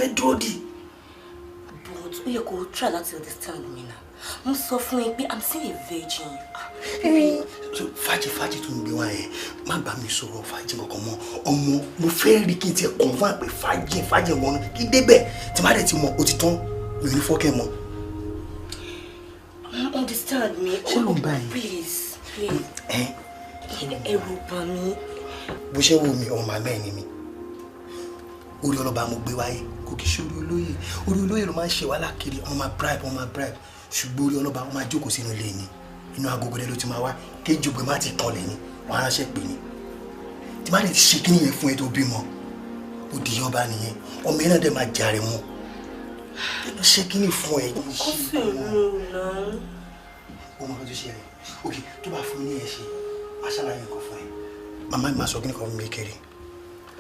fẹ́ dúró dì. But you go try not to understand me now. I'm suffering, I'm still a virgin. So fàájì tó ń gbé wá yẹn má bá mi sọ̀rọ̀ fàájì kankan mọ́ ọmọ mo fẹ́ rí kí n tiẹ̀ confirm pé fàájì wọn kí débẹ̀ tí má dẹ̀ ti mọ òtítọ́ mi ò ní fọ́kẹ́ mọ́. Understand me. Oh, please. Ẹ̀rù bà mí. Bó ṣe wo mi ọmọ àmẹ́ ni mi orí ọlọ́ba mo gbé wáyé kò kí ṣe orí olóyè ló máa ń ṣe wàhálà kiri ọmọ máa bribe ṣùgbọ́n orí ọlọ́ba wọn máa jókòó sínú ilé ni inú agogo rẹ ló ti máa wá kéjì ògbé má ti kan lẹ̀ ni wọn á ránṣẹ́ pè ní tí má lè ti ṣe kí nìyẹn fún ẹ tó bímọ ó di ọba nìyẹn ọmọ yẹn náà dẹ̀ máa jàre wọn ló ṣe kí ni fún ẹ. kó sì rú náà. ọmọ kan tó ṣe rẹ ok tó bá fún mi ní ẹ ṣe aṣáláyé nǹkan fún ẹ màmá mi máa sọ kí nìkan fún mi kéré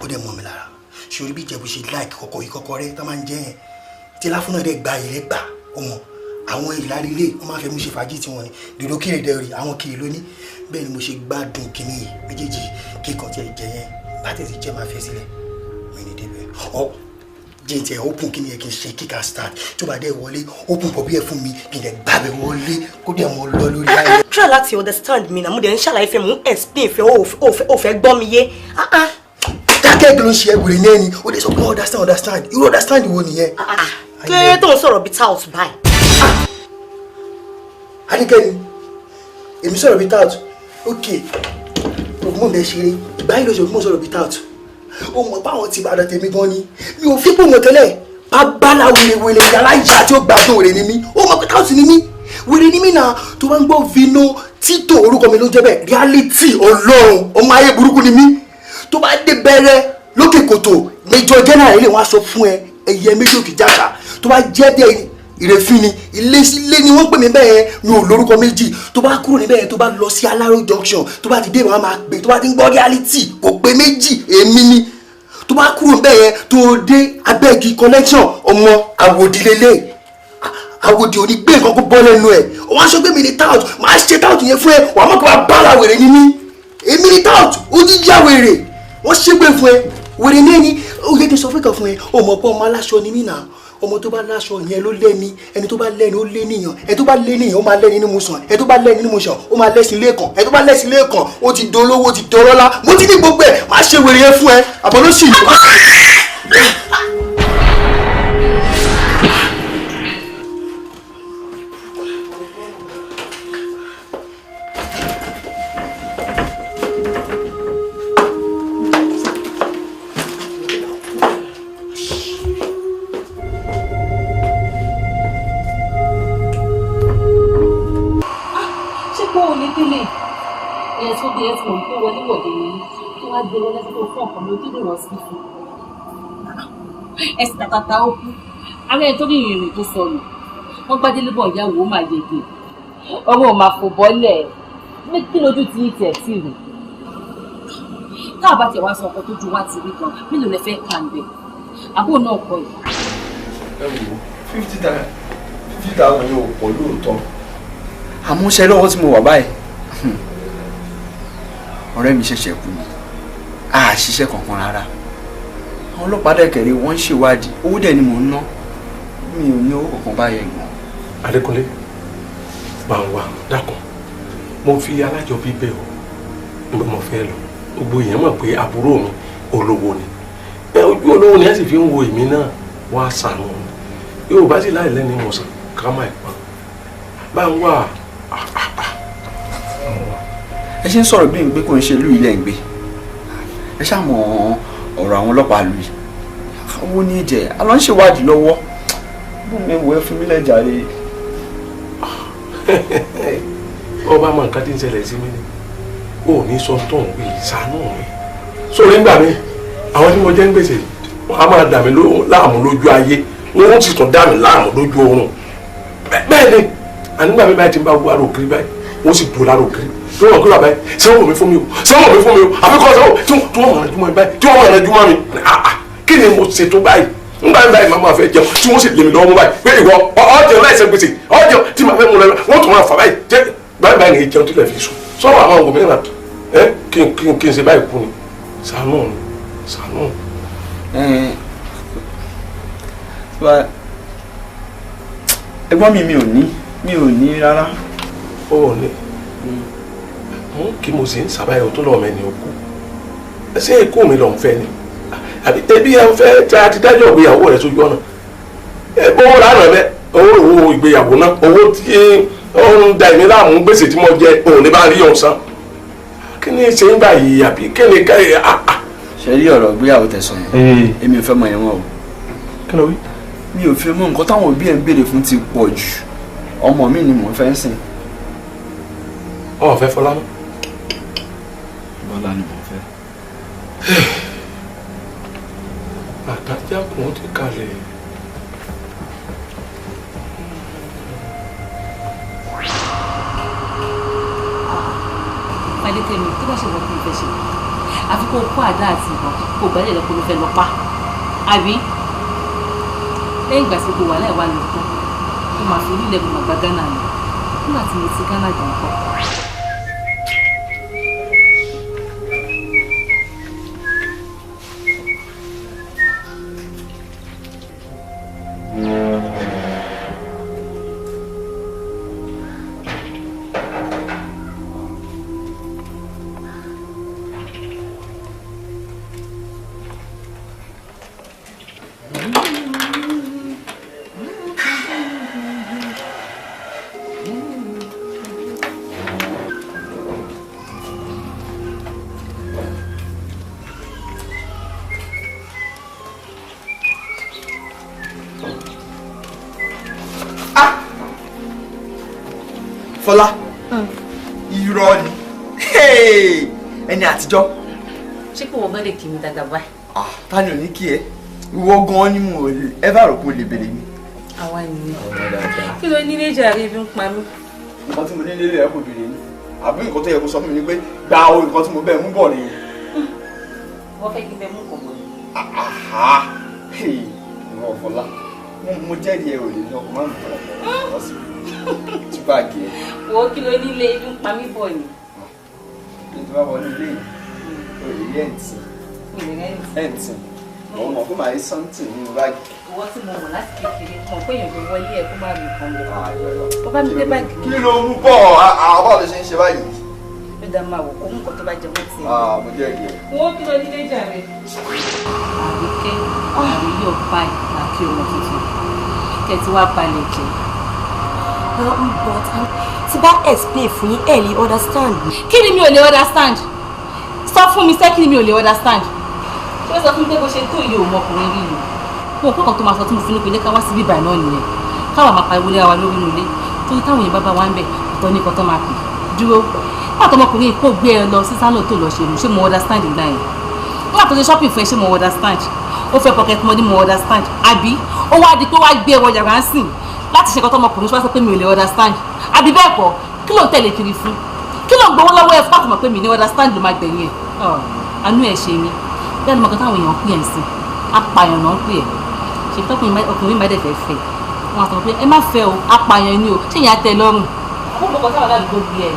ó dẹ̀ mọ́ mi lára ṣòrí bí ìjẹ̀bù ṣe láìkì kọ̀kọ̀ ìkọ̀kọ̀ rẹ tó máa ń jẹ́ yẹn tí láfún náà dẹ̀ gba ìrẹ́ gbà ọmọ àwọn ìlàrí ilé wọ́n máa fẹ́ mú ṣe fàájì tí wọ́n ní dòdò kiri dẹ̀rì àwọn kiri lónìí bẹ́ẹ̀ ni mo ṣe gbádùn kìíní yìí méjèèjì kíkan tí ẹ jẹ yẹn bá tẹ̀sí jẹ́ máa fẹ́ sílẹ̀ mi ní débẹ̀ ọ jẹ́ ti ẹ̀ open kìíní yẹn kí n ṣe kíkà start tó bá dẹ̀ wọlé open pọ̀ bí ẹ fún mi kí n lè gbàbẹ̀ wọlé kó dẹ̀ mọ lọ lórí ayé. Try láti understand mi na mo dẹ̀ ń ṣàlàyé fẹ́ mo ń explain fẹ́ ó fẹ́ gbọ́ mi yé. dákẹ́ ló ń ṣe ẹgbẹ̀rẹ̀ náà ni ó dẹ̀ sọ pé understand irú understand wo nìyẹn. kí ló tó ń sọ̀rọ̀ bí tout báyìí. Adekemi èmi sọ̀rọ̀ bí tout ok ògùnmọ̀ bẹ́ẹ̀ ṣeré ìbáyìí ló ṣe ògùnmọ̀ sọ̀rọ̀ bí tout ó mọ̀ báwọn ti bàdàn tèmi gan ni mi ò fi pòmọ̀ tẹ́lẹ̀ bábálá wèrè yàrá ìjà tí ó gbádùn wèrè ni mí ó mọ̀ pé tout ni mí wèrè ni mí náà tó bá ń gbọ́ vino títò orúkọ mi ló jẹ́ bẹ́ẹ̀ reality ọlọ́run ọmọ ayé burúkú ni mí tó bá dé bẹ̀rẹ̀ lókè kòtò major general ilé wọn á sọ fún ẹ ẹyẹ méjì òkè jáka tó bá jẹ́ bẹ́ẹ̀ ìrẹ̀fín ni ilé ni wọ́n pè mí bẹ́ẹ̀ mi ò lórúkọ méjì tó bá kúrò níbẹ̀ tó bá lọ sí Aláró junction tó bá ti dé wọn máa gbé tó bá ti ń gbọ́ reality kò pé méjì èmi ni tó bá kúrò níbẹ̀ tó dé Abẹ́òkúta connection ọmọ àwòdìlélẹ̀ àwòdì òní gbé nǹkan kó bọ́ lẹ́nu ẹ̀ wọ́n aṣọ gbé mi ní tout máa ṣe tout yẹn fún ẹ wàá mọ̀ kó bá bá wèrè ni mí èmi ní tout ó jíjà wèrè wọ́n ṣégbé fún ẹ wèrè ní ẹni ó yẹ kí n sọ fún ìkàn fún ẹ ó mọ̀ pé ọmọ aláṣọ ni mí náà ọmọ tó bá láṣọ yẹn ló lẹ́ni ẹni tó bá lẹ́ni ó lé níyàn ẹni tó bá lé níyàn ó máa lẹ́ni ní musàn ẹni tó bá lẹ́ni ní musàn ó máa lẹ́sìn lẹ́ẹ̀kan ẹni tó bá lẹ́sìn lẹ́ẹ̀kan ó ti dolówó ó ti dọrọ́lá mo ti ní gbogbo ẹ̀ máa ṣe wèrè yẹn fún ẹ àbọ̀ ló sì yìí. ẹsì tàtàtà ó kú ara ẹ tó ní ìrìn tó sọnù wọn gbádélé bọ ìyàwó máa yege ọmọ ò máa fò bọ́lẹ̀ kí lójú ti yí tiẹ̀ sí rè táà bá tiẹ̀ wá sọ ọkọ tó ju wá ti rí gan mélòó lẹ fẹ́ kà ń bẹ̀ àbó náà kọ ẹ̀. ẹ wo 50,000 yóò pọ̀ lóòótọ́ àmọ́ ṣe lọ́wọ́ tí mo wà báyìí ọ̀rẹ́ mi ṣẹ̀ṣẹ̀ kú ni a ṣiṣẹ́ kankan rárá àwọn ọlọ́pàá dẹ̀kẹ̀rẹ̀ wọ́n ń ṣèwádìí owó dẹ̀ ni mò ń ná mi ò ní owó kankan báyẹn gan. Adékúnlé máa wà dákun mo fi alájọbí bẹ́ẹ̀ o nígbà mo fẹ́ lọ gbogbo èèyàn mọ̀ pé àbúrò mi olówó ni ojú olówó ni a sì fi ń wo èmi náà wá sànù mi yóò bá sì láì lẹ́ni ìwòsàn ká má ìpọ́n bá ń wà. ẹ ṣe ń sọ̀rọ̀ bí n pé kò ń ṣe lú ilẹ̀ ń gbé ẹ ṣàmọ̀ ọ̀rọ̀ àwọn ọlọ́pàá lù yìí owó ní ìjẹ́ alọ́ ń ṣèwádìí lọ́wọ́ bó mi wọ ẹ fún mi lẹ́jà rè. ọba mọ nǹkan tí ń ṣẹlẹ̀ sí mi ni ó ní sọ tó ń wí ṣàánú mi sórí ń gbà mí àwọn tí mo jẹ́ ń gbèsè wọn á máa dà mí láàmú lójú ayé wọn ó sì tún dà mí láàmú lójú oorun bẹ́ẹ̀ ni ànígbà mi báyìí ti ń bá gbọ́ àròkiri báyìí wọ́n sì dúró láròkiri tí wọ́n kúrò báyìí sẹ́wọ̀n mi fún mi o sẹ́wọ̀n mi fún mi o àfikún sẹ́wọ̀n tí wọ́n mọ̀ ẹ́jú mọ́ mi báyìí tí wọ́n mọ̀ ẹ́jú mọ́ mi kí ni mo ṣètò báyìí nígbà mi báyìí màá máa fẹ́ jẹun tí wọ́n sì lé mi lọ́wọ́ mú báyìí pé ìwọ ọ̀jẹ̀ láìsẹ̀ gbèsè ọ̀jẹ̀ tí màá fẹ́ mú lọ wọ́n tún máa fà báyìí jẹ́ báyìí ní jẹun tó lè fi sùn sọ́wọ́ àwọn ògùn mìíràn kí n ṣe báyìí kú ni ṣàánú ni ṣàánú. ẹ̀gbọ́n mi ò ní rárá. Ó ò ní. Kí mo sì ń ṣàbáyọ tó lọ́ọ́ mẹ́ni òkú. Ṣé ikú mi lọ́n fẹ́ ni? Àbí ebi ẹ fẹ́ tí a ti dájọ́ ìgbéyàwó rẹ̀ sójú ọ̀nà. Owó lánàá bẹ́ owó ìgbéyàwó náà owó tí ó ń da èmi láàmú gbèsè tí mo jẹ òun ní bá rí ọ̀sán. Kí ni ṣe ń gbà yìí àbí kí ni ká ṣe rí ọ̀rọ̀ ìgbéyàwó tẹ̀sán yẹn èmi ò fẹ́ mọ ẹ̀wọ̀n o. Kí ló wí? Mi ò fẹ́ mọ nǹkan táwọn òbí ẹ̀ ń béèrè fún ti pọ̀ jù ọmọ mi ni mò ń fẹ́ sìn. Ó fẹ́ Fọlá mọ́? Bọ́lá ni mò ń fẹ́. Àdájákùn ti kalẹ̀. Adekemi tó bá ṣe wọ́n kí n fẹ́ ṣe àfi kó kó àdá àti ìbọn kó gbálẹ̀ lọ́pọ̀ ló fẹ́ lọ pa àbí lẹ́yìn ìgbà tí kò wà láì wá lọ tán kó máa fi orílẹ̀ gbọ̀n àgbà Ghana ni nígbà tí mo ti Ghana gbà ń kọ́. Fọlá irọ́ ni ẹni àtijọ́. ṣé kò wọ́n gbọ́dọ̀ kí mi dáadáa báyìí. Ta ni ò ní kí ẹ ìwọ gan-an ni mo ẹ bá rò pé o lè béèrè mi. àwa ni kí ló ní níjà rí ibi ń pa mí. nǹkan tí mo ní nílé ẹ kò béèrè ni àbí nǹkan tó yẹ kó sọ fún mi ni pé gba o nǹkan tí mo bẹ́ẹ̀ mú bọ̀ ni. wọ́n fẹ́ kí n bẹ mú kàn bọ̀ ni. ìwọ Fọlá mo jẹ́rìí ẹ ò lè ní ọkọ̀ márùn-ún fọlọ́ ọ̀sìn tí báàgì ẹ. wo kí ló nílé ibi ń pa mí bọ̀ ni. ní tí wọ́n wọlé ilé yìí o lè rí ẹ̀ǹtì. ẹ̀ǹtì mo mọ̀ pé màá rí sọ́ǹtì nínú báàgì. ìwọ tí mo mọ̀ láti kékeré mọ̀ pé èèyàn kò wọlé ẹ̀ kó má rí nǹkan lọ. ó bá mi dé báàgì. kí ló mú bọ̀ àwọn ló ṣe ń ṣe báyìí. ó dá máa wò kó mú nǹkan tó bá jẹ mọ́ tì í. mo jẹ́rìí ẹ. wo kí ló nílé jà rẹ. àríkẹ́ àríyọ̀ báyìí làkí ọmọ tuntun kẹ́ ti wá balẹ̀ jẹ́. But tí bá explain fún yín ẹ lè understand. Kí ni mi ò lè understand? Sọ fún mi sẹ́ kí ni mi ò lè understand? Ṣé o sọ fún mi pé bó ṣe tó iye òun ọkùnrin rí ni? Mo kọ́ kan tó máa sọ tí mo fi ní pé ká wá sí bíbà náà nìyẹn. Káwa máa pariwo lé wa lórí inú ilé. Torí táwọn èèyàn bá bá wa ń bẹ̀ ọ̀tọ̀ ní nǹkan tó máa pè. Dúró. Nígbà tó ọmọkùnrin kò gbé ẹ lọ sí sálọ̀ tó lọ ṣe mú ṣé mo understand ìgbà yẹn? Nígbà tó ṣe shopping fún ẹ ṣé mo understand? Ó fẹ́ pocket money mo understand? Àbí ó wá di pé wá gbé ẹwọ yàrá ń sìn láti ṣe nǹkan tó ọmọkùnrin ṣe wá sọ pé mi ò lè understand? Àbí bẹ́ẹ̀ kọ́ kí ló ń tẹ̀lé kiri fún? Kí ló ń gbowó lọ́wọ́ ẹ fún àtùmọ̀ pé mi ní understand ló máa gbẹ̀yìn ẹ̀? Àánú ẹ̀ ṣe mí bẹ́ẹ̀ ni mo kàn táwọn èèyàn pè ẹ̀ sí apààyàn náà ń pè ẹ̀ ṣe tó ọkùnrin má dẹ̀ fẹ́ fẹ́ wọn àtọ̀ pé ẹ má fẹ́ o apààyàn ni o ṣé ìyá tẹ lọ́rùn. àwọn ọmọ kan táwọn aládùúgbò gbé ẹ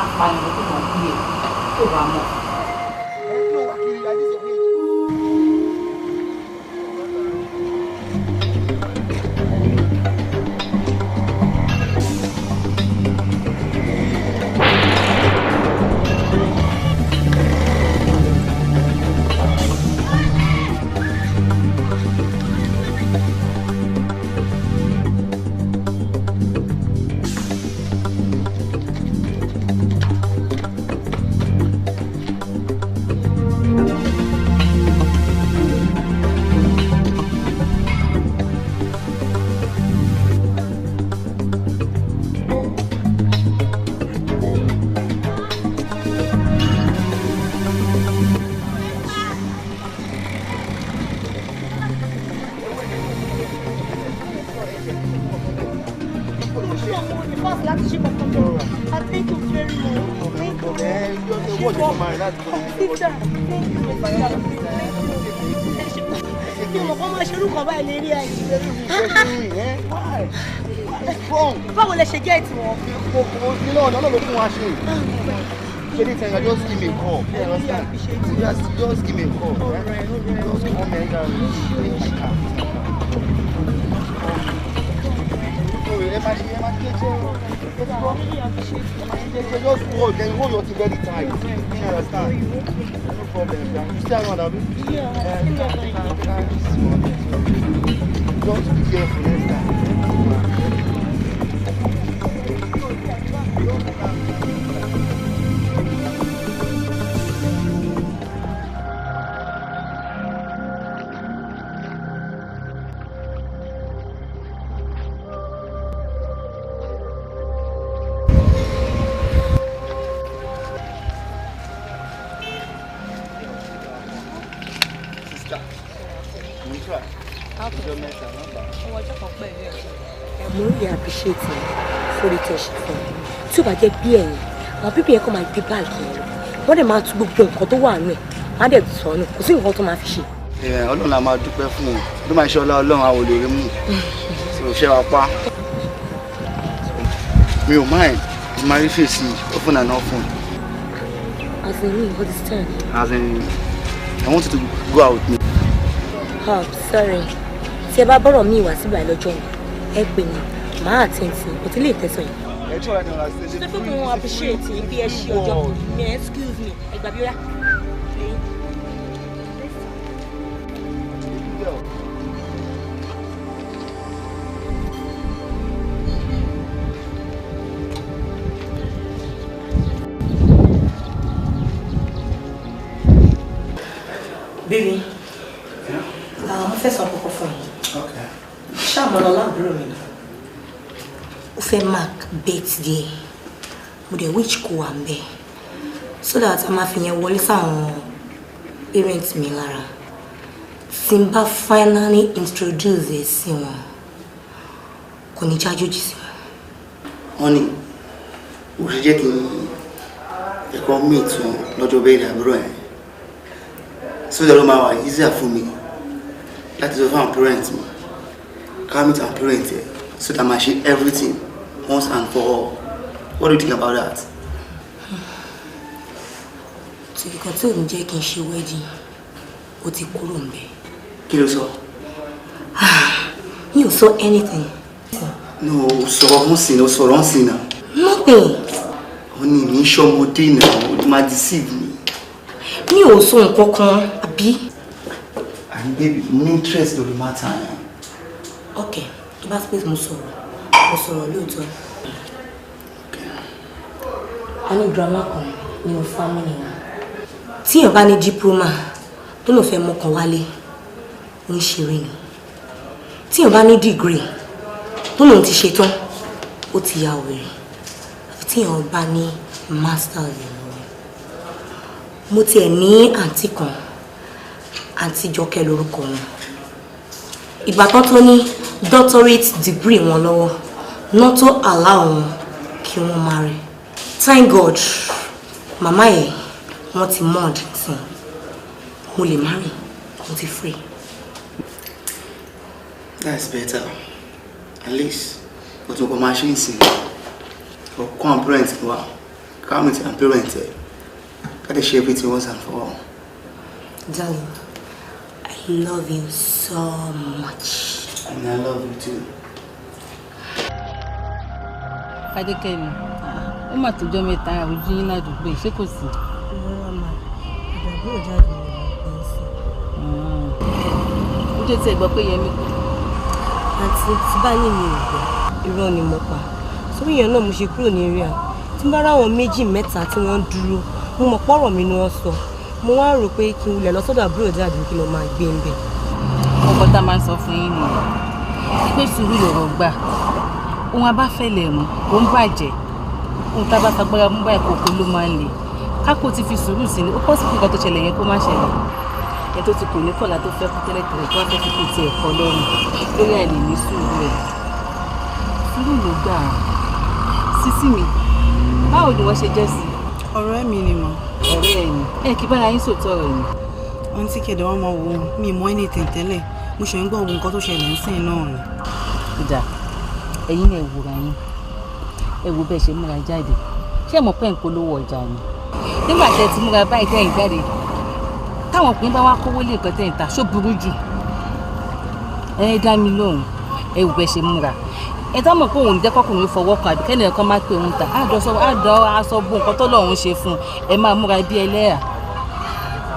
apààyàn ló tó máa gbé ẹ tó bá mọ̀. Báwo lẹ ṣe gẹ́ẹ̀tì wọn? Iná ọ̀nà ló fún wa ṣe. anytime, just give me a call. You understand? Just give me a call. Right? Just call me and take my car. Just hold, then hold your thing very tight. You understand? No problem. You stay around, Abby? Yeah. Just be careful next time. Mo really appreciate it for the touch fún mi. Tí ó bá jẹ́ bí ẹ̀yin, àwọn pípín yẹn kọ́ máa gbé báàgì yẹn lọ. Wọ́n dẹ̀ máa tú gbogbo nǹkan tó wà nínú ẹ̀. Wọ́n á dẹ̀ sọnù. Kò sí nǹkan tó máa fi ṣe. Ọlọ́run la máa dúpẹ́ fún un. Ló máa ṣe ọlá Ọlọ́run àwọn olórí mú. Ṣé wàá pa? Mi ò mind. Mo máa rí fèsì open and open. As in me, what is time? As in, I want you to go out with me. Oh, sorry. Tí ẹ bá bọ́rọ̀ mi wá síbà lọ́jọ́ yẹn, ẹ pè mí, màá àtẹ̀ǹtì, kò tí lè tẹ̀sán yìí. Ẹ tí wàá ní ọ̀la ṣe. Ṣé pé mo appreciate yín bí ẹ ṣe ọjọ́ mi? Excuse me, ẹ gbà bí ó yá. Baby, mo fẹ́ sọ kókó fún yín. Okay. Ṣàmọ̀lọ́ láàbúrò mi. Ó fẹ́ mark birthday. Mo dẹ̀ wish kó wà ń bẹ̀. So that a máa fi yẹn wọlé sáwọn parents mi lára. Tí n bá finally introduce ẹ sí wọn, kò ní jájòjì sí wọn. Honey, ó ṣe jẹ́ kí n ẹ̀kọ́ meet wọn lọ́jọ́ bẹ́ẹ̀ àbúrò ẹ̀. So that it will be easier for me. That is over parents me. Come meet and parent here. So that I share everything once and for all. What do you think about that? So you continue to make she wedding. O ti kúrò ńbẹ̀. Kí ló sọ? You saw anything? No, sọ̀rọ̀ ń sìn náà. Nothing. Honey, mi ṣọmọdé náà, o ma deceive me. Mi ò sọ nǹkan kan, àbí? And baby, mo interest lórí matter yẹn. Okay, tó bá space mo sọ̀rọ̀ lóòótọ́. A ní drama kan nínú family wa. Tí èèyàn bá ní diploma tó lọ fẹ́ mọ́kàn wálé, ó ń ṣeré ni. Tí èèyàn bá ní degree tó lòun ti ṣetán, ó ti ya wèrè. Àfi tí èèyàn bá ní master's lọ́wọ́. Mo tiẹ̀ ní àǹtí kan, àǹtí Jọkẹ́ lórúkọ wọn. Ìgbà kan tó ní doctorate degree wọn lọ́wọ́, not to allow wọn kí wọ́n marry. Thank God, màmá ẹ̀ wọ́n ti mod sí. Mo lè marry, mo ti free. That's better. At least, but what my machine say, for come parents, wow, come and parents. Gotta share everything once and for all. Darling, I love you so much. And I love you too. Adekemi, ó mà tó jọ́ mẹ́ta ojú yín ládùúgbò ṣé kò sí? Rárá mà, ìdàgbò jáde lọ sí. Ó jẹ́ tí ẹ gbọ́ pé Yẹmí kú. Àǹtí tí bá ní mi ò gbọ́, irọ́ ni mo pa. Sórí yẹn náà mo ṣe kúrò ní eré à. Tí n bá ráwọn méjì mẹ́ta tí wọ́n dúró, mo mọ̀ pọ́rọ̀ mi ni wọ́n sọ. Mo wá rò pé kí n wulẹ̀ lọ sọ́dọ̀ àbúrò jáde kí n lọ máa gbé ń bẹ̀. Ọkọ tá máa ń sọ fún yín nìyẹn. Pé sùúrù lọ̀rọ̀ gbà. Ohun abáfẹ́lẹ̀ mú, ó ń bàjẹ́. Ohun tá bá fagbára mú báyìí kòkó ló máa ń le. Kákò ti fi sùúrù sí ni, ó pọ̀ sí pé nǹkan tó ṣẹlẹ̀ yẹn kó má ṣẹlẹ̀. Ẹ tó ti kò ní kọ̀lá tó fẹ́ kú tẹ́lẹ̀tẹ́lẹ̀ tó wá fẹ́ fi kò tiẹ̀ kọ́ lọ́rùn. Lórí àìlè ní sùúrù ẹ̀. Sùúrù ló gbà. Sísí mi, báwo ni wọ́n ṣe jẹ́ sí? Ọ̀rẹ́ mi ni mà. Ọ̀rẹ́ ẹ̀yìn. Ẹ kí bára yín sòótọ́ rẹ̀ ni. Wọ́n ti kéde wọn máa wo mi mọ anything tẹ́lẹ̀. Mo ṣe ń gbọ́ ohun nǹkan tó ṣẹlẹ̀ ń sìn náà ni. Ìdá, ẹ̀yin náà wòrà yín. Ẹ wo bẹ́ẹ̀ ṣe múra jáde. Ṣé ẹ mọ̀ pé ń polówó ọjà ni? nígbà tẹ́ ti múra báyìí tẹ́yìn jáde táwọn ọkùnrin bá wá kówó lé nǹkan tẹ́yìn ta ṣó burú jù ẹ dá mi lóhùn ẹ wù bẹ́ ṣe múra ẹ tá mọ̀ pé òun jẹ́ kọ́kùnrin fọwọ́ kan àbí kẹ́ni ẹ̀kan máa pè òun ta àdọ́ aṣọ bó nǹkan tó lọ́run ṣe fún ẹ máa múra bí ẹlẹ́yà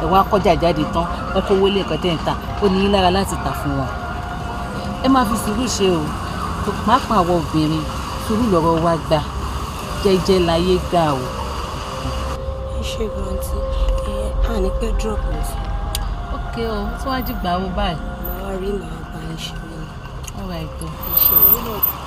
ẹ wá kọjá jáde tán wọn kówó lé nǹkan tẹ́yìn ta ó ní lára láti tà fún wọn ẹ máa fi sùúrù ṣe o pàápàá àwọn obìnrin sùúrù lọ́rọ̀ wa gbà jẹ́jẹ́ láyé gbà o. ẹ ṣe gbọ́ntì a ní pẹ́ drop mi sí. ok o tí wọ́n á jí gbà wo báyìí. màá rí màá bá ń ṣe mí. ọ̀rọ̀ àìtó. ṣe é.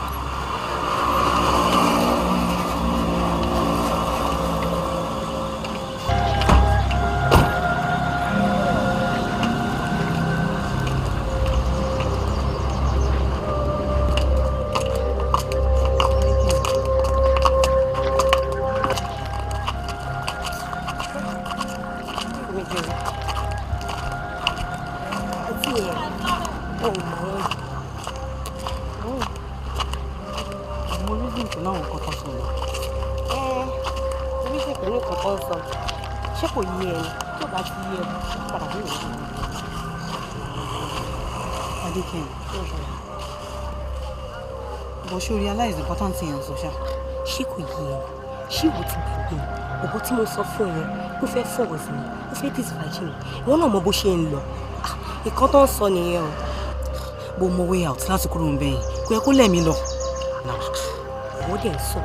But she realize the important thing so sha. Ṣé kò yé ẹ ṣé ìwọ ti gbàgbé ọ̀bọ tí mo sọ fún ẹ ló fẹ́ fọwọ́ sí mi ó fẹ́ disfàjì mi ìwọ náà mọ bó ṣe ń lọ nǹkan tó ń sọ nìyẹn o. Bó mo way out láti kúrò ń bẹ̀yìn kò yẹ kó lẹ̀ mí lọ. Ìwọ dẹ̀ ń sọ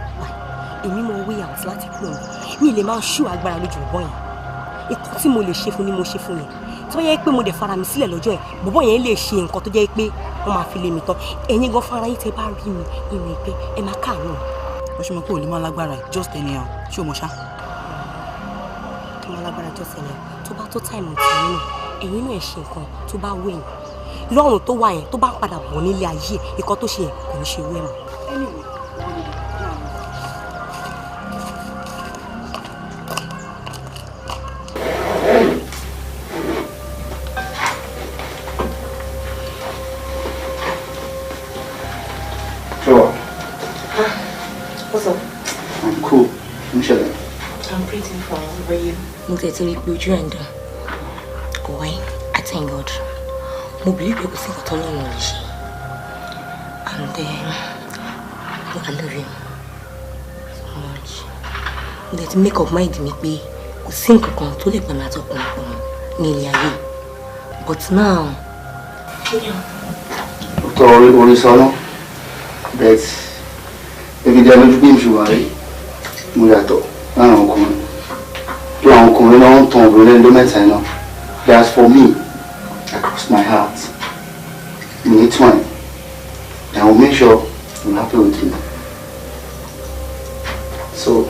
èmi mọ way out láti kúrò mi lè máa ṣú agbára lójú ọ̀bọ yẹn nǹkan tí mo lè ṣe fún ni mo ṣe fún yẹn tó yẹ pé mo dẹ̀ fara mi sílẹ̀ lọ́jọ́ yẹn bọ̀bọ̀ yẹn lè ṣe nǹkan tó jẹ́ pé wọ́n máa fi lé mi tán ẹ̀yin gan fara yín tẹ́ bá rí mi ìrìn pé ẹ máa káàánú. Ó ṣe mọ̀ pé ò lè máa lágbára ẹ̀ just anyhow ṣé o mọ̀ ṣá. tó máa lágbára just anyhow tó bá tó táìmù tì í náà ẹ̀yin náà ẹ̀ ṣe nǹkan tó bá wẹ̀ yín lọ́rùn tó wà yẹn tó bá padà bọ̀ nílé ayé nǹkan tó ṣe yẹn kò ní ṣe wẹ̀ mọ́. Mo tẹ̀tí rí pé ojú ẹ̀ ń dùn kò wáyé I thank God mo believe pé kò sí nǹkan tó lọ́rùn lè ṣe and I love you so much mo tẹ̀tí make up mind mi pé kò sí nǹkan kan tó lè gbàmí àtọkùnrin pọ̀ mọ́ ní ilé ayé but now. Dr. Orisana bet ebi jẹ́ lójú bí mo ṣe wà rí mo yàtọ̀ láàrin ọkùnrin. That's for me. I crossed my heart. In each one. And I will make sure I'm happy with you. So,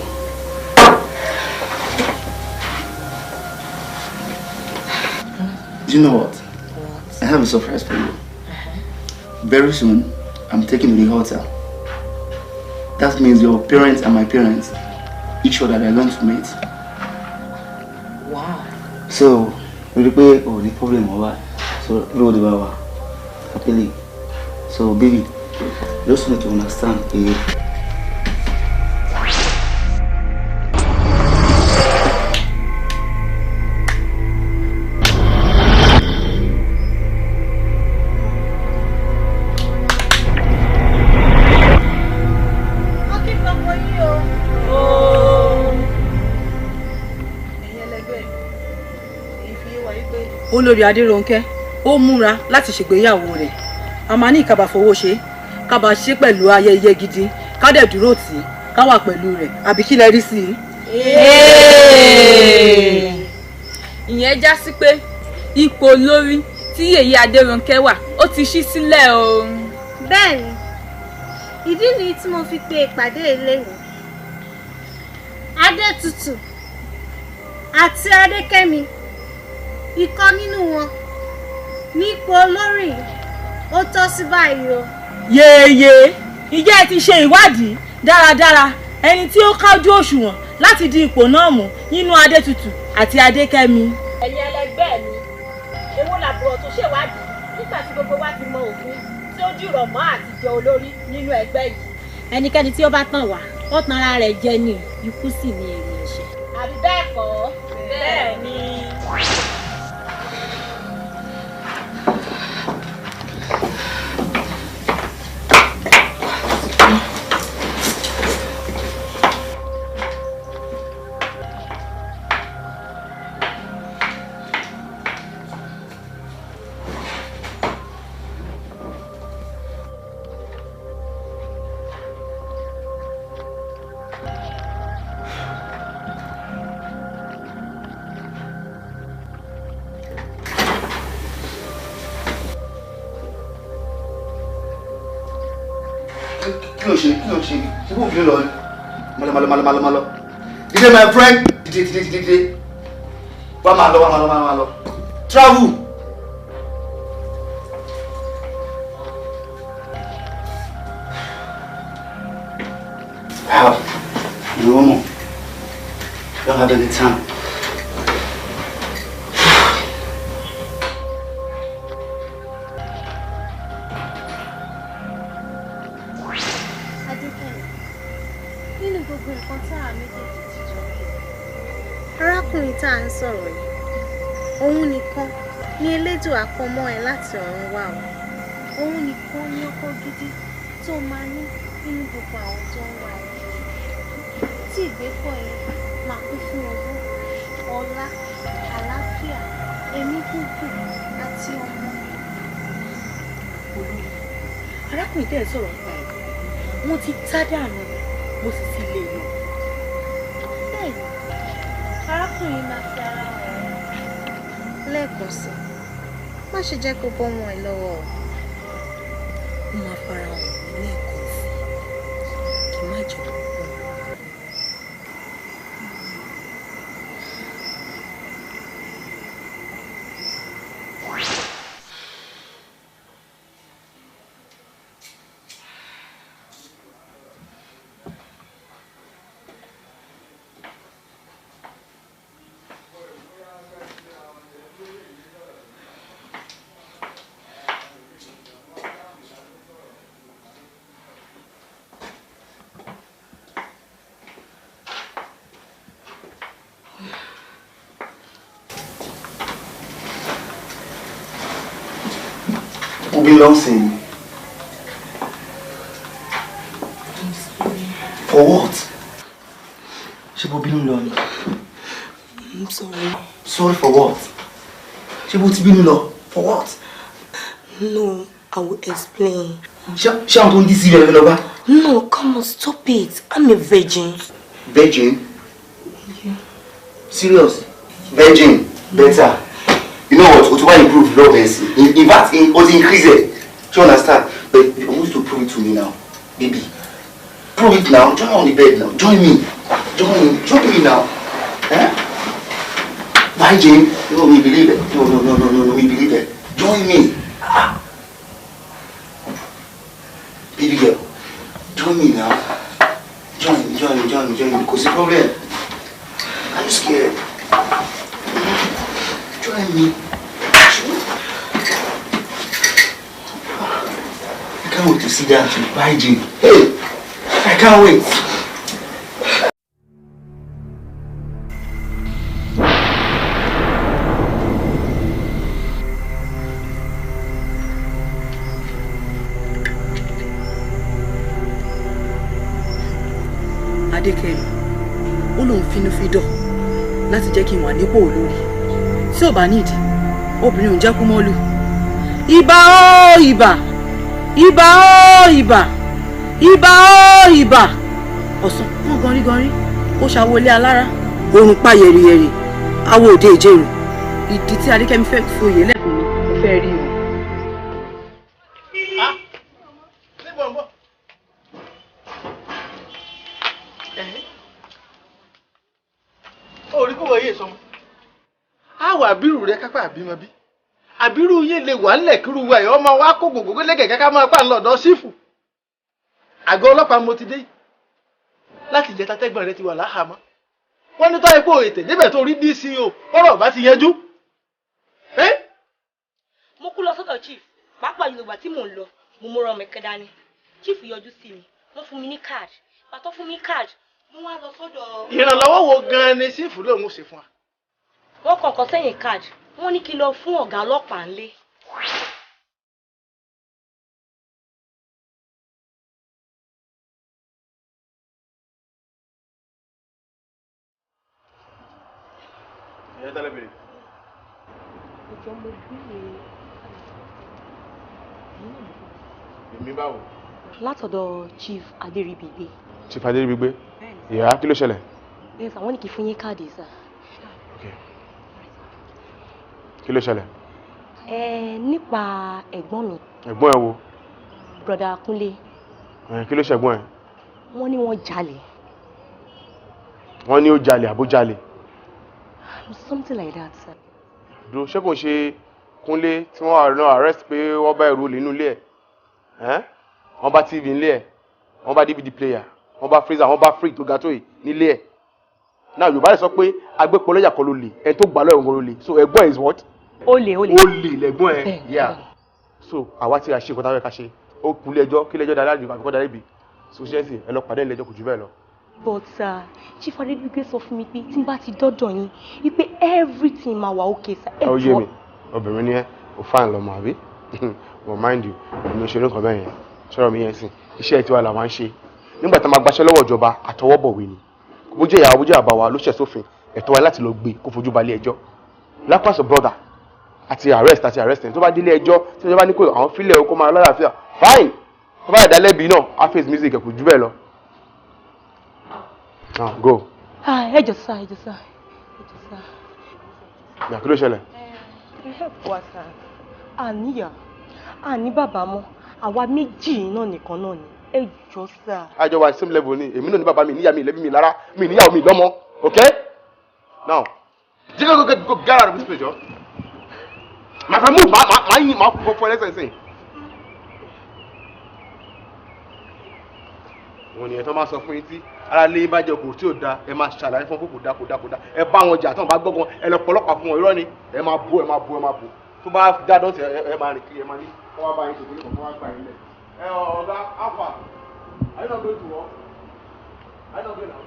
do you know what? I have a surprise for you. Very soon, I'm taking you to the hotel. That means your parents and my parents, each other, they're going to meet. So, really pay oh the problem over. So road over happily. So baby, just need to understand Olórí Adérónkẹ́ ó múra láti ṣègbéyàwó rẹ̀ a máa ní ìkàbà fowó ṣe kábà ṣe pẹ̀lú ayẹyẹ gidi ká dẹ̀ dúró tì í ká wà pẹ̀lú rẹ̀ àbí kí lẹ rí sí i. Ìyẹn já sí pé ipò olórí tí Yèyé Adérónkẹ́ wà ó ti ṣí sílẹ̀ o. Bẹ́ẹ̀ni ìdí nìyí tí mo fi pe ìpàdé eléyìí Adétutù àti Adékẹ́mi ìkan nínú wọn nípò olórí ó tọ́ sí báyìí o. Yèyé ìjẹ́ ẹ ti ṣe ìwádìí dáradára ẹni tí ó kájú òṣùwọ̀n láti di ipò náà mú nínú Adétutù àti Adékẹ́mi. Ẹ̀yin ẹlẹgbẹ́ mi èwo làbúrò tó ṣèwádìí nígbà tí gbogbo wa ti mọ òfin tí ó dìrọ̀ mọ́ àti jẹ olórí nínú ẹgbẹ́ yìí. Ẹnikẹ́ni tí ó bá tàn wá ó tan ara rẹ̀ jẹ ni ikú sì ni èrè ẹ̀ṣẹ̀. Àbí bẹ́ẹ̀ kọ́ Kí ló ṣe? Ṣé kò fi lọ ni? Malo. Dìde my friend. Dìde. Wá máa lọ. Travel. Wow. No. Don't have any time. Arákùnrin tá à ń sọ̀rọ̀ yìí, òun nìkan ní elédùn àpọ̀mọ́ ẹ láti ọ̀run wá o. Òun nìkan ní ọkọ gidi tó máa ní nínú gbogbo àwọn tó ń wá ẹ. Tí ìgbépọ̀ ẹ máa kún fún owó, ọlá, àlàáfíà, ẹ̀mí gígùn àti ọmọ. Arákùnrin tẹ́ ẹ sọ̀rọ̀ nípa ẹ̀, wọ́n ti tá dànù, mo sì ti lè lọ. Bẹ́ẹ̀ni, arákùnrin máa fi ara hàn ẹ́ lẹ́ẹ̀kan sí. Má ṣe jẹ́ kó bọ́ wọn ẹ lọ́wọ́ o. Ó máa fara hàn mí lẹ́ẹ̀kan sí kí má jẹ́ púpọ̀. Who belongs in? I'm sorry. For what? Ṣé bó bínú lọ ni? I'm sorry. Sorry for what? Ṣé bó ti bínú lọ? For what? No, I will explain. Ṣé àwọn tó ń dí sí ilẹ̀ lọ bá? No, come on, stop it. I'm a virgin. Virgin? Yeah. Serious? Virgin? Better. You know what? Otuba improve love in fact, it was increased. Do you understand? But I want you to prove it to me now, baby. Prove it now. Join on the bed now. Join me. Join me now. Eh? Why, Jane? No, we believe it. No, we believe it. Join me. Baby girl, join me now. Join me. Because the problem. Are you scared? Join me. I can't wait to see that. Bye, Jane. Hey, I can't wait. Adekemi, ó lóun finúfídọ̀ láti jẹ́ kí n wà nípò olórí. Tí ò bá nídìí, obìnrin ò jẹ́ kú mọ́lù. Ìbà ó ìbà, ìbà ó ìbà, ìbà ó ìbà. Ọ̀sán wọ́n ganríganrí, ó ṣàwọlé alára, oorun pa yẹ̀rìyẹ̀rì, awo òde ìjẹrù. Ìdí tí Adekemi fẹ́ fi oyè lẹ́kùn mi, mo fẹ́ rí wọn. Orí kò wọ̀nyí sọmọ. Àwọ̀ àbírù rẹ kápá àbímọ bí. Àbírù yín lè wà nílẹ̀ kírú wa ẹ̀ ọmọ wa kó gògógó lẹ́gẹ̀ẹ́ ká máa pà lọ́dọ̀ sífù. Àgọ́ ọlọ́pàá mo ti dé. Láti ìjẹta tẹ́gbọ̀n rẹ ti wà láhàámọ́. Wọ́n ní tọ́ epo ètè débẹ̀ tó rí DCO ọ̀rọ̀ bá ti yanjú. Mo kú lọ sọ́dọ̀ chief. Pàápàá Yorùbá tí mò ń lọ, mo múra ọmọ ẹ̀kẹ́ dání. Chief yọjú sí mi. Wọ́n fún mi ní card. Pàtó fún mi card. Mo wá lọ sọ́dọ̀. Ìrànlọ́wọ́ wo gan-an ni sífù lòun ṣe fún wa? Wọ́n kọ̀ọ̀kan sẹ́yìn card. Wọ́n ní kí lọ fún ọ̀gá ọlọ́pàá ńlé. Ìyá tẹ́lẹ̀ bèrè. Ìjọ mo bí Èmi báwo? látọ̀dọ̀ chief Adéribigbe. Chief Adéribigbe? Ìyá kí ló ṣẹlẹ̀? Yes, àwọn ní kí fún yín káàdì sà. Okay. Kí ló ṣẹlẹ̀? Nípa ẹ̀gbọ́n mi. Ẹ̀gbọ́n ẹ wo? Brother Kúnlé. Kí ló ṣẹ̀gbọ́n ẹ̀? Wọ́n ní wọ́n jalè. Wọ́n ní ó jalè àbó jalè. Something like that, sir. Dúró ṣé kò ṣe Kúnlé tí wọ́n náà arrest pé wọ́n bá ẹrù olè nínú ilé ẹ̀? Wọ́n bá TV nílé ẹ̀, wọ́n bá DVD player, wọ́n bá freezer, wọ́n bá fridge tó ga tó yìí nílé ẹ̀. Now Yorùbá lè sọ pé agbépo lọ́jà kan ló lè, ẹni tó gbà lọ́yọ̀ ló lè. So ẹ̀gbọ́n is what? Olè. Olè lẹ̀gbọ́n ẹ̀. Yeah. So àwa ti ṣe nǹkan táwọn ẹ̀ka ṣe. Ó kú ilé ẹjọ́, kí ilé ẹjọ́ dáadáa jù àbíkọ́ dáadáa ibi. So ṣe é sì ẹ lọ pàdé ilé ẹjọ́ kò jù bẹ́ẹ̀ lọ. But Chief Adebigbe sọ fún mi pé tí n bá ti dọ́dọ̀ yín wípé everything máa wà okay sir. Ó yé mi, obìnrin ni ẹ́, ó fine lọ́mọ àbí? But mind you, èmi ò ṣe nǹkan bẹ́ẹ̀ yẹn. Ṣọ́rọ̀ mi yẹn sìn, iṣẹ́ tiwa la máa ń ṣe. Nígbà tá a máa gbaṣẹ́ lọ́wọ́ ìjọba, àtọwọ́bọ̀wé ni. Bó jẹ́ ìyàwó, bó jẹ́ àbá wa ló ṣẹ̀ sófin, ẹ̀tọ́ wa láti lọ gbé kó fojú balẹ̀ ẹjọ́. Lápasọ̀ brother àti arrest ẹni tó bá délé ẹjọ́ tí ìjọba ní kó àwọn fílẹ̀ kó máa lálàáfíà fine. Tó bá yẹ dálẹ́bi náà, á face music ẹ̀ kò jù bẹ́ẹ̀ lọ. Now go. Ẹ jọ̀ọ́ sá. Kí ló ṣẹlẹ̀? Ẹ help wa sá. Àníyà, àní bàbá mọ́, àwa méjì náà nìkan náà ni. Ẹ jọ̀ọ́ sá. Àjọ wa same level ni, èmi náà ní bàbá mi, níyà mi, ìlẹ́bí mi lára, mi níyàwó mi lọ́mọ, okay? Now, go get out of this place, yo. My friend, move, my for lesson. Wọ́n ní ẹ̀ tó máa sọ fún yín tí ara lé bá jẹ́ kò tí ò da ẹ máa ṣàlàyé fún kókò dákòdákòdá ẹ bá wọn jà tó bá gbọ́gbọ́n ẹ lọ pọ̀lọ́pàá fún wọn irọ́ ni ẹ máa bú tó bá dádán tí ẹ máa rìn kiri ẹ máa ní kọ́ wá bá yín tòkó nípa kọ́ wá gbà yín lẹ̀. Ẹ ọ̀gá alpha are you not going to work? Are you not going now?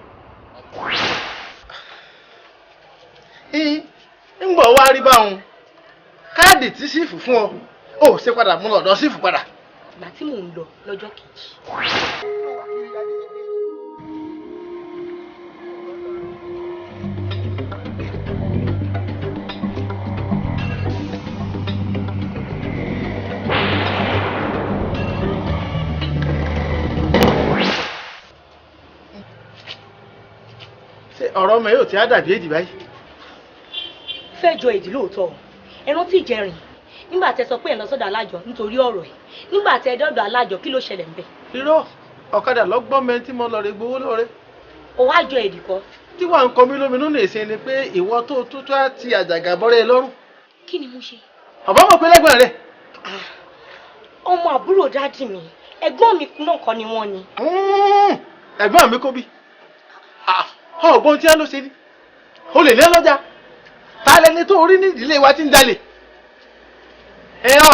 ń gbọ́ wá rí báwọn káàdì tí sífù fún ọ ó ṣe padà mú lọ́dọ̀ sífù padà. Ìgbà tí mò ń lọ lọ́jọ́ kejì. Ọ̀rọ̀ ọmọ yóò ti á dàbí èdè báyìí. Fẹ́ jọ èdè lóòótọ́ ẹ rántí ìjẹrin nígbà tẹ sọ pé ẹ lọ sọ́dọ̀ alájọ nítorí ọ̀rọ̀ ẹ̀ nígbà tẹ dọ́dọ̀ alájọ kí ló ṣẹlẹ̀ ńbẹ̀. Irọ́ ọ̀kadà lọ́gbọ́n mẹ́ tí mo lọ rè gbowó lóore. Ó wá jọ èdè kọ́. Tí wàá ń kọ mí lóminú lè ṣe ni pé ìwọ tó ti àjàgà bọ́rẹ́ lọ́rùn. Kí ni mo ṣe? Ọ̀bá mọ̀ pé lẹ́gbọ̀n rẹ̀. Ọmọ àbúrò dáàdì mi ẹ̀gbọ́n mi náà kọ́ ni wọ́n ni. Ẹ̀gbọ́n mi kó bí. Ọ̀gbọ́n tí a ló ṣe ni o lè lé lọ́jà ta lẹni tó rí ní ìdílé wa tí ń jalè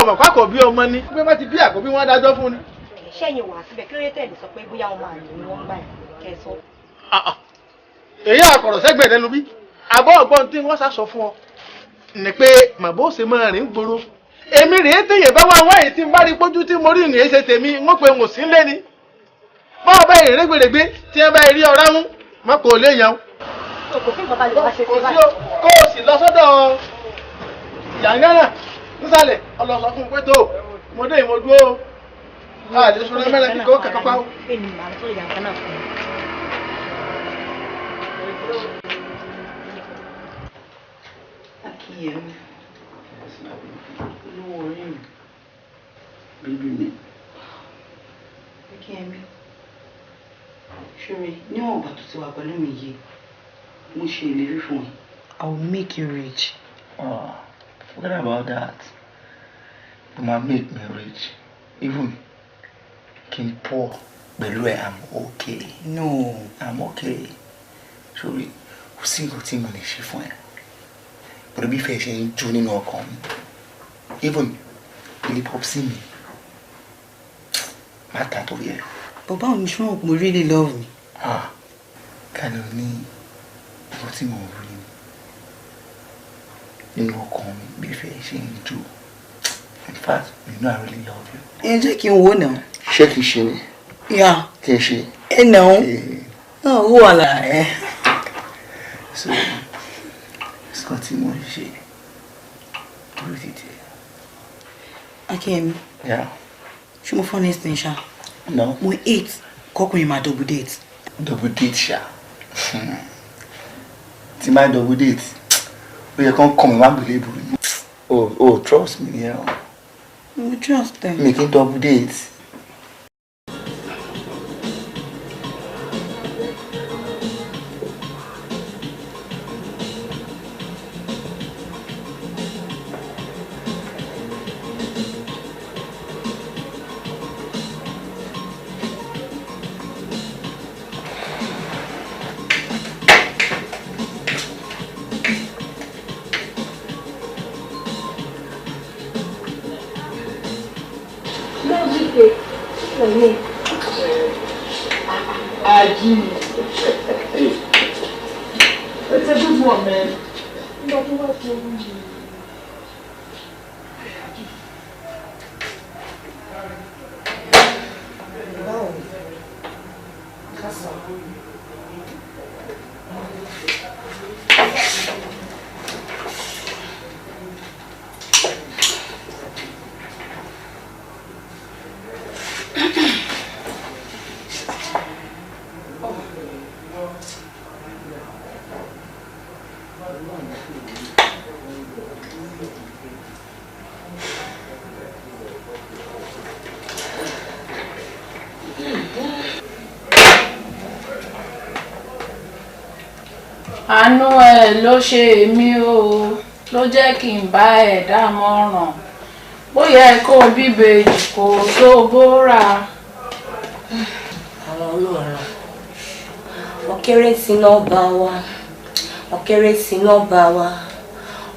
ọmọ pákó bí ọmọ ni pé má ti bí àkọ́bí wọn dájọ́ fún ni. Ṣẹ́yìn wà síbẹ̀ kí ló yẹ tẹ̀lé sọ pé bóyá ọmọ àlè ni wọ́n gbà kẹ́ sọ. èyí àkọ̀rọ̀ sẹ́gbẹ̀ẹ́ lẹ́nu bí àbọ̀ ọ̀gbọ́n tí wọ́n sá sọ fún ọ ní pé màbó ṣe máa rìn gbòòrò èmi rèé téèyàn bá wá wáyé tí ń bá rí pójú tí mo rí ìrìn èsè tèmi wọ́n pe wọ́n sí lé ni báwo bá ìrìn rẹ́gbẹ̀rẹ́gbẹ́ tí wọ́n bá rí ọ̀rá mú má kò lè yan. Kò sí bàbá lè wá ṣe sí báyìí. Kó o sì lọ sọ́dọ̀ yàngánà nísàlẹ̀ ọlọ́sọ fún pé tó mo dé ìmọ̀ dúró àlè sọ́dọ̀ mẹ́rẹ̀ kíkọ́ kẹ́kọ́ pa ó. Èmi màá tó yàngánà fún mi. Akínyẹmí olówó orí mi bíbí mi Akínyẹmí ṣúre níwọ̀n ìgbà tó ti wà pẹ̀lú mi yìí mo ṣe ìlérí fún ẹ. I will make you rich. Oh, forget about that. You might make me rich. Even kí n poor pẹ̀lú ẹ I'm okay. No, I'm okay. Ṣúre kò sí nǹkan tí mo lè ṣe fún ẹ. Bọ̀dọ̀ bí fẹ́ ṣe ń jó nínú ọkàn mi. Even ilé popsi mi má tàn torí ẹ. But báwo ni ṣé mo really love me? Kálọ̀ ní nǹkan tí mo rí nínú ọkàn mi bí fẹ́ ṣe ń jó. In fact, you know I really love you. Ẹ jẹ́ kí n wò náà. Ṣé kìí ṣe ni? Yeah. Kìí ṣe. Ẹ náà. Náà ó wà lára ẹ. So, nǹkan tí mo ń ṣe lórí títì. Akínyẹmí. Yeah. Ṣé mo fọ́ ní ẹ̀sìn ṣá? No. Mo 8 kọkùnrin máa double date. Double date ṣá. Tí máa double date, ó yẹ kán kọ́ mi wá gbélé ìbò ni. Oh, trust me, yeah. Mo trust them. Mi kì í double date. Aji. It's a good one, man. Àánú ẹ ló ṣe èmi o ló jẹ́ kí n bá ẹ dámọ̀ràn bóyá ẹ kó bíbejì kò tó bóra. Àwọn olóòràn ọ̀kẹ́rẹ́ síná bá wa ọ̀kẹ́rẹ́ síná bá wa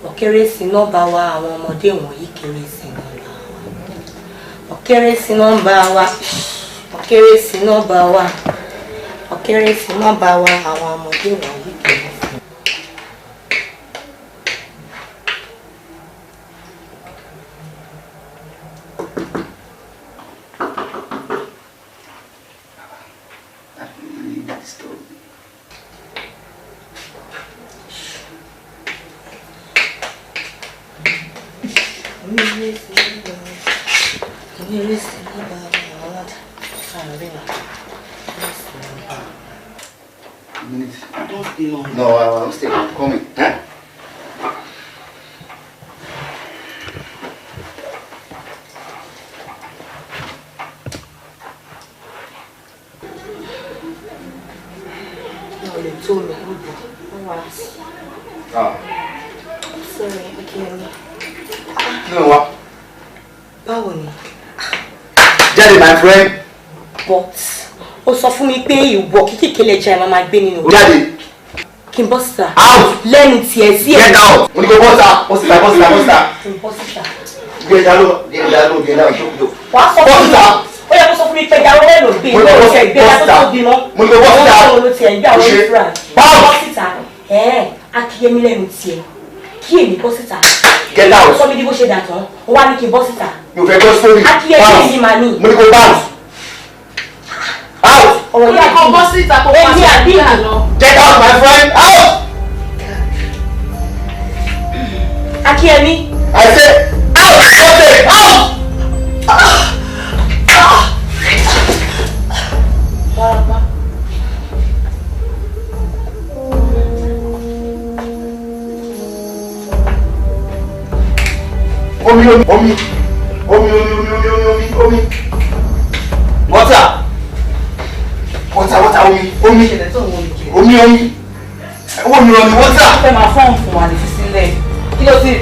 ọ̀kẹ́rẹ́ síná bá wa àwọn ọmọdé wọ̀nyí kéré síná bá wa ọ̀kẹ́rẹ́ síná bá wa ọ̀kẹ́rẹ́ síná bá wa ọ̀kẹ́rẹ́ síná bá wa àwọn ọmọdé wọ̀nyí kéré. No, I'm staying. Call me. Huh? Oh. Sorry, Adekemi. No, what? Báwo ni? Jaiye, my friend. But ó sọ fún mi pé ìwọ kíkèké lè jẹ́ máa gbé nínú. Jaiye. Kí n bọ́ síta. Out. Lẹ́nu tiẹ̀ sí ẹ̀. Get out. Mo ní kó bọ́ síta. Bọ́ síta. Kí n bọ́ síta. Get out. Wàá sọ fún mi. Ó yẹ kó sọ fún mi pé ìyàwó rẹ̀ ló gbé ìwọ òṣè ìgbé látó tó bímọ. Mo ní kó bọ́ síta. Àwọn ọmọ tiẹ̀ gbé àwọn ìfura. Bọ́ síta. Akíyèmí lẹ́nu tiẹ̀. Kí èmi bọ́ síta. Get out. Ó sọ mi bí bó ṣe dà tán. Ó wá ní kí n bọ́ síta. Mi ò fẹ́ gbọ́ sórí. Akíyèmí ni màá ní. Mo ní kó bounce. Out. Ọ̀rọ̀ yìí àti bọ́ síta kó pa sí àbíyà lọ. Get out, my friend. Out. Akíyèmí. I say out. Okay. Out. Omi. Water, omi. Water. Fẹ́ máa fọ́ọ̀mù fún wa lè fi sílẹ̀. Kí ló ti?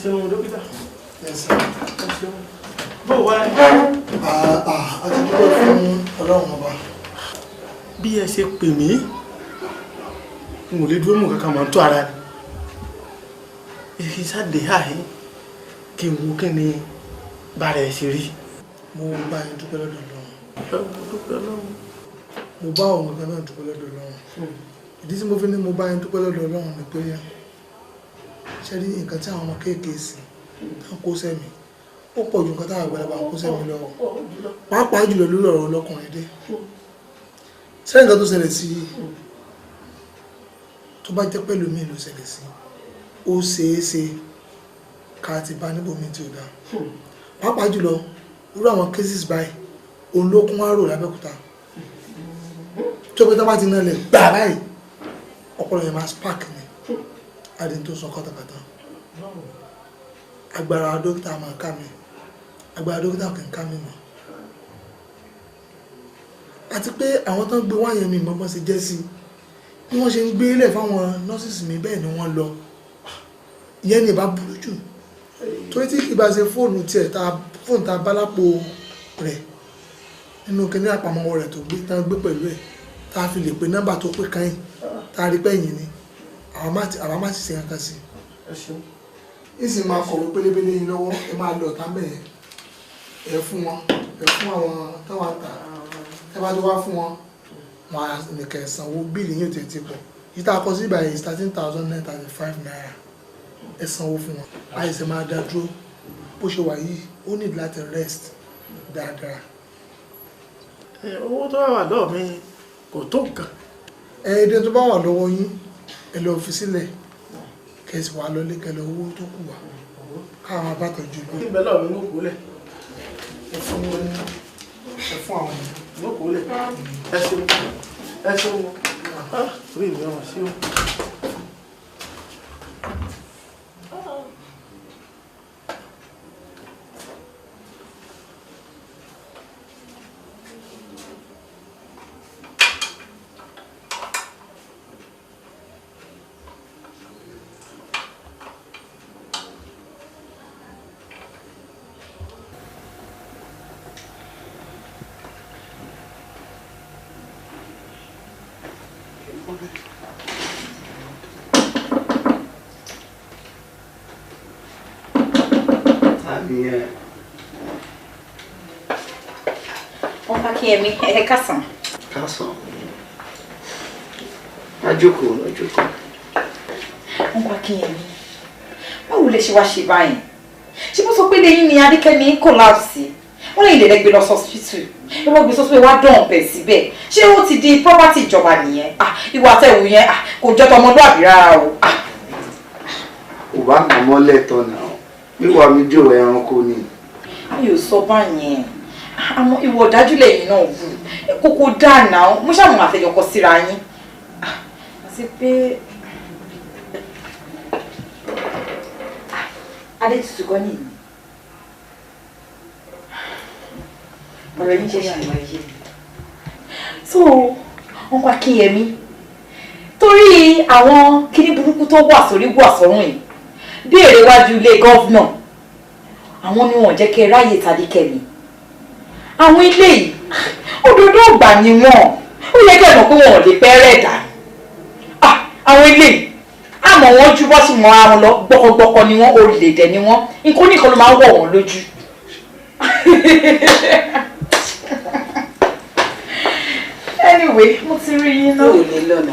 Ṣeun dókítà. Bó wá ẹ. A ti dúpẹ́ fún Ọlọ́run ọba. Bí ẹ ṣe pè mí, n ò lè dúró mú kankan mọ́ tó ara ni. Èyí sáde àyè kí n wo kí ni bára ẹ ṣe rí. Mo bá yín dúpẹ́ lọ́dọ̀ Ọlọ́run. Mo dúpẹ́ lọ́wọ́. Mo bá òun kan náà dúpẹ́ lọ́dọ̀ Ọlọ́run. Ìdí tí mo fi ní mo bá yín dúpẹ́ lọ́dọ̀ Ọlọ́run ni pé ṣe rí nǹkan tí àwọn ọmọ kéèkéé sí ń kó sẹ́mi ó pọ̀ ju nǹkan táwọn àgbàlagbà ń kó sẹ́mi lọ́wọ́ pàápàá jùlọ lórí ọ̀rọ̀ ọlọ́kùnrin dé ṣé nǹkan tó ṣẹlẹ̀ sí tó bá jẹ́ pẹ̀lú mi ló ṣẹlẹ̀ sí ó ṣeéṣe ká ti bá níbòmí tí ó dáa pàápàá jùlọ irú àwọn cases báyìí òun ló kún àrò lábẹ́òkúta tó pé tó bá ti náà lẹ̀ gbà báyìí ọpọlọ yẹn máa spark ni adé tó sọ kọ́tàkọ́tà agbára dókítà máa ká mi agbára dókítà kì í ká mi mọ́ àti pé àwọn tó ń gbé wá yẹn mi mọ́ bọ́n ṣe jẹ́ sí bí wọ́n ṣe ń gbé lẹ̀ fáwọn nọ́ọ̀sì mi bẹ́ẹ̀ ni wọ́n lọ ìyẹn ni ìbá burú jù torí tí ìbá ṣe fóònù tiẹ̀ fóònù ta bálápò rẹ̀ nínú kíní àpamọ́wọ́ rẹ̀ tó gbé tán gbé pẹ̀lú ẹ̀ tá a fi lè pe nọ́mbà tó pé káyìn tá a rí pẹ́yìn ni àwọn má ti ṣe kankan sí ìsìn máa kọ̀wé pélébélé yín lọ́wọ́ ẹ máa lọ ọ̀tá bẹ́ẹ̀ ẹ fún àwọn táwọn àtà ẹ bá tó wá fún wọn wọn á nìkan ẹ̀sánwó bíìlì yóò tètè pọ̀ yìí tá a kọ sí ìbàyẹ̀ 13,935 naira ẹ sanwó fún wọn àìsàn máa dá dúró bó ṣe wà yìí ó ní láti rest dáadáa. owó tó wà lọ́wọ́ mi kò tó nǹkan. ẹ̀ẹ́dẹ́ tó bá wà lọ́wọ́ yín ẹ lọ fi sílẹ̀ kẹsì wà lọlé kẹlẹ owó tó kù wá káwọn abátọ̀jú lọ. ìbẹ̀ lọ́ọ̀ mi ló kú lẹ̀. ẹ fún àwọn ènìyàn. ló kú lẹ̀. ẹ ṣeun orí mi ọmọ sí o. Akínyẹmí ẹ kásán. Kásán. Ajókòó lọ́jókòó. Ọkọ Akínyẹmí báwo lè ṣe wá ṣe báyìí ṣé mo sọ pé lẹ́yìn ni Adékẹ́mi collapse wọ́n lè lè gbé lọ hospital ẹ wọ́n gbé sọ pé wá dán ọ̀bẹ síbẹ̀ ṣé ó ti di property ìjọba nìyẹn ìwà àtẹ̀wò yẹn kò jọ tọmọlúàbí rárá o. Kò bá nà mọ́lẹ̀ tọ́ nà ọ́ wíwà mi jò ẹranko ni. Mi ò sọ báyẹn àmọ́ ìwọ ọ̀dájú lẹ́yìn náà wù kókó dáná mo ṣàmù àfẹjọkọ síra yín àti pé adé tutù gan nìyí ọ̀rọ̀ yín ṣe ṣàlàyé so wọn kọ́ Akínyẹmí torí àwọn kíní burúkú tó wà sórí wà sọ́run yìí bí èrè wájú ilé gọ́vnà àwọn ni wọn jẹ́ kí ẹ ráyè Adékẹ́mi àwọn ilé yìí òdodo ọgbà ni wọn ó yẹ kẹ́ mọ̀ pé wọn ò lè pẹ́rẹ́ dà àwọn ilé yìí àmọ́ wọn ju bọ́ sí mọ́ ara wọn lọ gbọ́kọgbọ́kọ ni wọ́n olè ni wọ́n nǹkan nìkan ló máa ń wọ̀ wọ́n lójú. Anyway mo ti rí yín náà. ó lè lọ́nà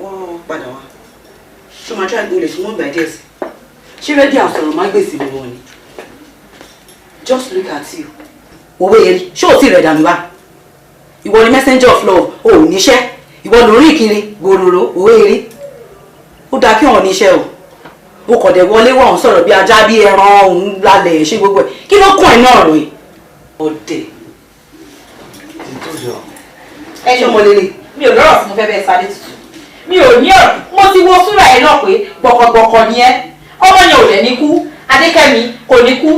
wọ́n padà wá ṣé máa try gbọ́lẹ̀ tí wọ́n gbà díẹ̀ sí ṣé rẹ́dí àsọ̀rọ̀ má gbèsè ni wọ́n ni just look at you. Òwe yẹn ṣé ò tí rẹ̀ dànù wá ìwọ ni messenger of love ò níṣẹ́ ìwọ lórí kiri gbòòrò òwe eré ó dáa kí wọn níṣẹ́ o kọ̀ dẹ̀ wọlé wọ̀ ń sọ̀rọ̀ bí ajá bí ẹran òun lálẹ́ ṣé gbogbo ẹ̀ kí ló kún ẹ̀ náà rò yìí ọ̀dẹ̀. ẹ ṣe mo lélẹ̀ mi ò lọ́rọ̀ tí mo fẹ́ bẹ́ẹ̀ sáré tutù mi ò ní ọ̀rọ̀ mo ti wo súrà ẹ̀ náà pé gbọ̀kọ̀gbọ̀kọ̀ ni ẹ́ ọmọ yẹn ò dẹ̀ ní kú Adékẹ́mi kò ní kú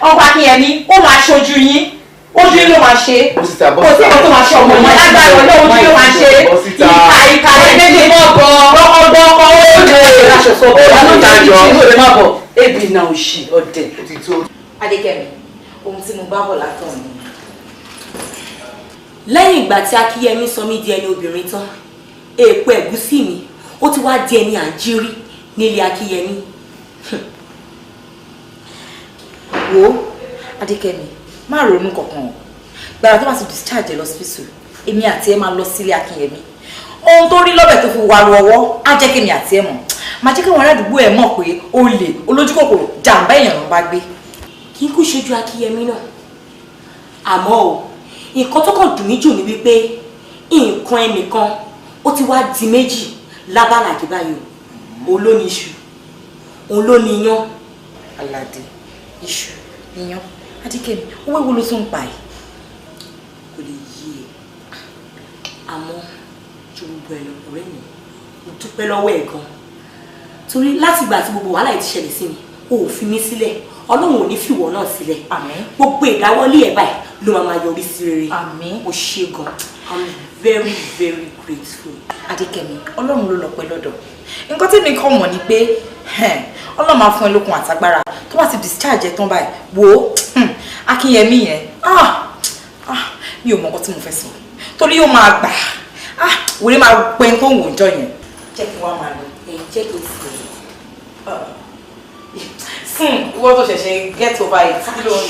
ọkọ Akínyẹmí ó máa ṣojú yín ojú ló máa ṣe kò sí ọkọ tó máa ṣe ọmọ yẹn lágbára ọlọ́ ojú ló máa ṣe ìka ẹgbẹ́ mọ́ bọ̀ gbọ́kọ̀gbọ̀kọ̀ ó lè láṣọṣọ ó lè má bọ̀ ebi náà ò ṣì ọ̀dẹ̀. Adékẹ́mi ohun tí mo bá bọ̀ látọ̀ ni. lẹ́yìn ìgbà tí Akínyẹmí sọ mí di ẹni obìnrin tán èèpo ẹ̀gúsí mi ó ti wá di ẹni àjírí nílé Akínyẹmí. wo Adékẹ́mi má ronú kankan o gbàrà tó bá ti discharge lọ hospital èmi àti ẹ máa lọ sílé Akínyẹmí ohun tó rí lọ́bẹ̀ tó fi wà lọ́wọ́ á jẹ́ kémi àti ẹ mọ̀ máa jẹ́ kí wọn aládùúgbò ẹ mọ̀ pé olè olójú kòkòrò jàǹbá èèyàn ló bá gbé. kí n kú ṣojú Akínyẹmí náà àmọ́ o nǹkan tó kàn dùn mí jù ní wípé nǹkan ẹnìkan ó ti wá di méjì lábàlàdé báyìí o òun ló ní iṣu òun ló ní iyán. aládé iṣu iyán Adékẹ́mi owó ewu ló tún ń pa ẹ. kò lè yí ẹ àmọ́ ju gbogbo ẹ lọ ọ̀rẹ́ mi mo dúpẹ́ lọ́wọ́ ẹ̀ gan torí láti ìgbà tí gbogbo wàhálà yìí ti ṣẹlẹ̀ sí mi o ò fi mí sílẹ̀ Ọlọ́run ò ní fìwọ náà sílẹ̀ gbogbo ìdáwọ́lé ẹ̀ báyìí ló máa yọrí sí rere. Àmín. Ó ṣé gan. I'm very very grateful. Adekemi, Ọlọ́run ló lọ́pẹ́ lọ́dọ̀. Nǹkan tí mi kàn mọ̀ ni pé Ọlọ́run máa fún ẹ lókun àtagbára tó bá ti discharge ẹ tán báyìí. Wo Akinyemi yẹn. Mi ò mọ nǹkan tí mo fẹ́ sọ. Torí ó máa gbà. Wèrè máa pẹ́ tó wò jọ yẹn. Jẹ́ kí wọ́n máa lọ. Jẹ́ kí n sì. Ìwọ tó ṣẹ̀ṣẹ̀ get over it.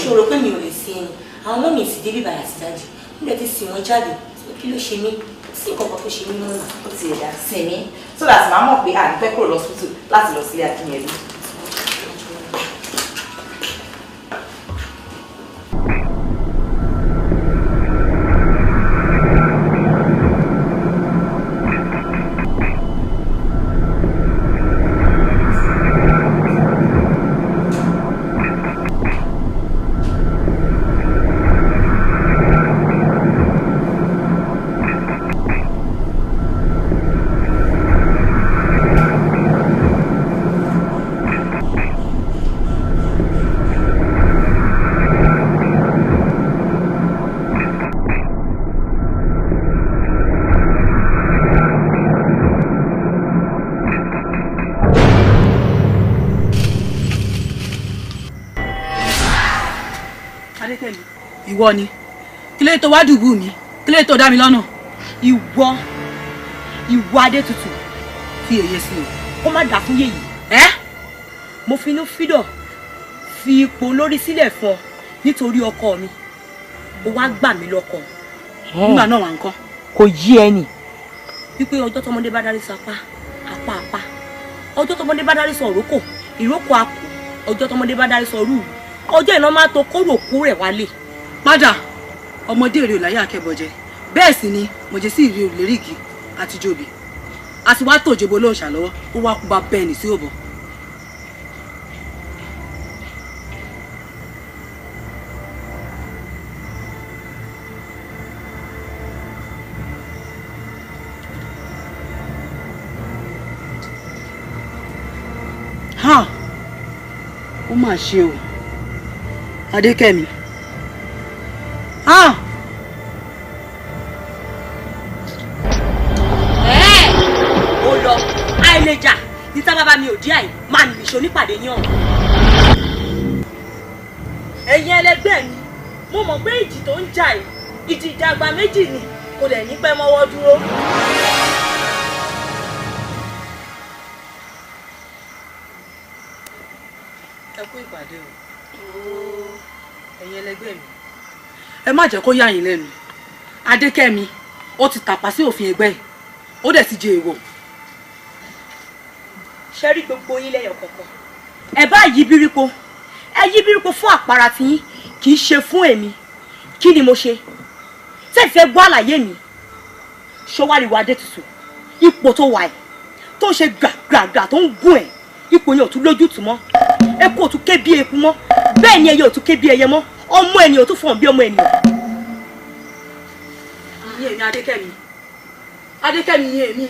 Ṣòro pé mi ò lè sí ẹni. Àwọn ọmọ mi sì débí bàyà sí dájú. Nígbà tí sì wọ́n jáde, kí ló ṣe mí? Sí nǹkan kan tó ṣe mí náà. Ó ti ẹ̀dá sí mi. So that màá mọ̀ pé à ń fẹ́ kúrò lọ́sítù láti lọ sílé Akinyemi. Ìwọ ni kí lè tó wá dùbù mi kí lè tó dá mi lọ́nà ìwọ Adétutù fi èyí sí o kó má dà fún yèyí mo finú fídọ̀ fi ipò lórí sílẹ̀ fún ọ nítorí ọkọ mi ó wá gbà mí lọ́kọ nígbà náà wà ń kọ́ kò yí ẹni wípé ọjọ́ tọmọdé bá darí sọ apá ọjọ́ tọmọdé bá darí sọ òrókò ìrókò àpò ọjọ́ tọmọdé bá darí sọ rúù ọjọ́ ìná máa tó kóró òkú rẹ̀ wálé. Padà ọmọdé èrè òláyé akẹ́bọ̀jẹ bẹ́ẹ̀ sì ni mo jẹ́ sí ìrì òlérígi àti jòbí a ti wá tòjebo lóòṣà lọ́wọ́ ó wá kú bá bẹ́ẹ̀ ní sí òbọ̀. Ó mà ṣe o Adékẹ́mi. Ó lọ àìlèjà níta bàbá mi ò dí àì máa nìṣó nípàdé yín ọ̀hún. ẹ̀yin ẹlẹgbẹ́ mi mo mọ̀ pé ìjì tó ń jà yìí ìjì ìjàgbá méjì ni kò dẹ̀ ní pẹ́ mọ́wọ́ dúró. Ẹ kú ìpàdé o ẹ̀yin ẹlẹgbẹ́ mi ẹ má jẹ́ kó yà yín lẹ́nu Adékẹ́mi ó ti tàpá sí òfin ẹgbẹ́ ẹ̀ ó dẹ̀ ti jẹ èèwọ̀. Ṣé rí gbogbo yín lẹ́yọ̀ kọ̀ọ̀kan ẹ bá yí bírípo fún àpárá tiyín kì í ṣe fún èmi kí ni mo ṣe ṣé ìfẹ́ gbọ́ àlàyé mi ṣọwáríwá Adétutù ipò tó wà ẹ̀ tó ń ṣe gbàgbàgbà tó ń gún ẹ̀ ipò yẹn ò tún lójútùú mọ́ eku ò tún ké bí eku mọ́ bẹ́ẹ̀ ni ẹyẹ ò tún ké bí ẹyẹ mọ́ ọmọ ènìyàn ò tún fọ̀n bí ọmọ ènìyàn. Ní èmi Adékẹ́mi ní èmi.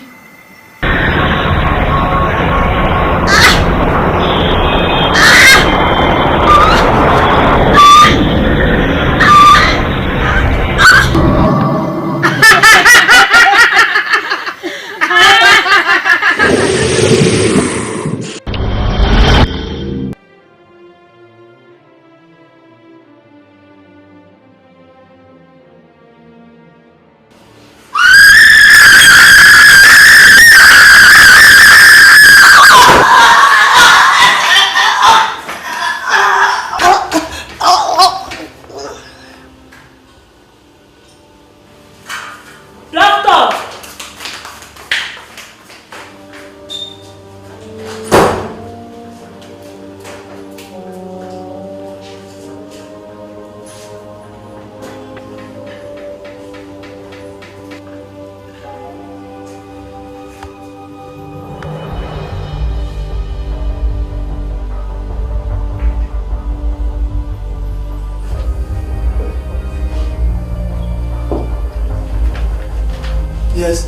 Yes.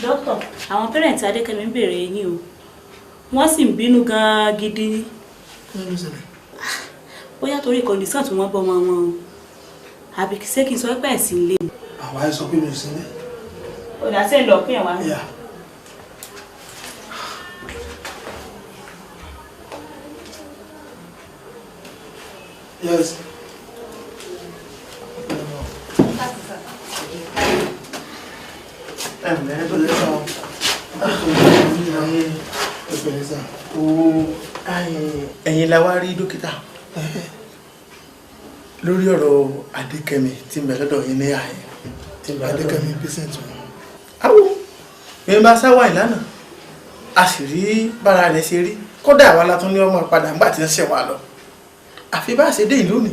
Doctor, àwọn parents Adékẹ́mi ń béèrè yín o. Wọ́n sì ń bínú gan-an gidi. bóyá torí kọ̀ǹdíṣàn tí wọ́n bọ́ ọmọ wọn o àbí ṣé kí n sọ pé ẹ̀sìn ilé ni. àwa ẹ sọ pé mi ò sí ní. ó dà sí ìlọ pé ẹ̀ wá. Yes. Ẹ̀yin la wá rí dókítà lórí ọ̀rọ̀ Adekemi tí ń bẹ lọ́dọ̀ yín ní àyè. Adekemi patient wọn. Awo mi bá sáwà ìlànà a sì rí bára rẹ̀ ṣe rí kódà àwa la tún ní ọmọ padà ńgbà tí ń ṣe wà lọ àfi bá ṣe dé ìlú ni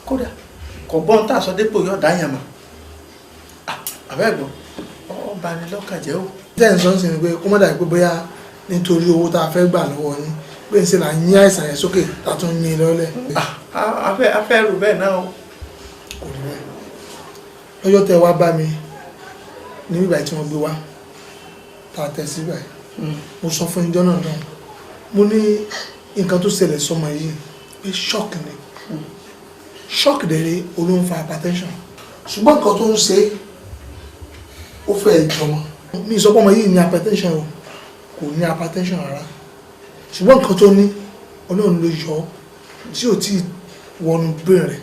kódà kò gbọ́n tá a sọ dépò yọ̀ọ̀dá yàn mọ́ àbẹ́gbọ́n ọ bá ní lọ́kàn jẹ́ o. tẹ́ẹ̀ sọ ń sìn pé kó má dàbí pé bóyá nítorí owó tá a fẹ́ gbà lọ́wọ́ yín pé ń ṣe là ń yín àìsàn yẹn sókè tá a tún yín lọ́lẹ̀. afẹ́ rò bẹ́ẹ̀ náà o. kò rí bẹ́ẹ̀ lọ́jọ́ tẹ́ wá bá mi ní bíbá tí wọ́n gbé wá tá a tẹ̀ sí báyìí mo sọ fún ìjọ náà náà mo ní nǹkan tó ṣẹlẹ̀ sọmọ yìí pé shock ni shock dẹ̀rẹ̀ olóhùn fa hypertension ṣùgbọ́n nǹkan tó ń ṣe ó fẹ́ ìjọmọ mi sọ pé ọmọ yìí ní hypertension o kò ní hypertension rárá ṣùgbọ́n nǹkan tó ní ọlọ́run ló yọ tí ò tí wọnú brain rẹ̀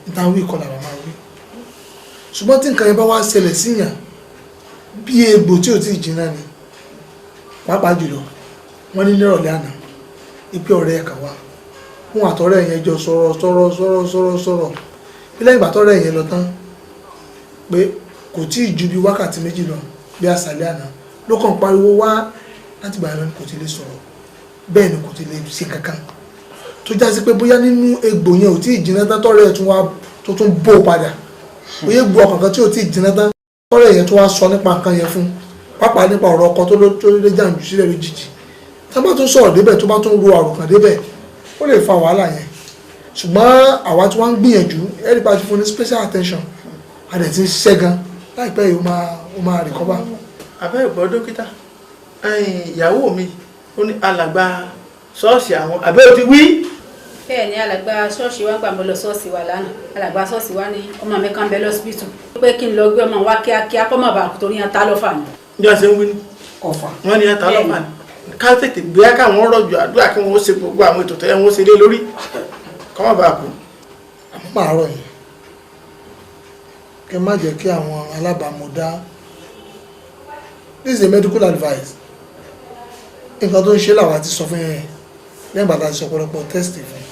níta wí ìkọlà bàbá wí ṣùgbọ́n tí nǹkan yẹn bá wá ṣẹlẹ̀ síyàn bí egbò tí ò tí jìnnà ni pàápàá jùlọ wọ́n ní nírọ̀lẹ́ àná ipe ọ̀rẹ́ ẹ̀ka wá fún àtọ́rẹ́ yẹn jọ sọ̀rọ̀ bí lẹ́yìn ìgbà tọ́rẹ́ yẹn lọ tán pé kò tí ì ju bí wákàtí méjì lọ bí àṣálẹ́ àná ló kàn pariwo wá láti gbà yẹn kò tí lè sọ̀rọ̀ bẹ́ẹ̀ ni kò tí lè ṣe kankan tó já sí pé bóyá nínú egbò yẹn ò tí ì jiná tán tọ́rẹ́ yẹn tún wá tó tún bó padà bóyá egbò ọkàn kan tí ò tí ì jiná tán tọ́rẹ́ yẹn tún wá sọ nípa nǹkan yẹn fún pàápàá nípa ọ̀rọ̀ ọkọ tó lé jàǹdù sílẹ̀ lójijì tá bá tún sọ̀rọ̀ débẹ̀ tó bá tún ro àròkàn débẹ̀ ó lè fa wàhálà yẹn ṣùgbọ́n àwa tí wọ́n ń gbìyànjú ẹ̀rí pa ti fún ní special attention a dẹ̀ ti ń ṣiṣẹ́ gan láìpẹ́ yìí ó máa recover. abẹ́ ìgbọ́ dókítà ìyàwó mi ó ní alàgbà ṣọ́ọ̀ṣì àwọn abẹ́ ò ti wí. bẹ́ẹ̀ ni alàgbà ṣọ́ọ̀ṣì wa gbà mọ́ lọ ṣọ́ọ̀ṣì wa lánàá alàgbà ṣọ́ọ̀ṣì wa ní ọmọ mi kan bẹ lọ́sibítù pé kí n lọ gbé ọmọ wa kíákíá kọ́ mọ̀ bá torí yẹn ta lọ́fà ni. bí wọ́n ṣe ń wí ní ọ̀fà wọ́n ní yẹn ta lọ́fà ni ká tètè gbé káwọn rọ̀jò àdúrà kí wọ́n ṣe gbogbo àwọn ètò tẹ́lẹ̀ wọ́n ṣe lé lórí kọ́ mọ̀ bá kú. àmọ́ pààrọ̀ yìí kẹ má jẹ́ kí àwọn alábàámọ̀dá this is a medical advice nǹkan tó ń ṣe làwọn àti sọ fún yẹn lẹ́yìn bàtà ti sọ pọ̀lọpọ̀ test fún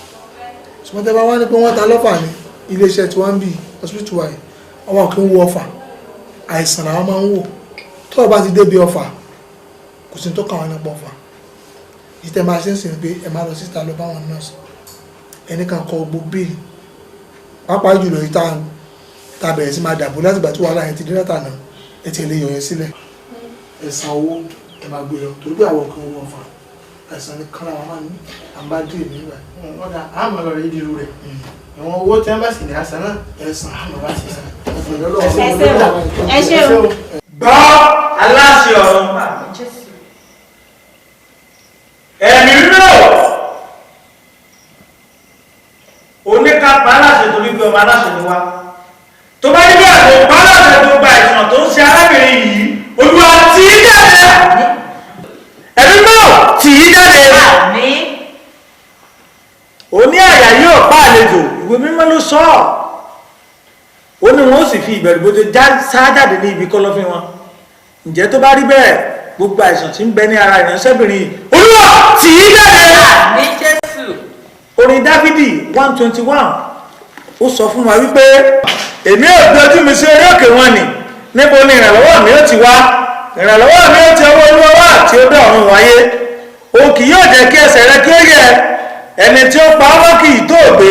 ṣùgbọ́n tẹ́ bá wá ní pé wọ́n ta lọ́fà ní iléeṣẹ́ tí wọ́n ń bì hospital wa yìí àwọn kì í wo ọfà àìsàn làwọn máa ń wò tó o bá ti débi ọfà kò sí tó kàn wọ́n nípa ọfà ìtẹ́ máa ṣe ń sìn pé ẹ máa lọ síta lọ báwọn nurse ẹnì kan kọ gbogbo bíìlì pàápàá jùlọ ìta ta bẹ̀rẹ̀ sí máa dàbò láti ìgbà tí wàhálà yẹn ti dé látànà ẹ ti lè yọ yẹn sílẹ̀ ẹ̀sán owó ẹ máa gbé lọ torí pé àwọn kan wọ́n fà ẹ̀sán ní kán làwọn máa ní àbádé ìlú nígbà. ọ̀dà àmọ̀ lọ rẹ̀ ìdírú rẹ̀ ìwọ̀n owó tí wọ́n bá sì ní àṣà náà ẹ̀sán àmọ̀ bá sì sàn. ẹ ṣé o. gbọ́ aláṣẹ ọ̀run ẹ̀mí rò oníkápá aláṣẹ torí pé ọmọ aláṣẹ ni wá tó bá níbi àgbò pa aláṣẹ tó gba ìsàn tó ń ṣe arábìnrin yìí olúwa tì í jáde ẹ̀mí rò tì í jáde oní àyà yóò pa àlejò ìwé mímọ́ ló sọ ó ní wọn ó sì fi ìbẹ̀rù bójú sáájáde ní ibi kọ̀lọ̀fín wọn ǹjẹ́ tó bá rí bẹ́ẹ̀ gbogbo àìsàn tí ń bẹ ní ara ìránṣẹ́bìnrin olúwa tì í jáde ní Jésù. Orin Dáfídì 121 ó sọ fún wa wípé èmi ò gbé ojú mi sí orí òkè wọn ni níbo ni ìrànlọ́wọ́ mi ó ti wá ìrànlọ́wọ́ mi ó ti ọwọ́ olúwa wá tí ó dá ọ̀run wáyé o kì yóò jẹ́ kí ẹsẹ̀ rẹ kí ó yẹ̀ ẹni tí ó pa ọmọ kì í tó gbé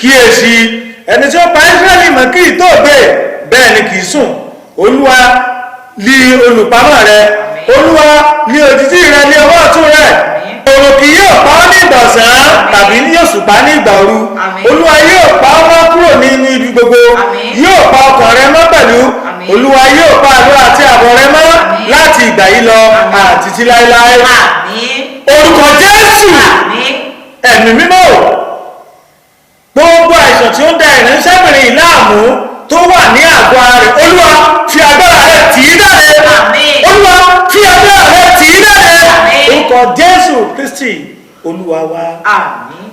kíyèsí ẹni tí ó pa Ísírẹ́lì mọ́ kì í tó gbé bẹ́ẹ̀ ni kì í sùn olúwa lí olùpamọ́ rẹ olúwa lí òjìji rẹ ní ọwọ́ ọ̀tún rẹ òrùn kì yóò pa ọ́ ní ìgbà ọ̀sán tàbí yóò ṣùpá ní ìgbà òru olúwa yóò pa ọ́ mọ́ kúrò nínú ibi gbogbo yóò pa ọkàn rẹ mọ́ pẹ̀lú olúwa yóò pa àlọ́ àti àbọ̀ rẹ mọ́ láti ìgbà yìí lọ àti títí láéláé orúkọ Jésù ẹ̀mí mímọ́ gbogbo àìsàn tí ó ń da ìránṣẹ́bìnrin yìí láàmú tó wà ní àgọ́ ara rẹ̀ olúwa fi agbára rẹ̀ tì í jáde olúwa fi agbára rẹ̀ tì í jáde orúkọ jésù kristi olúwa wa. àmín.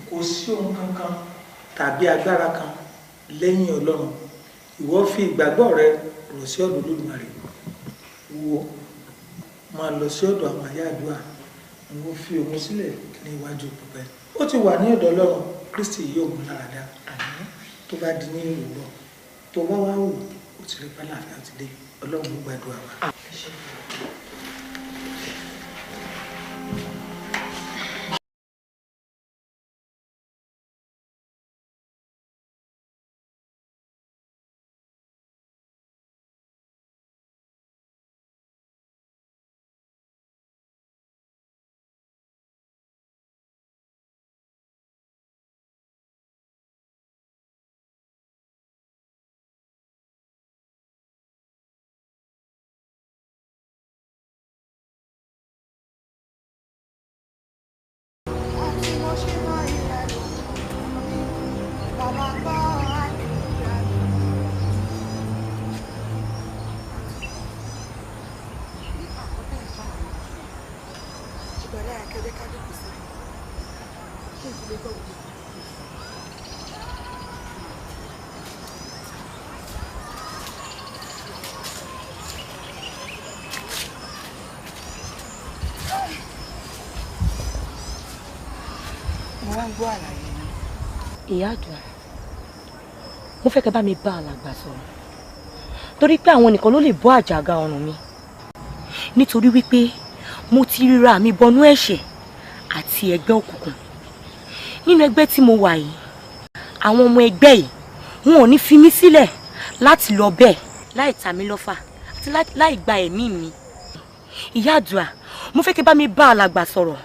kò sí ohun kankan tàbí agbára kan lẹ́yìn ọlọ́run ìwọ fi ìgbàgbọ́ rẹ rọ̀ sí ọ̀dọ̀ Olódùmarè wo máa lọ sí ọ̀dọ̀ àwọn àyà àdúrà ìwọ fi òun sílẹ̀ ní iwájú pẹpẹ ó ti wà ní ọ̀dọ̀ ọlọ́run Kristi yóò mú lára dá tó bá di ní ìrùbọ̀ tó bá wá wò ó ti rí pálàfíà ti dé ọlọ́run ló gbàdúrà wa. ìyá àdúrà mo fẹ́ kẹ́ bá mi bá alàgbà sọ̀rọ̀ torí pé àwọn nìkan ló lè bọ́ àjàgà ọrùn mi nítorí wípé mo ti ríra mi bọnú ẹ̀ṣẹ̀ àti ẹgbẹ́ òkùnkùn nínú ẹgbẹ́ tí mo wà yìí àwọn ọmọ ẹgbẹ́ yìí wọn ò ní fi mí sílẹ̀ láti lọ bẹ́ẹ̀ láì ta mí lọ́fà àti láì gba ẹ̀mí mi ìyá àdúrà mo fẹ́ kẹ́ bá mi bá alàgbà sọ̀rọ̀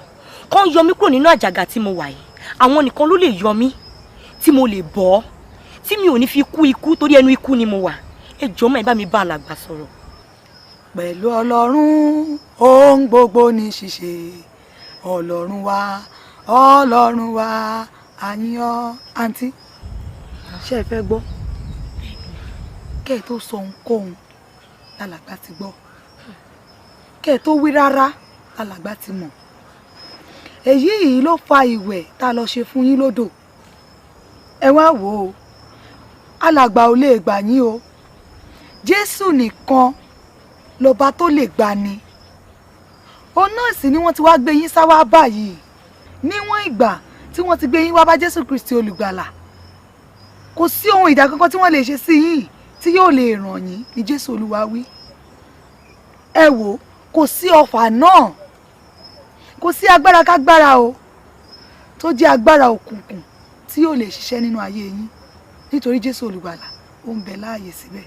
kán yọ mí kúrò nínú àjàgà tí mo wà yìí àwọn nìkan ló lè yọ mí tí mo lè bọ́ tí mi ò ní fi kú ikú torí ẹnu ikú ni mo wà ẹ jọ̀ọ́ má bá mi bá alàgbà sọ̀rọ̀. pẹ̀lú ọlọ́run ohun gbogbo ní ṣíṣe ọlọ́run wa àyàn àǹtí ṣé ẹ fẹ́ gbọ́ kẹ́ ẹ tó sọ ohunkóhun lálàgbà ti gbọ́ kẹ́ ẹ tó wí rárá lálàgbà ti mọ̀ èyí yìí ló fa ìwẹ̀ tá a lọ ṣe fún yín lódò ẹ wá wò ó alàgbà ò lè gbà yín o Jésù nìkan lọba tó lè gbà ni òun náà sì ni wọ́n ti wá gbé yín sáwá báyìí níwọ̀n ìgbà tí wọ́n ti gbé yín wá bá Jésù Kristi olùgbàlà kò sí ohun ìdá kankan tí wọ́n lè ṣe sí yín tí yóò lè ràn yín ní Jésù Olúwa wí ẹ wò kò sí ọfà náà kò sí agbára kágbára o tó jẹ́ agbára òkùnkùn tí yóò lè ṣiṣẹ́ nínú ayé yín nítorí Jésù olùgbàlà ó ń bẹ láàyè síbẹ̀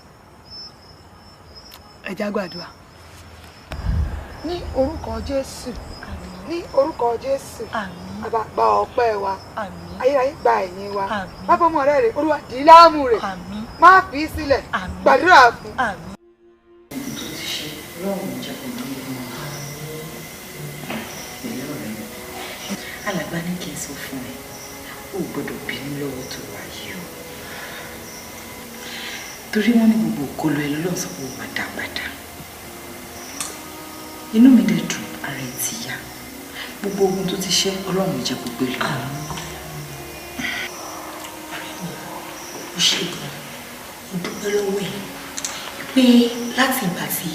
ẹ já gbàdúrà ní orúkọ Jésù ní orúkọ Jésù bàbá gba ọpẹ́ wa ayérayé gba ẹ̀yìn wa bàbá ọmọ rẹ rè Olúwa dì í láàmú rẹ má fi í sílẹ̀ gbàdúrà fún. alàgbà ní kí n sọ fún ẹ ó gbọ́dọ̀ bínú lọ́wọ́ tó wà yìí o torí wọ́n ní gbogbo òkolo ẹ lọ́n sọ pé ó máa dá padà inú mi dẹ̀ dùn ara ẹ ti yá gbogbo ogun tó ti ṣe Ọlọ́run jẹ́ gbogbo ìlú. ó ṣe gan mo dúpẹ́ lọ́wọ́ ẹ̀ pé láti ìgbà tí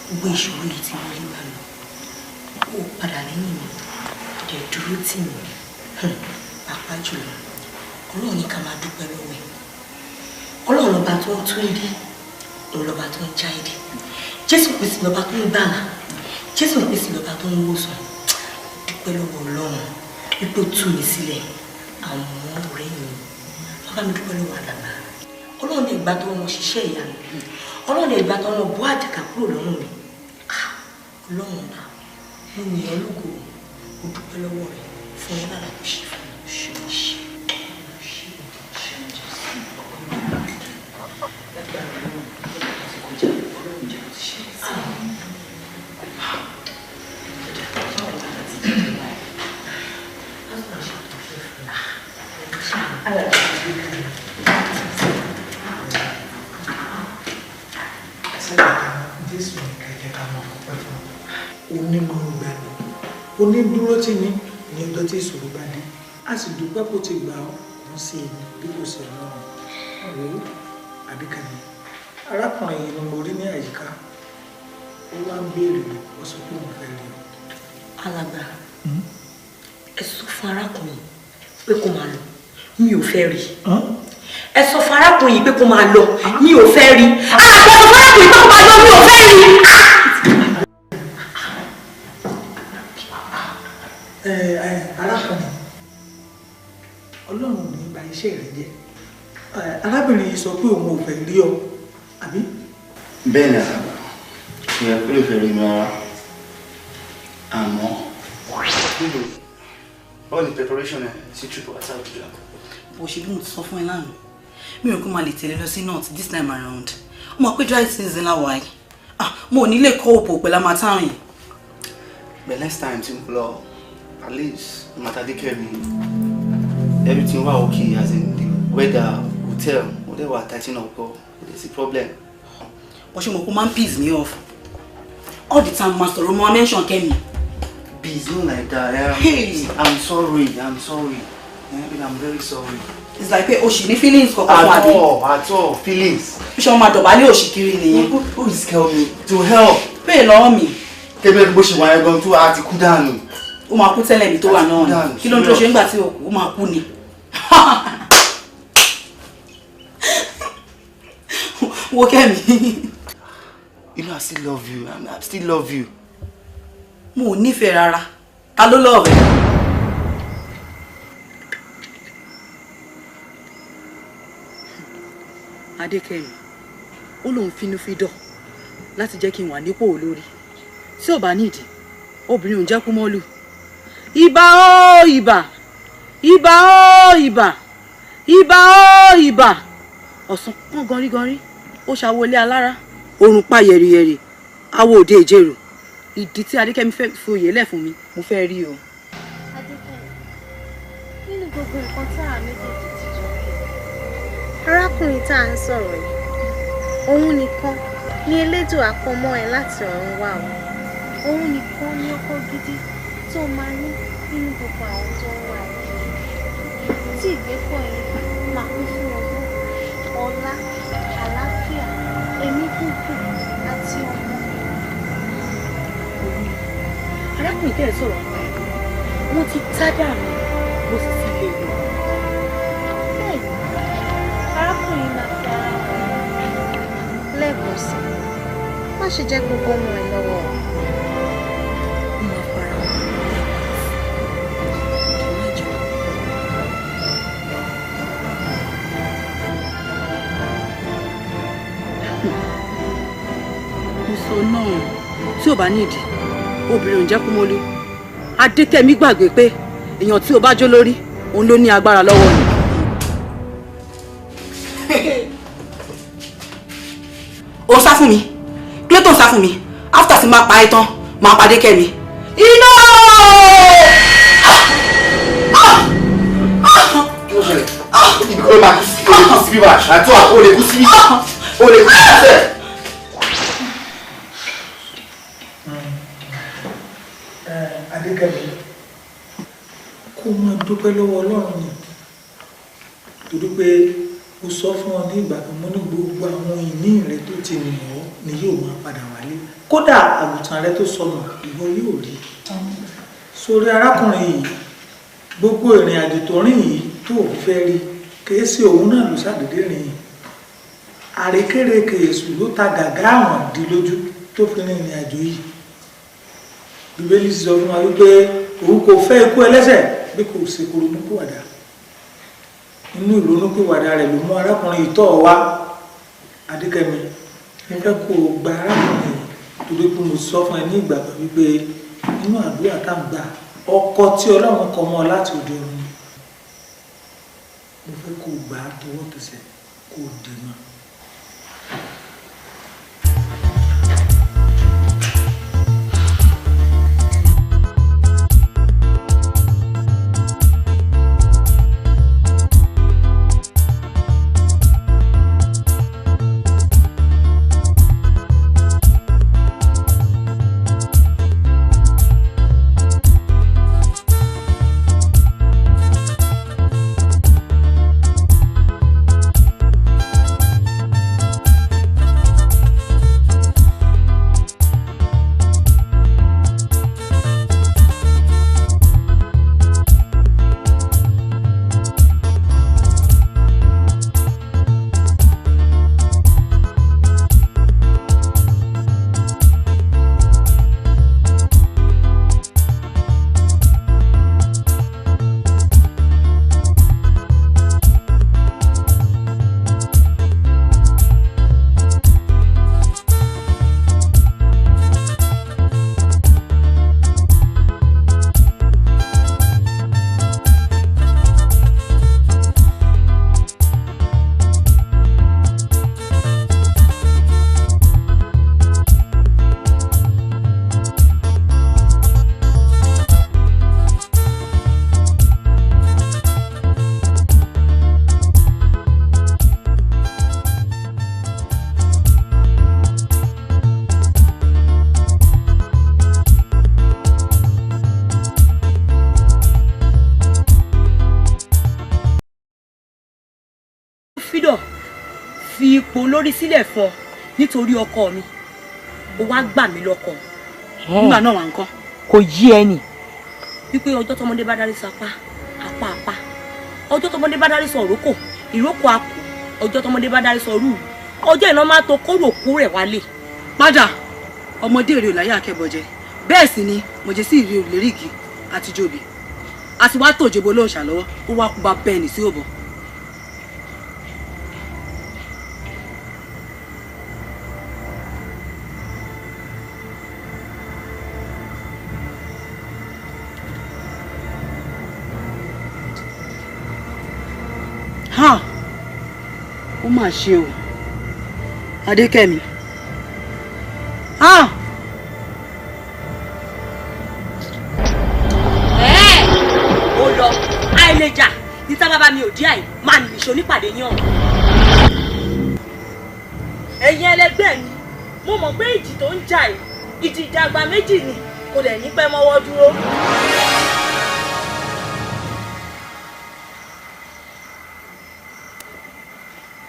gbogbo ìṣòro yìí ti wọlé wà lọ ó padà lẹ́yìn mi dẹ̀ dúró tì mí pàápàá jùlọ Ọlọ́run ní ká máa dúpẹ́ lọ́wọ́ ẹ̀ Ọlọ́run lọ́ba tó ń tún ìdí òun lọ́ba tó ń já ìdí Jésù Kristi lọ́ba tó ń gbàlà Jésù Kristi lọ́ba tó ń wòsàn dúpẹ́ lọ́wọ́ Ọlọ́run wípé ó tú mi sílẹ̀ àwọn ọ̀rẹ́ mi bàbá mi dúpẹ́ lọ́wọ́ àdàbà Ọlọ́run ìgbà tó wọn ṣiṣẹ́ ìyanu Ọlọ́run ìgbà tó wọn bọ́ àjàkà kúrò lọ́rùn mi Ọlọ́run náà mo yìn ọ́ lógo mo dúpẹ́ lọ́wọ́ rẹ̀ fún ẹ lára kò ṣe fún mi. Jésù ní kẹ̀kẹ́ ká máa kọ́pẹ́ fún onímọ̀ràn gbani onídúró tí ní ní ọjọ́ tí ìṣòro bá dé a sì dúpẹ́ kó ti gbà ọ́ kò sí èmi bí kò sí ọlọ́run ọ̀rẹ́ Adékemi arákùnrin yìí ni mo rí ní àyíká ó wá ń béèrè ó sọ pé òun fẹ́ rí ọ. alàgbà ẹ sọ fún arákùnrin pé kó máa lọ mi ò fẹ́ rí ẹ sọ fún arákùnrin pé kó máa lọ mi ò fẹ́ rí alàgbà sọ fún arákùnrin pé kó máa lọ mi ò fẹ́ rí. Arákùnrin ọlọ́run ní bà iṣẹ́ rẹ jẹ́ arábìnrin yìí sọ pé òun ò fẹ́ rí ọ àbí. bẹ́ẹ̀ ni àgbà ìyẹn pé ló fẹ́ rí mi rárá àmọ́ all the preparation sí trip wá sáà jù. bó ṣe bí mo ti sọ fún ẹ lánàá mi ò kó máa lè tẹ̀lé lọ sí north this time around ó mọ̀ pé dry season láwa yìí mo ò ní lè kọ́ òpó pẹ̀lú àmàtàrún yìí. but next time tí mo lọ at least Adekemi everything was okay as in the weather hotel they were tighten up there's a problem. But she mo man piss me off all the time master Romo mention Kemi. Please not like that. Hey, I'm sorry. I'm very sorry. It's like pé o ṣì ní feelings koko fún abi. At all feelings. Ṣé o ma dobale o ṣì kiri nìyẹn. Who is tell me to help? Pay lọ́wọ́ mi. Kebe bó ṣe wà yẹn gan tó a ti kú dànù. Ó máa kú tẹ́lẹ̀ mi tó wà náà. Kí ló ń tó ṣe ńgbà tí ó máa kú ni. Wo Kemi. You know I still love you. I still love you. Mo ò nífẹ̀ẹ́ rárá. Ta ló love ẹ? Adekemi, ó lóun finúfídọ̀ láti jẹ́ kí n wà nípò olórí. Tí ò bá nídìí, obìnrin ò ń jẹ́ kú mọ́lù. Ìbà ó ìbà, ìbà ó ìbà, ìbà ó ìbà. Ọ̀sán pọ́n ganríganrí, ó ṣàwọlé alára. Orun pa yẹ̀rìyẹ̀rì, awo òde ìjẹrù. Ìdí tí Adekemi fẹ́ fi oyè lẹ̀ fún mi, mo fẹ́ rí o. Adekemi, nínú gbogbo nǹkan tá a méjèèjì ti jọ rí, arákùnrin tá à ń sọ̀rọ̀ yìí, òun nìkan ni elédùn àpọ̀mọ́ ẹ láti ọ̀run wá o. Òun nìkan ni ọkọ gidi tó máa ní nínú gbogbo àwọn tó ń wá ẹ. Tí ìgbépọ̀ yìí máa kún fún ọgbọ́n, ọlá, àlàáfíà, ẹ̀mí gígùn àti ọmọ. Arákùnrin tẹ́ ẹ sọ̀rọ̀ pa ẹ̀, wọ́n ti tádà mi, mo sì ti lè lò. Bẹ́ẹ̀ni, arákùnrin máa fi ara hàn lẹ́ẹ̀kan sí. Má ṣe jẹ́ gbogbo ọmọ ẹ lọ́wọ́. Mo fara hàn lẹ́ẹ̀kan sí. Kì í má jọ. Mo sọ náà tí ò bá nídìí. Obìnrin ò ń jẹ́ kú mọ́lú. Adékẹ́mi gbàgbé pé èèyàn tí ó bá jó lórí òun ló ní agbára lọ́wọ́ ni. Ó sá fún mi kí ló tó ń sá fún mi after tí máa pa ẹ́ tán máa pa Adékẹ́mi. Iná! Kí ló ṣẹlẹ̀? Ìdíkọ́ máa kú sí bí wà àti ó lè kú sí bí ó lè kú sí bẹ́ẹ̀. Adékemi kó máa dúpẹ́ lọ́wọ́ Ọlọ́run ni torí pé ó sọ fún ọ ní ìgbà kan mọ́ ní gbogbo àwọn ìní rẹ tó ti nù ọ́ ni yóò máa padà wálé kódà àgùntàn rẹ tó sọnù ìwọ yóò rí sórí arákùnrin yìí gbogbo ìrìn àjò tó rìn yìí tó ò fẹ́ rí kìí sí òun náà ló ṣàdédé rìn yìí àrékérekè èṣù ló ta gàgá àwọn dí lójú tó fi rìn ìrìn àjò yìí Bíbélì sọ fún wa wípé òun kò fẹ́ ikú ẹlẹ́ṣẹ̀ bí kò ṣe kó ronúpìwàdà inú ìrònúpìwàdà rẹ̀ ló mú arákùnrin ìtọ́ wa Adékẹ́mi mo fẹ́ kó o gba arákùnrin torí pé mo sọ fún ẹ ní ìgbà kan wípé nínú àdúrà tá à ń gbà ọkọ tí Ọlọ́run kọ mọ́ láti òde ọ̀run mo fẹ́ kó o gbà á tọwọ́ tẹsẹ̀ kó o dè mọ́. ipò olórí sílẹ̀ fún ọ nítorí ọkọ mi ó wá gbà mí lọ́kọ nígbà náà wà ń kọ́. kò yí ẹni. wípé ọjọ́ tọmọdé bá darí sapá apá apá ọjọ́ tọmọdé bá darí sọ òrókò ìrókò àpò ọjọ́ tọmọdé bá darí sọ rúù ọjọ́ ìná máa tó kóró òkú rẹ̀ wálé. padà ọmọdé èrè òláyé akẹ́bọ̀jẹ bẹ́ẹ̀ sì ni mọ̀jẹ̀ sí ìrè òlérígi àti jòbí a ti wá tòjebo lóòṣà lọ́wọ́ ó wá kú bá bẹ́ẹ̀ ní sí òbọ̀. ó mà ṣe o Adékẹ́mi ó lọ àìlèjà níta bàbá mi ò dí àì máa nìṣó nípàdé yín ọ̀hún. ẹ̀yin ẹlẹgbẹ́ mi mo mọ̀ pé ìjì tó ń jà yìí ìjì ìjàgbá méjì ni kò lè ní pẹ́ mọ́wọ́ dúró.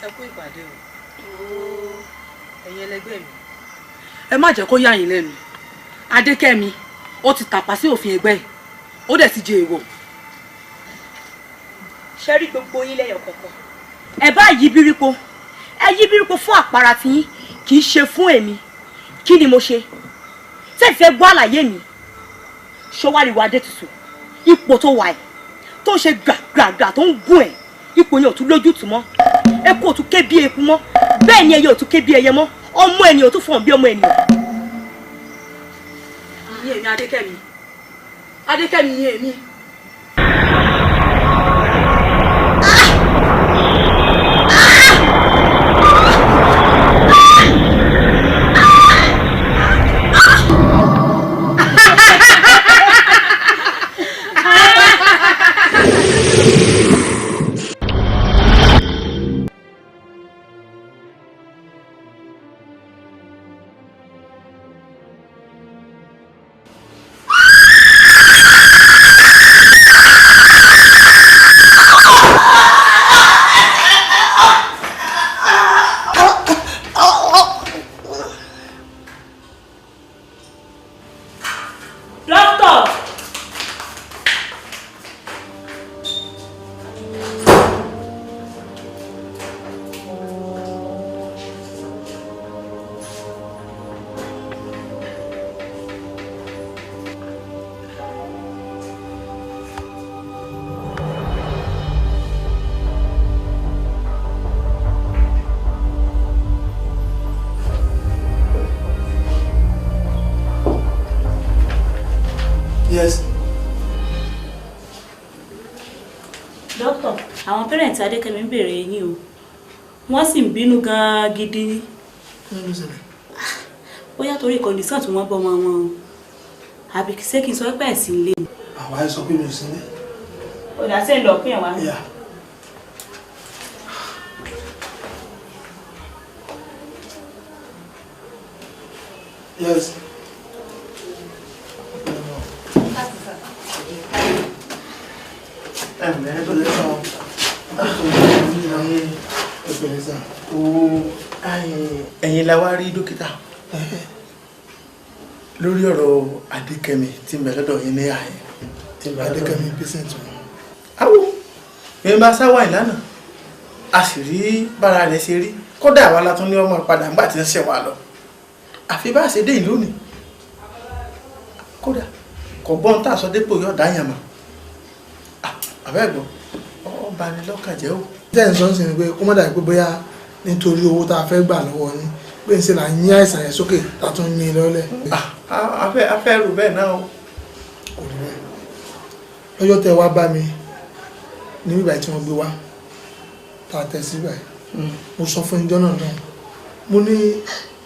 ẹ kú ìpàdé o ẹ̀yin ẹlẹgbẹ́ mi ẹ má jẹ́ kó yà yín lẹ́nu Adékẹ́mi ó ti tàpá sí òfin ẹgbẹ́ ẹ̀ ó dẹ̀ ti jẹ èèwọ̀. ṣe rí gbogbo yín lẹ́yọ̀ kọ̀ọ̀kan ẹ bá yí bírípo ẹ yí bírípo fún àpárá tiyín kì í ṣe fún èmi kí ni mo ṣe tẹ́ fẹ́ gbọ́ àlàyé mi ṣọwáríwá Adétutù ipò tó wà ẹ̀ tó ń ṣe gbàgbàgbà tó ń gún ẹ̀ ipò yẹn ò tún lójútùú mọ́ eku ò tún ké bí eku mọ́ bẹ́ẹ̀ ni ẹyẹ ò tún ké bí ẹyẹ mọ́ ọmọ ènìyàn ò tún fọ̀n bí ọmọ ènìyàn. ní èmi Adékẹ́mi ní èmi. Yes. Doctor, àwọn parents Adékẹ́mi ń béèrè yín o. Wọ́n sì ń bínú gan gidi. Bóyá torí condition tí wọ́n bọ́ ọmọ wọn o. Àbí ṣé kí n sọ pé ẹ̀sìn ilé ni. Àwa ẹ sọ pé mi ò sí ní. Ó dá sẹ́yìn lọ pín ẹ̀ wá. Yes. Ẹ̀yin la wá rí dókítà lórí ọ̀rọ̀ Adékẹ́mi tí ń bẹ lọ́dọ̀ yín ní àyè. Adékẹ́mi patient wọn. Awo mi bá sáwà ìlànà a sì rí bára rẹ̀ ṣe rí kódà àwa la tún ní ọmọ padà nígbà tí ń ṣẹ̀ wá lọ àfi bá ṣe dé ìlú ni kódà kò gbọ́n tá a sọ dépò yóò dáyàn mọ́ àbẹ́gbọ́n ọ bá ní lọ́kàn jẹ́ o. tẹ́ ẹ̀ ń sọ ń sìn pé kó má dàbí pé bóyá nítorí owó tá a fẹ́ gbà lọ́wọ́ yín pé ń ṣe là ń yín àìsàn yẹn sókè tá a tún yín lọ́lẹ̀. afẹ́ rò bẹ́ẹ̀ náà o. kò rí bẹ́ẹ̀ lọ́jọ́ tẹ́ wá bá mi ní bíbá tí wọ́n gbé wá tá a tẹ̀ sí báyìí mo sọ fún ìjọ náà náà mo ní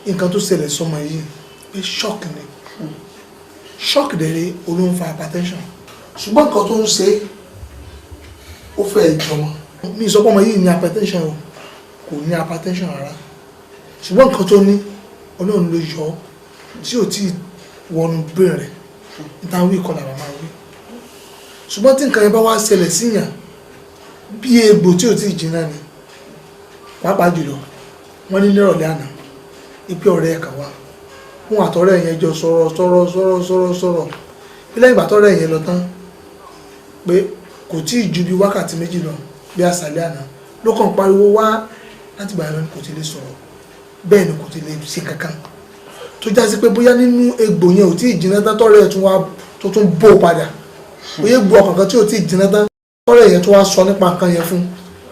nǹkan tó ṣẹlẹ̀ sọmọ yìí pé shock ni shock dẹ̀rẹ̀ olóhùn fa hypertension ṣùgbọ́n nǹkan tó ń ṣe ó fẹ́ ìjọmọ mi ìsọpọ̀ ọmọ yìí ní hypertension o kò ní hypertension rárá ṣùgbọ́n nǹkan tó ní ọlọ́run ló yọ tí ò tí wọnú brain rẹ̀ níta wí ìkọlà màmá wí ṣùgbọ́n tí nǹkan yẹn bá wá ṣẹlẹ̀ síyàn bí egbò tí ò tí jìnnà ni pàápàá jùlọ wọ́n ní nírọ̀lẹ́ àná ipe ọ̀rẹ́ ẹ̀ka wá wọn àtọ̀rẹ́ yẹn jọ sọ̀rọ̀ bí lẹ́yìn ìgbà tọ́rẹ́ yẹn lọ tán pé kò tí ì ju bí wákàtí méjì lọ bí àṣálẹ́ àná ló kàn pariwo wá láti gbà yẹn kò ti lè sọ̀rọ̀ bẹ́ẹ̀ ni kò ti lè ṣe kankan tó já sí pé bóyá nínú egbò yẹn ò tí ì jiná tán tọ́rẹ́ yẹn tún wá tó tún bó padà bóyá egbò ọkàn kan tí ò tí ì jiná tán tọ́rẹ́ yẹn tún wá sọ nípa nǹkan yẹn fún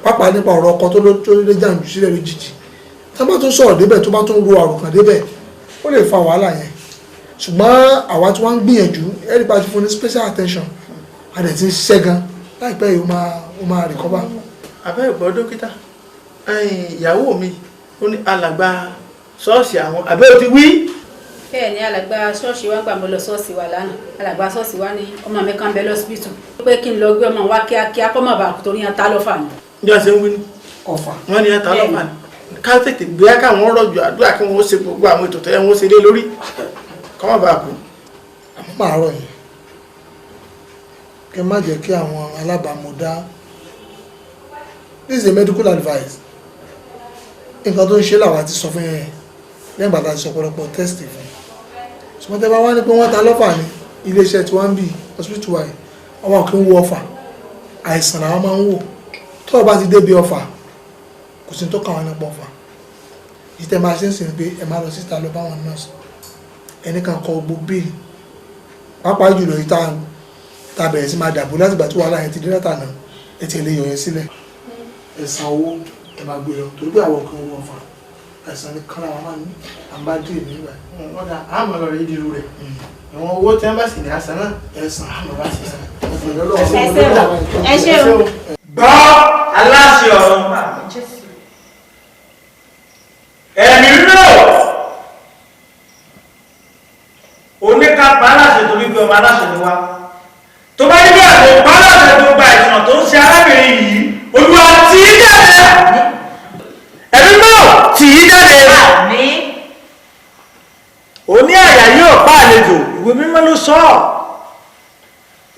pàápàá nípa ọ̀rọ̀ ọkọ tó lé jàǹdù sílẹ̀ lójijì tá bá tún sọ̀rọ̀ débẹ̀ tó bá tún ro àròkàn débẹ̀ ó lè fa wàhálà yẹn ṣùgbọ́n àwa tí wọ́n ń gbìyànjú ẹ̀rí pa ti fún ní special attention a dẹ̀ ti ń ṣiṣẹ́ gan láìpẹ́ yìí ó máa recover. abẹ́ ìgbọ́ dókítà ìyàwó mi ó ní alàgbà ṣọ́ọ̀ṣì àwọn abẹ́ ò ti wí. bẹ́ẹ̀ ni alàgbà ṣọ́ọ̀ṣì wa gbà mọ́ lọ ṣọ́ọ̀ṣì wa lánàá alàgbà ṣọ́ọ̀ṣì wa ní ọmọ mi kan bẹ lọ́sibítù pé kí n lọ gbé ọmọ wa kíákíá kọ́ mọ̀ bá kú torí yẹn ta lọ́fà ni. bí wọ́n ṣe ń wí ní ọ̀fà wọ́n ní yẹn ta lọ́fà ni ká tètè gbé káwọn rọ̀jò àdúrà kí wọ́n ṣe gbogbo àwọn ètò tẹ́lẹ̀ wọ́n ṣe lé lórí kọ́ mọ̀ bá kú. àmọ́ màá rọ̀ yín kẹ́ má jẹ́ kí àwọn alábàámọ̀dá this is a medical advice nǹkan tó ń ṣe làwọn ti sọ fún yẹn lẹ́yìn bàtà ti sọ ọ̀pọ̀lọpọ̀ test fún ṣùgbọ́n tẹ́ bá wá ní pé wọ́n ta lọ́fà ní iléeṣẹ́ tí wọ́n ń bì hospital wa àwọn kì í wo ọfà àìsàn làwọn máa ń wò tó o bá ti débi ọfà kò sí tó kàn wọ́n nípa ọfà ìtẹ́ máa ṣe ń sìn pé ẹ máa lọ síta lọ báwọn nọ́ọ̀sì ẹnì kan kọ gbogbo bíìlì pàápàá jùlọ yìí tá a bẹ̀rẹ̀ sí máa dàbò láti gbà tí wàhálà yẹn ti dé látà náà ẹ ti lè yọ yẹn sílẹ̀ ẹ san owó ẹ máa gbé lọ torí pé àwọn kan wọ́n fà àìsàn ní kán làwọn máa ní àbájú ìlú nígbà. wọ́n dà àmọ́ lọ rí ìdírú rẹ̀ ìwọ̀n owó tí wọ́n bá sì ní àṣà náà ẹ san àmọ́ bá sì san. ẹ ṣe o. gbọ́ aláṣẹ ọ̀run ẹ̀mí rírò oníkápá aláṣẹ torí pé ọmọ aláṣẹ ni wá tó bá níbi àgbò pa aláṣẹ tó gba ìṣàn tó ń ṣe arábìnrin yìí olúwa tì í jáde ẹ̀mí náà tì í jáde oní àyà yóò pa àlejò ìwé mímọ́ ló sọ ọ́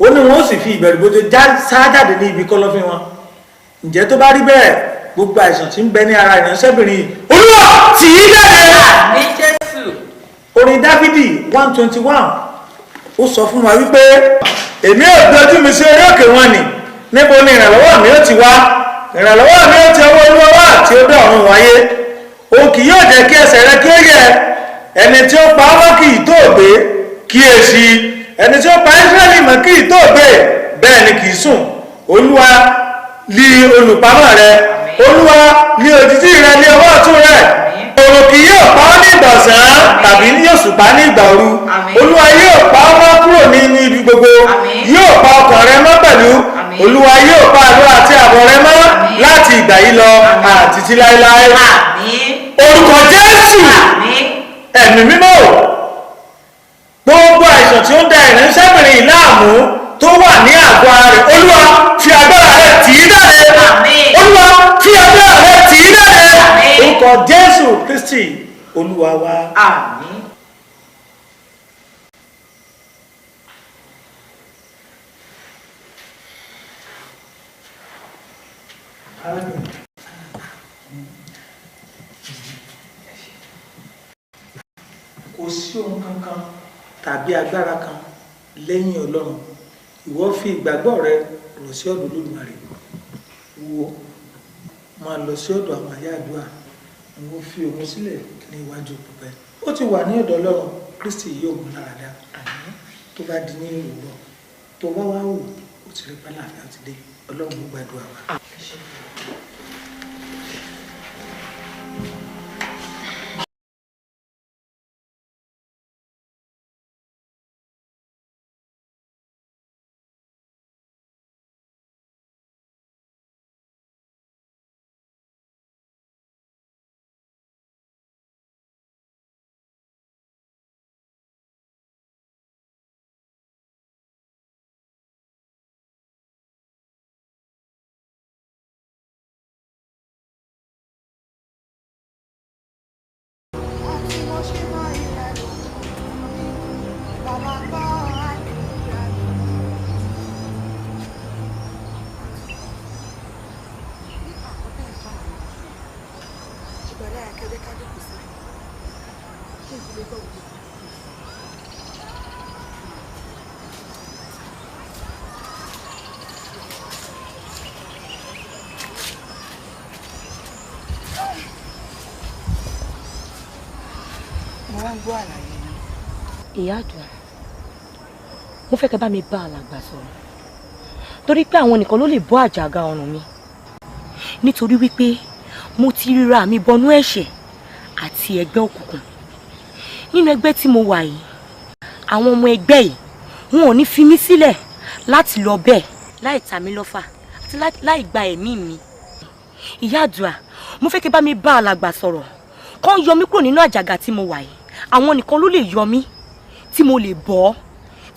ó ní wọn ó sì fi ìbẹ̀rù bójú sáájáde ní ibi kọ́lọ́fín wọn ǹjẹ́ tó bá rí bẹ́ẹ̀ gbogbo àìsàn tí ń bẹ ní ara ìránṣẹ́bìnrin olúwa tì í jáde ní Jésù. Orin Dáfídì 121 ó sọ fún wa wípé èmi ò gbé ojú mi sí orí òkè wọn ni níbo ni ìrànlọ́wọ́ mi ó ti wá ìrànlọ́wọ́ mi ó ti ọwọ́ olúwa wá tí ó dé ọ̀run wáyé òun kì yóò jẹ́ kí ẹsẹ̀ rẹ kí ó yẹ̀ ẹni tí ó pa ọmọ kì í tó gbé kíyèsí ẹni tí ó pa Ísírẹ́lì mọ́ kì í tó gbé bẹ́ẹ̀ ni kì í sùn olúwa lí olùpamọ́ rẹ olúwa lí òjìji rẹ ní ọwọ́ ọ̀tún rẹ òrùn kì yóò pa ọ́ ní ìgbà ọ̀sán tàbí yóò ṣùpá ní ìgbà òru olúwa yóò pa ọ́ mọ́ kúrò ní ibi gbogbo yóò pa ọkàn rẹ mọ́ pẹ̀lú olúwa yóò pa àlọ́ àti àbọ̀ rẹ mọ́ láti ìgbà yìí lọ àti títí láéláé orúkọ Jésù ẹ̀mí mímọ́ gbogbo àìsàn tí ó ń da ìránṣẹ́bìnrin yìí láàmú tó wà ní àgọ́ ara rẹ̀ olúwa fi agbára rẹ̀ tì í jáde olúwa fi agbára rẹ̀ tì í jáde orúkọ Jésù Kristi olúwa wa. Àmín. Kò sí ohun kankan tàbí agbára kan lẹ́yìn Ọlọ́run ìwọ fi ìgbàgbọ́ rẹ lọ sí ọ̀dọ̀ Olódùmarè wo máa lọ sí ọ̀dọ̀ àwọn àyà àdúrà ìwọ fi òun sílẹ̀ ní iwájú pípẹ́ ó ti wà ní ọ̀dọ̀ Ọlọ́run Kristi yóò mú lára dá tó bá di ní ìwúrọ̀ tó bá wá wò ó ti rí pálá àfi àti dé Ọlọ́run ló gbàdúrà wa. gbọ́ àlàyé náà. Ìyá àdùn, mo fẹ́ kẹ́ bá mi bá alàgbà sọ̀rọ̀ torí pé àwọn nìkan ló lè bọ́ àjàgà ọrùn mi nítorí wípé mo ti ríra mi bọnú ẹ̀ṣẹ̀ àti ẹgbẹ́ òkùnkùn. Nínú ẹgbẹ́ tí mo wà yìí, àwọn ọmọ ẹgbẹ́ yìí wọn ò ní fi mí sílẹ̀ láti lọ bẹ́ẹ̀ láì ta mí lọ́fà àti láì gba ẹ̀mí mi. Ìyá àdúrà, mo fẹ́ kẹ́ bá mi bá alàgbà sọ̀rọ̀ kán yọ mí kúrò nínú àjàgà tí mo wà yìí. Àwọn nìkan ló lè yọ mí tí mo lè bọ́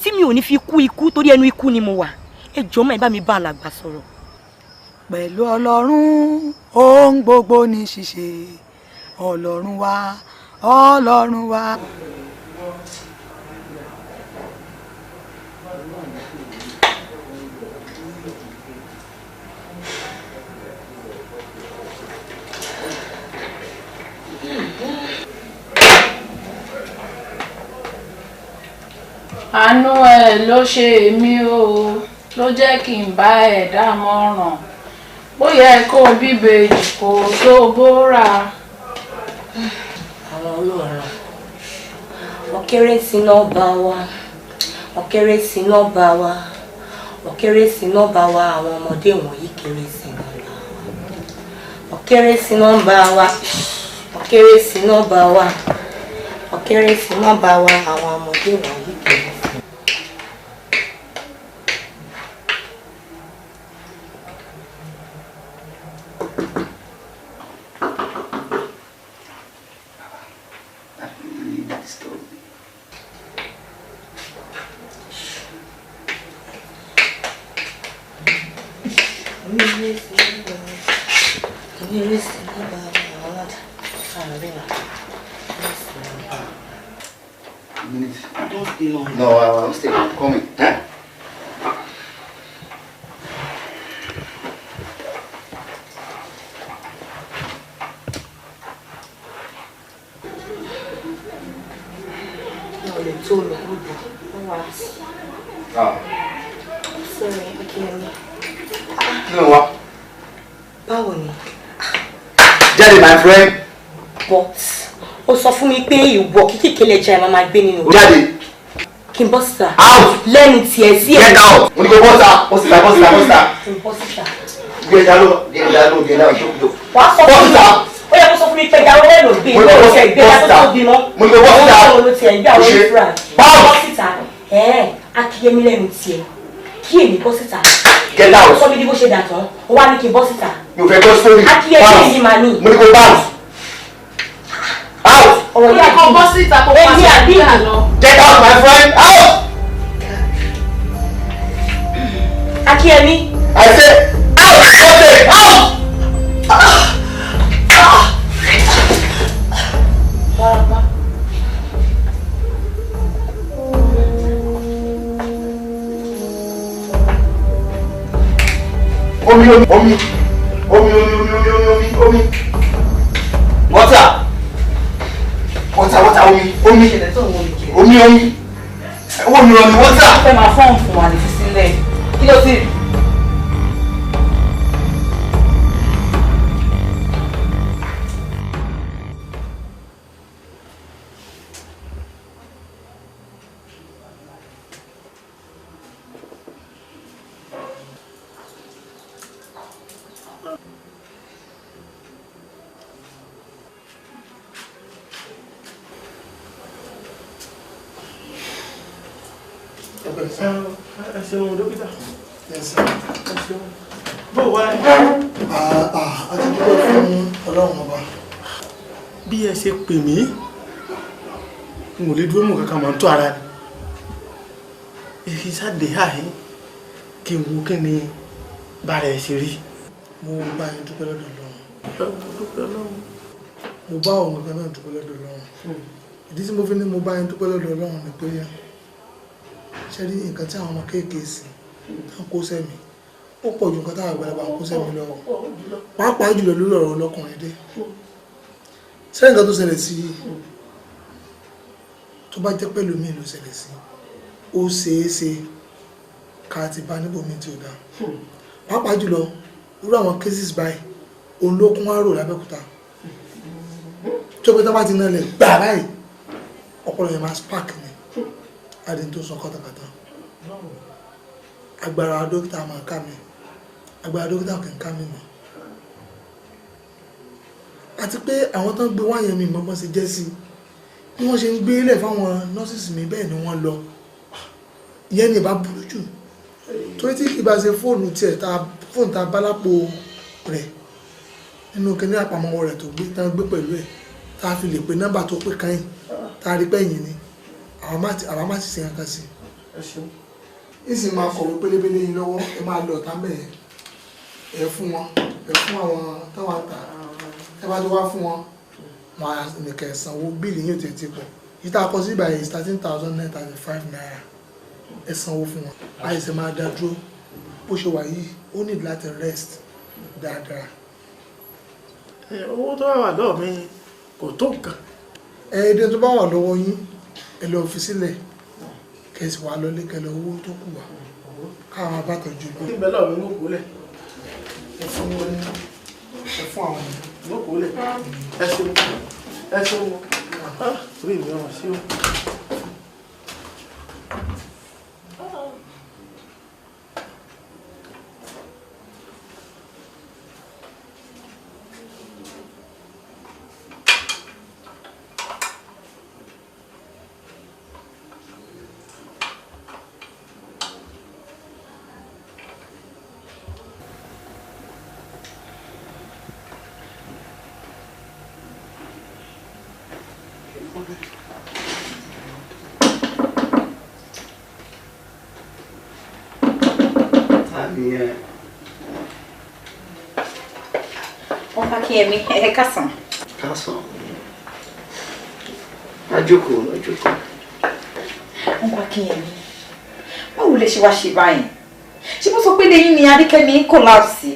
tí mi ò ní fi kú ikú torí ẹnu ikú ni mo wà. Ẹ jọ̀ọ́ má bá mi bá alàgbà sọ̀rọ̀. Pẹ̀lú Ọlọ́run ohun gbogbo ní ṣíṣe. Ọlọ́run wa, Ọlọ́run wa. Àánú ẹ ló ṣe èmi o, ló jẹ́ kí n bá ẹ dámọ̀ràn. Bóyá kó bíbejì kò tó bóra. Àwọn olóòràn, ọ̀kẹ́rẹ́ sí nọ́ọ̀bà wa, ọ̀kẹ́rẹ́ sí nọ́ọ̀bà wa, ọ̀kẹ́rẹ́ sí nọ́ọ̀bà wa, àwọn ọmọdé wọ̀nyí kéré sí nọ́ọ̀bà wa. Ọ̀kẹ́rẹ́ sí nọ́ọ̀bà wa, ọ̀kẹ́rẹ́ sí nọ́ọ̀bà wa, ọ̀kẹ́rẹ́ sí nọ́ọ̀bà wa, àwọn ọmọdé wọ̀nyí kéré sí. No, I'll stay. Come in. Huh? Sorry, Adekemi. No, what? Báwo ni? Jaiye, my friend. But ó sọ fún mi pé ìwọ kíkèké lè jẹ́ máa gbé nínú. Jaiye. Kí n bọ́ síta. Out. Lẹ́nu tiẹ̀ sí ẹ̀. Get out. Mo ní kó bọ́ síta, bọ́ síta, bọ́ síta, bọ́ síta. Kí n bọ́ síta. Get out, get out, get out. Wàá sọ fún mi. Ó yẹ kó sọ fún mi pé ìyàwó lẹ́nu gbé ìwé òṣè ìgbé látó tóbi mọ́. Mo ní kó bọ́ síta. Àwọn olóòtú ẹ̀ ń gbé àwọn ìfúra. Bọ́ síta. Akíyẹmí lẹ́nu tiẹ̀. Kí èmi bọ́ síta. Get out. Ó sọ mi bí bó ṣe dà tán. Ó wá ní kí n bọ́ síta. Mi ò fẹ́ gbọ́ sórí. Akíyẹmí yìí máa ní. Mo ní kó bounce. Out. Ọ̀rọ̀ yìí àbí bọ́ síta kó pa sí ìgbà lọ. Get out, my friend. Out. Akíyẹmí. I say out. Okay. Out. Omi. Water, omi. Water. Fẹ́ máa fọ́ọ̀mù fún wa lè fi sílẹ̀. Kí ló sì? Ẹ ṣeun dókítà. Bó wá ní? A ti dúpẹ́ fún Ọlọ́run ọba. Bí ẹ ṣe pè mí, n ò lè dúró mú kankan mọ̀ ń tó ara ni. Èyí sáde àyè kí n wo kí ni bára ẹ ṣe rí. Mo bá yín dúpẹ́ lọ́dọ̀ Ọlọ́run. Mo bá òun kan náà dúpẹ́ lọ́dọ̀ Ọlọ́run. Ìdí tí mo fi ní mo bá yín dúpẹ́ lọ́dọ̀ Ọlọ́run ni pé ṣe rí nǹkan tí àwọn ọmọ kéèkéé sí ń kó sẹ́mi ó pọ̀ ju nǹkan táwọn àgbàlagbà ń kó sẹ́mi lọ́wọ́ pàápàá jùlọ lórí ọ̀rọ̀ ọlọ́kùnrin dé ṣé nǹkan tó ṣẹlẹ̀ sí tó bá jẹ́ pẹ̀lú mi ló ṣẹlẹ̀ sí ó ṣeéṣe ká ti bá níbòmí tí ó dáa pàápàá jùlọ irú àwọn cases báyìí òun ló kún àrò lábẹ́kúta tó pé tó bá ti nalẹ̀ gbà báyìí ọpọlọ yẹn máa spark ni adé tó sọ kọ́tàkọ́tà agbára dókítà máa ká mi agbára dókítà kì í ká mi mọ́ àti pé àwọn tó ń gbé wáyẹn mi mọ́gbọ́n ṣe jẹ́ sí bí wọ́n ṣe ń gbé lẹ̀ fáwọn nọ́ọ̀sì mi bẹ́ẹ̀ ni wọ́n lọ ìyẹn ni ìbá burú jù torí tí kì bá ṣe fóònù tiẹ̀ fóònù ta bálápò rẹ̀ nínú kíní àpamọ́wọ́ rẹ̀ tó gbé tá gbé pẹ̀lú ẹ̀ tá a fi lè pe nọ́mbà tó pé káyìn tá a rí pẹ́yìn ni àwọn má ti ṣe nǹkan sí ìsìn máa kọ̀wé pélébélé yín lọ́wọ́ ẹ máa lọ ọ̀tá bẹ́ẹ̀ ẹ fún wọn ẹ fún àwọn táwọn àtà ẹ bá tó wá fún wọn wọn á nìkẹ́ sanwó bíìlì yóò tètè pọ̀ yìí tá a kọ sí ìbàyẹ̀ 13,935 naira ẹ sanwó fún wọn àìsàn máa dá dúró bó ṣe wà yìí ó ní láti rest dáadáa. owó tó wà lọ́wọ́ mi kò tó nǹkan. ẹ̀ẹ́dẹ́ tó bá wà lọ́wọ́ yín ẹ lọ fi sílẹ̀ kẹsì wà lọlé kẹlẹ owó tó kù wá káwọn abátọ̀jú lọ. ìbẹ̀ lọ́wọ́ mi ló kó lẹ̀. ẹ fún wọn ní ẹ fún àwọn ló kó lẹ̀. ẹ ṣeun rí mi ọ̀rọ̀ sí o. Akínyẹmí ẹ kásán. Kásán. Ajókòó lọ́jókòó. Ọkọ Akínyẹmí báwo lè ṣe wá ṣe báyìí ṣé mo sọ pé lẹ́yìn ni Adékẹ́mi collapse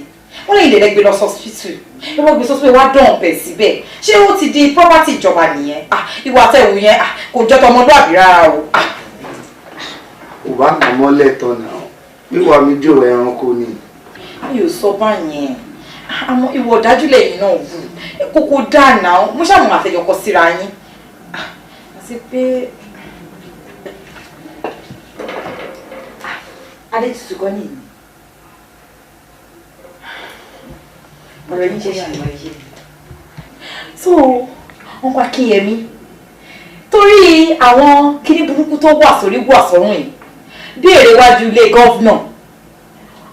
wọ́n lè lè gbé lọ hospital ẹ wọ́n gbé sọ́sọ́ wá dán pẹ̀ síbẹ̀ ṣé ó ti di property ìjọba nìyẹn ìwà àtẹ̀wò yẹn kò jọ tọmọlúàbí rárá o. Ò bá nà mọ́lẹ̀ tán náà wíwà mi jò ẹranko ni. Mi ò sọ báyẹn àmọ́ ìwọ ọ̀dájú lẹ́yìn náà wù kókó dáná mo ṣàmù àfẹjọkọ síra yín àti pé adé tutù kọ́ nìyí ọ̀rọ̀ yín ṣe ṣàlàyé so wọn kọ́ Akínyẹmí torí àwọn kíní burúkú tó wà sórí wà sọ́run yìí bí èrè wájú ilé gọ́vnà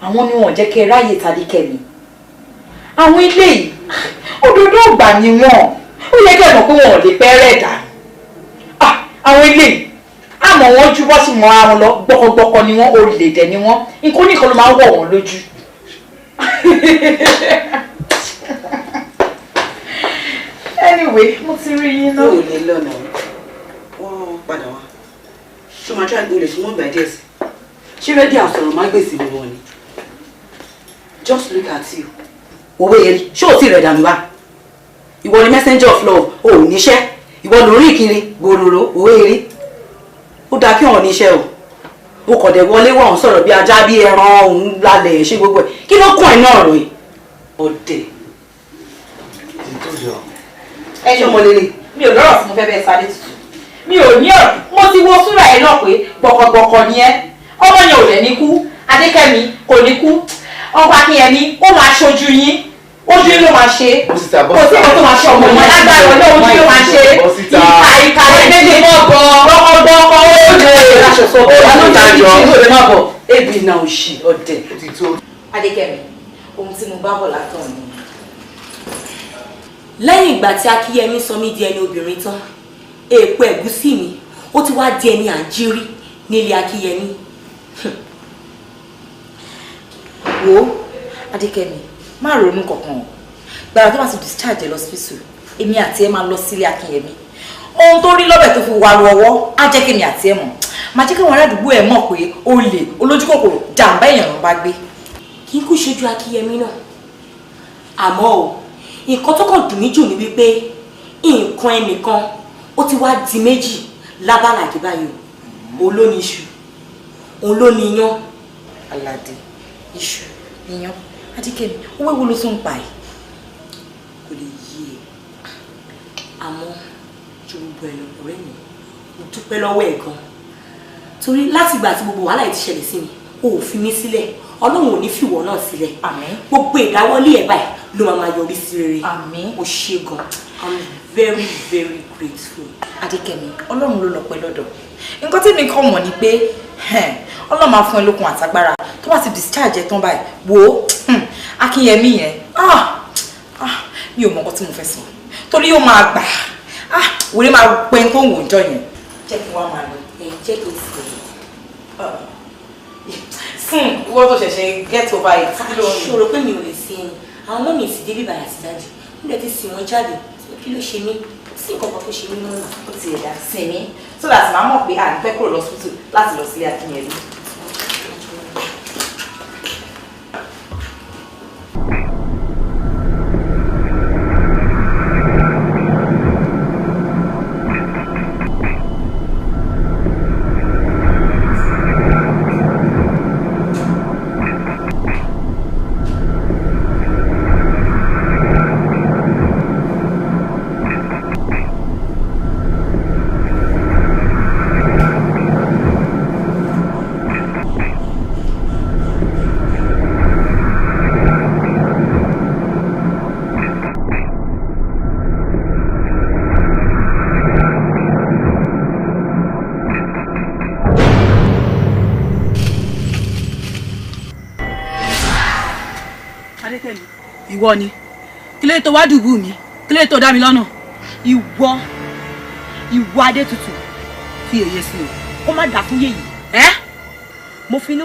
àwọn ni wọn jẹ́ kí ẹ ráyè Adékẹ́mi àwọn ilé yìí òdodo ọgbà ni wọn ó yẹ kí ẹ mọ̀ pé wọn ò lè pẹ́rẹ́ dà àwọn ilé yìí àmọ́ wọn ju bọ́ sí mọ́ ara wọn lọ gbọ́kọgbọ́kọ ni wọ́n olè ni wọ́n nǹkan nìkan ló máa ń wọ̀ wọ́n lójú. Anyway mo ti rí yín náà. ó lè lọ́nà wọ́n padà wá ṣé máa try gbọ́dọ̀ sí mọ́ ìgbà díẹ̀ sí ṣé rẹ́dí àsọ̀rọ̀ má gbèsè ni wọ́n ni just look at you owó yẹn ṣé ò tí rẹ̀ dànù bá ìwọ ni messenger of love ò níṣẹ́ ìwọ lórí kiri gbòòrò owó eré ó dáa kí wọn níṣẹ́ o kọ̀ dẹ̀ wọlé wọ̀ ń sọ̀rọ̀ bí ajá bí ẹran òun lálẹ́ ṣé gbogbo ẹ̀ kí ló kún ẹ̀ náà rò yìí ọ̀dẹ̀. ẹ ṣe ọmọ lélẹ̀ mi ò lọ́rọ̀ tí mo fẹ́ bẹ́ẹ̀ sáré tutù mi ò ní ọ̀rọ̀ mo ti wo súrà ẹ̀ náà pé gbọ̀kọ̀gbọ̀kọ̀ ni ẹ́ ọmọ yẹn ò lẹ̀ ní kú Adékẹ́mi kò ní kú ọkọ Akínyẹmí ó máa ṣojú yín ojú ló máa ṣe kò sí ìwọ tó máa ṣe ọmọ yẹn lágbára ọlọ́ ojú ló máa ṣe ìka méjì mọ́gọ́ gbọ́kọ̀gbọ́kọ̀ ó lè láṣọṣọ ó lè má bọ̀ ebi náà ò ṣì ọ̀dẹ̀. Adékẹ́mi ohun tí mo bá bọ̀ látọ̀ ni. Lẹ́yìn ìgbà tí Akínyẹmí sọ mí di ẹni obìnrin tán èèpo ẹ̀gúsí mi ó ti wá di ẹni àjírí nílé Akínyẹmí. Wo Adékẹ́mi má ronú kankan o gbàrà tó bá ti discharge lọ hospital èmi àti ẹ máa lọ sílé Akínyẹmí ohun tó rí lọ́bẹ̀ tó fi wà lọ́wọ́ á jẹ́ kémi àti ẹ mọ̀ máa jẹ́ kí wọn aládùúgbò ẹ mọ̀ pé olè olójú kòkòrò jàǹbá èèyàn ló bá gbé. Kì í kú ṣojú Akínyẹmí náà àmọ́ o nǹkan tó kàn dùn mí jù ní wípé nǹkan ẹnìkan ó ti wá di méjì lábàlàdé báyìí o òun ló ní iṣu òun ló ní iyán. Aládé iṣu iyán Adékẹ́mi owó ewu ló tún ń pa ẹ̀. Kò lè yí ẹ àmọ́ ju gbogbo ẹ̀ lọ ọ̀rẹ́ mi mo dúpẹ́ lọ́wọ́ ẹ̀ gan torí láti ìgbà tí gbogbo wàhálà yìí ti ṣẹlẹ̀ sí mi o ò fi mí sílẹ̀ ọlọ́run ò ní fìwọ náà sílẹ̀ gbogbo ìdáwọ́lé ẹ̀ báyìí ló máa yọrí sí rere o ṣé gan I'm very very grateful. Adekemi ọlọ́run ló lọ́pẹ́ lọ́dọ̀ nǹkan tí mi kàn mọ̀ ni pé ọlọ́run máa fún ẹ lókun àtagbára tó bá ti discharge ẹ tán báyìí wo Akinyemi yẹn mi ò mọ nǹkan tí mo fẹ́ sọ torí ó máa gbà wòlé máa pẹ́ tó ń wò jọ yẹn jẹ́ kí wọ́n máa lọ jẹ́ kí n sìn wọ́n tó ṣẹ̀ṣẹ̀ get over it. ṣòro pé mi ò lè sí ẹni àwọn ọmọ mi sì débí bàyà sí dájú nígbà tí sì wọ́n jáde kí ló ṣe mí sí nǹkan kan tó ṣe mí náà. ó ti ẹ̀dá sí mi so that màá mọ̀ pé à ń fẹ́ kúrò lọ́sítù láti lọ sílé Akinyemi. ìwọ ni kí lè tó wá dùbù mi kí lè tó dá mi lọ́nà ìwọ Adétutù fi èyí sí o kó má dà fún yèyí mo fi inú.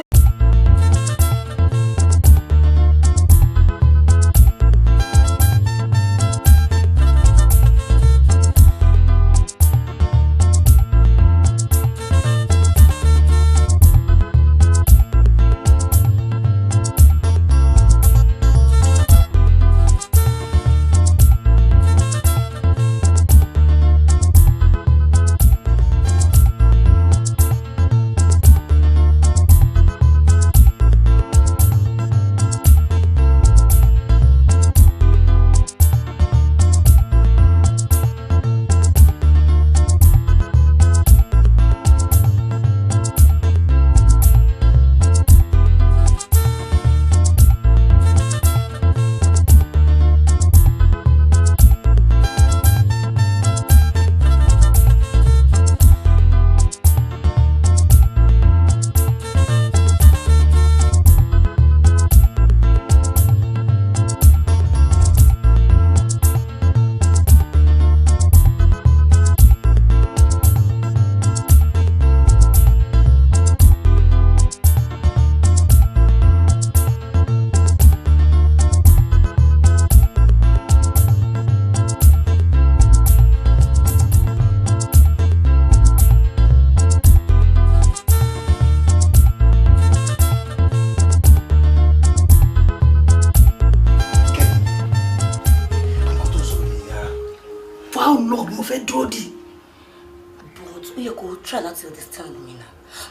Try not to understand me now.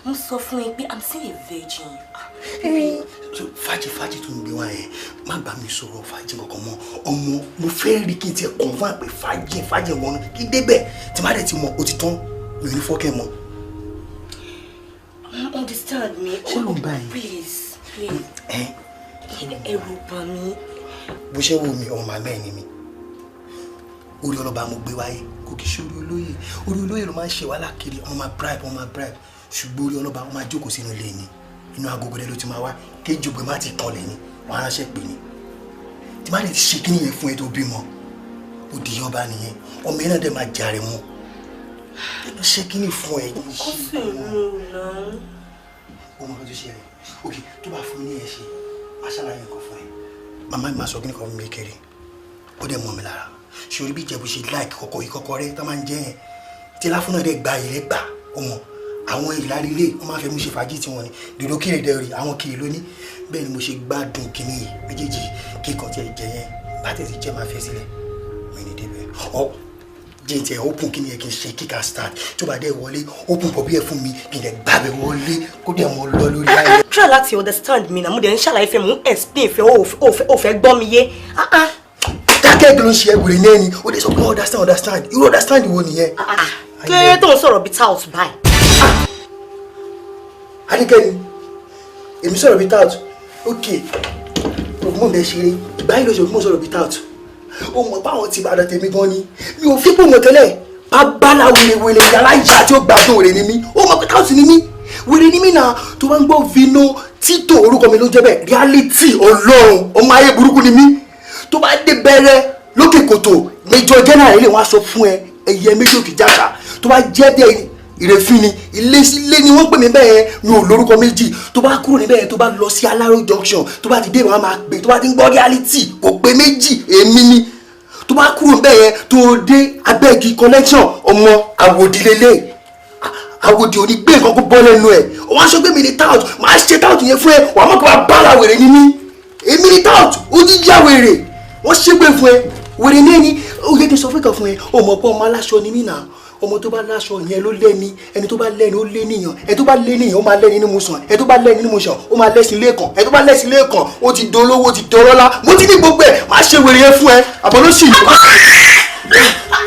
I'm suffering, I'm still a virgin. So fàájì tó ń gbé wá yẹn má bá mi sọ̀rọ̀ fàájì kankan mọ́ ọmọ mo fẹ́ rí kí n tiẹ̀ confirm pé fàájì wọn kí débẹ̀ tí má dẹ̀ ti mọ òtítọ́ mi ò ní fọ́kẹ́ mọ́. Understand me. Ṣé ló ń bá yín? Please. Ẹ̀rù bà mí. Bó ṣe wo mi ọmọ màmá ẹ̀ ni mi orí ọlọ́ba mo gbé wáyé kò kí ṣe orí olóyè ló máa ń ṣe wàhálà kiri ọmọ máa bribe ṣùgbọ́n orí ọlọ́ba ó máa jókòó sínú ilé ni inú agogo rẹ ló ti máa wá kéjì ògbé má ti kan lẹ̀ ni wọ́n á ránṣẹ́ pè ní tí má lè ti ṣe kíní yẹn fún ẹ tó bímọ ó di ọba nìyẹn ọmọ yẹn náà dẹ̀ máa jàre mọ́ ẹ lọ ṣe kíní fún ẹ. kó sì rú náà. ó mọ ojú ṣe rẹ òkè tó bá fún mi ní ẹ ṣe má ṣàlàyé nǹkan fún ẹ màmá mi máa sọ kíní kan fún mi kéré ó dẹ̀ mọ́ mi lára ṣòrí bí ìjẹ̀bù ṣe láìkì ìkọ̀kọ̀ rẹ tó máa ń jẹ́ yẹn tí láfún náà dẹ̀ gba ìrẹ́ gbà ọmọ àwọn ìlàrí ilé wọ́n máa fẹ́ mú ṣe fàájì tí wọ́n ní dòdò kiri dẹ̀rì àwọn kiri lóní bẹ́ẹ̀ ni mo ṣe gbádùn kìíní yìí méjèèjì kíkan tí ẹ jẹ yẹn bá tẹ̀sí jẹ́ máa fẹ́ sílẹ̀ mi ní débẹ̀ ọ jẹ́ ti ẹ̀ open kìíní yẹn kí n ṣe kíkà start tó bá dẹ̀ wọlé open pọ̀ bí ẹ fún mi kí n dẹ̀ gbàbẹ̀ wọlé kó dẹ̀ mọ́ lọ lórí ayé. try láti understand mi na mo dẹ̀ ń ṣàlàyé fẹ́ mo ń explain fẹ́ o fẹ́ gbọ́ mi yé. dákẹ́ ló ń ṣe ẹgbẹ̀rẹ̀ náà ni ó dẹ̀ sọ pé understand irú understand wo nìyẹn. kí ló tó ń sọ̀rọ̀ bí tout báyìí. Adekemi èmi sọ̀rọ̀ bí tout ok ògùn bẹ́ẹ̀ ṣeré báyìí ló ṣe ògùn sọ̀rọ̀ bí tout ó mọ̀ báwọn ti Ìbàdàn tèmi gan ni mi ò fi pòmọ̀ tẹ́lẹ̀ bábálà wèrèwèrè yàrá ìjà tí ó gbádùn wèrè ni mí ó mọ̀ pé tout ni mí wèrè ni mí náà tó bá ń gbọ́ Vino Tito orúkọ mi ló jẹ́ bẹ́ẹ̀ reality Ọlọ́run ọmọ ayé burúkú ni mí tó bá dé bẹ̀rẹ̀ lókè kòtò Major General ilé wọn aṣọ fún ẹ ẹyẹ méjì òkè jáka tó bá jẹ́ dé ìrẹ̀fín ni ilé ni wọ́n pè mí bẹ́ẹ̀ mi ò lórúkọ méjì tó bá kúrò níbẹ̀ tó bá lọ sí Aláró junction tó bá ti dé wọn máa gbé tó bá ti ń gbọ́ reality kò pé méjì èmi ni tó bá kúrò níbẹ̀ tó dé Abẹ́òkúta connection ọmọ àwòdìlélẹ̀ àwòdì òní gbé nǹkan kó bọ́ lẹ́nu ẹ̀ wọ́n aṣọ gbé mi ní tout máa ṣe tout yẹn fún ẹ wàá mọ̀ kó wàá bá la wèrè ní mí èmi ní tout ó ti já wèrè wọ́n ṣégbé fún ẹ wèrè ní ẹni ó yẹ kí n sọ fún ìkan fún ẹ ọmọ ọ̀pọ̀ ọmọ aláṣọ ni mí náà ọmọ tó bá láṣọ yẹn ló lẹ́ni ẹni tó bá lẹ́ni ó lé níyàn ẹni tó bá lé níyàn ó máa lẹ́ni nínú sàn ẹni tó bá lẹ́ni nínú sàn ó máa lẹ́sìn lẹ́ẹ̀kan ẹni tó bá lẹ́sìn lẹ́ẹ̀kan ó ti dolówó ó ti dọlọ́lá mo ti ní gbogbo ẹ̀ máa ṣe wèrè yẹn fún ẹ àbọ̀ ló sì yìí.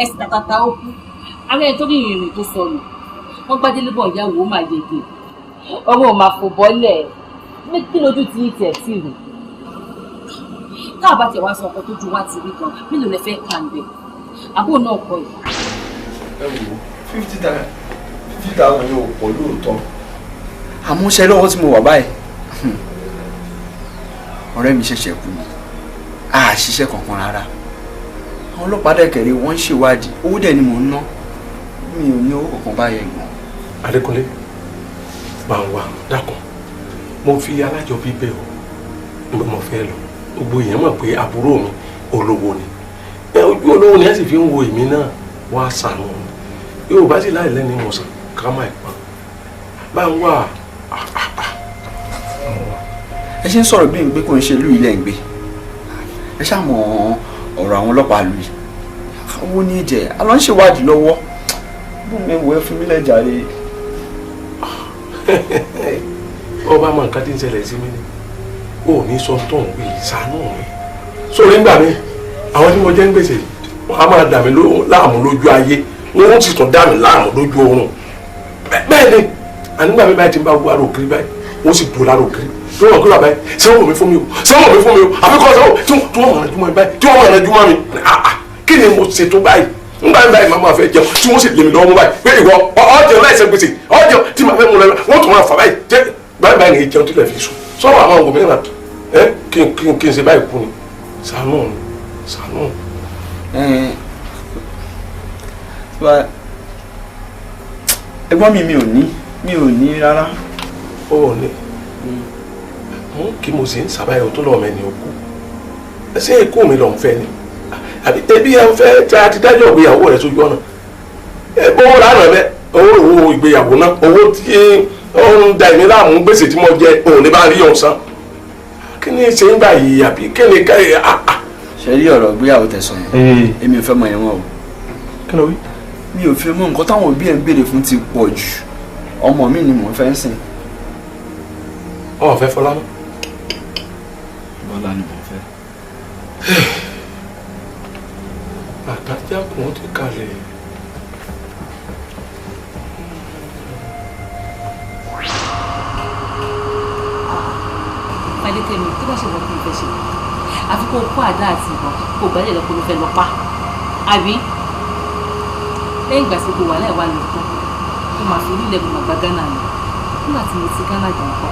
ẹsìn tàtàtà ó kú ara ẹ tó ní ìrìn tó sọnù wọn gbádé lébọ ìyàwó máa yege ọ̀rọ̀ ò máa fò bọ́lẹ̀ kí lójú ti yí tiẹ̀ sí rè káà bá tiẹ̀ wá sọ ọkọ tó ju wá ti rí gan mélòó lẹ fẹ́ kà ń bẹ̀ àbúrò náà kọ yìí. ẹ wò 50,000 yóò pọ̀ lóòótọ́ àmọ́ ṣe lọ́wọ́ tí mo wà báyìí ọ̀rẹ́ mi ṣẹ̀ṣẹ̀ kú ni a ṣiṣẹ́ kankan rárá àwọn ọlọ́pàá dẹ̀kẹ̀rẹ̀ wọ́n ń ṣèwádìí owó dẹ̀ ni mò ń ná mi ò ní owó kankan báyẹn gan. Adékúnlé bá ń wá dákun mo fi alájọbí bẹ́ẹ̀ o nígbà mo fẹ́ lọ gbogbo èèyàn mọ̀ pé àbúrò mi olówó ni ojú olówó ni ẹ sì fi ń wo èmi náà wá sànù mi yóò bá sì láì lẹ́ni ìwòsàn ká má ìpọ́n bá ń wá. ẹ ṣe ń sọ̀rọ̀ bí n gbé kò ń ṣe ìlú ilẹ̀ ń gbé ẹ ṣàmọ̀ ọ̀rọ̀ àwọn ọlọ́pàá lu yìí owó ní ìjẹ́ alọ́ ń ṣèwádìí lọ́wọ́ bó mi wọ ẹ fún mi lẹ́jà rẹ. ọba mọ nǹkan tí ń ṣẹlẹ̀ sí mi ni ó ní sọ tó ń wí ṣàánú mi sórí ń gbà mí àwọn tí mo jẹ́ ń gbèsè wọn á máa dà mí láàmú lójú ayé wọn ó sì tún dà mí láàmú lójú oorun bẹ́ẹ̀ ni ànígbà mi báyìí ti ń bá wà lókiri báyìí wọ́n sì dùn lára òkiri tí wọ́n kúrò báyìí ṣé wọ́n mọ̀ mí fún mi o ṣé wọ́n mọ̀ mí fún mi o àfikún ọ̀sán tí wọ́n mọ̀ ẹ̀jú mọ́ mi báyìí tí wọ́n mọ̀ ẹ̀jú mọ́ mi kí ni mo ṣètò báyìí nígbà mi báyìí máa fẹ́ jẹun tí wọ́n sì lé mi lọ́wọ́ mú báyìí pé ìwọ ọ̀jẹ̀ láìsẹ̀ gbèsè ọ̀jẹ̀ tí màá fẹ́ mú lọ wọ́n tún máa fà báyìí jẹ́ báyìí ní jẹun tí lè fi sùn sọ́wọ́ àwọn ògùn mìíràn ẹ kí n ṣe báyìí kú ni ṣàánú ni ṣàánú. ẹ̀gbọ́n mi ò ní rárá. ó ní kí mo sì ń ṣàbáyọ tó lọ́ọ́ mẹ́ni òkú ṣé ikú mi lọ́n fẹ́ ni àbí ebi ẹ fẹ́ tí a ti dájọ́ ìgbéyàwó rẹ̀ sójú ọ̀nà owó lánàá bẹ́ owó ìgbéyàwó náà owó tí ó ń da ìní láàmú gbèsè tí mo jẹ òun ní bá rí ọ̀hún san kí ni ṣe ń gbà yìí àbí kí ni ká ṣe rí ọ̀rọ̀ ìgbéyàwó tẹ̀sán yẹn èmi ò fẹ́ mọ ẹ̀wọ̀n o. kí ló wí. mi ò fẹ́ mọ nǹkan táwọn òbí ẹ̀ ń béèrè fún ti pọ̀ jù ọmọ mi ni mò ń fẹ́ sìn. ọ̀ fẹ́ fọlá mọ́. Bọ́lá ni mò ń fẹ́. àtàjákùn ti kalẹ̀. Adékẹ́mi tó bá ṣe wọ́n kí n fẹ́ ṣe àfi kó kó àdá àti ìbọn kó gbálẹ̀ lọ kó ló fẹ́ lọ pa àbí lẹ́yìn ìgbà tí gbogbo wà láì wá lọ tán ó máa fi orílẹ̀ gbọmọ àgbà Ghana lọ nígbà tí mo ti Ghana jẹun pọ̀.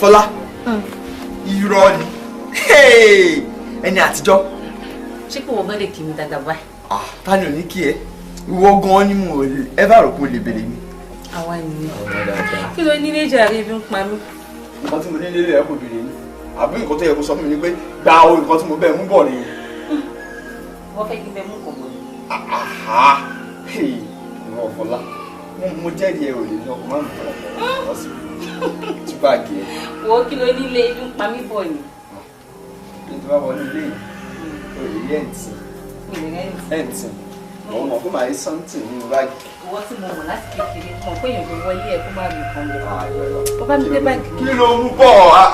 Fọlá. Irọ́ ni. Ẹni àtijọ́. Ṣé kò wọ́n gbọ́dọ̀ kí mi dáadáa báyìí? Ta ni ò ní kí ẹ? Ìwọ gan-an ni mo ever rò pé o lè bèrè mi. Àwa ni. Kí ló ní ilé ìjà rẹ bí ń pa mí? Nǹkan tí mo ní nílé ẹ̀ kò bèrè mi. Àbí nǹkan tó yẹ kó sọ fún mi ni pé gba o nǹkan tí mo bẹ̀ mú bọ̀ nìyẹn. Wọ́n fẹ́ kí n bẹ mú kàn bọ̀ ni. Ìwọ Fọlá. Mo jẹ́rìí ẹ ò lè ní ọkọ̀ márùn-ún fọlá ọ̀sìn. Tú báàgì ẹ. Wo kí ló ní ilé ibi ń pa mí bọ̀ ni? Ní tí wọ́n wọlé ilé yìí, o lè rí ẹ̀ǹtì. Ẹ̀ǹtì. Mo mọ̀ pé màá rí something nínú báàgì. Ìwọ tí mo mọ̀ láti kékeré mọ̀ pé èèyàn kò wọlé ẹ̀ kó má rí nǹkan lọ. Bàbá mi dé báàgì. Kí ló mú bọ̀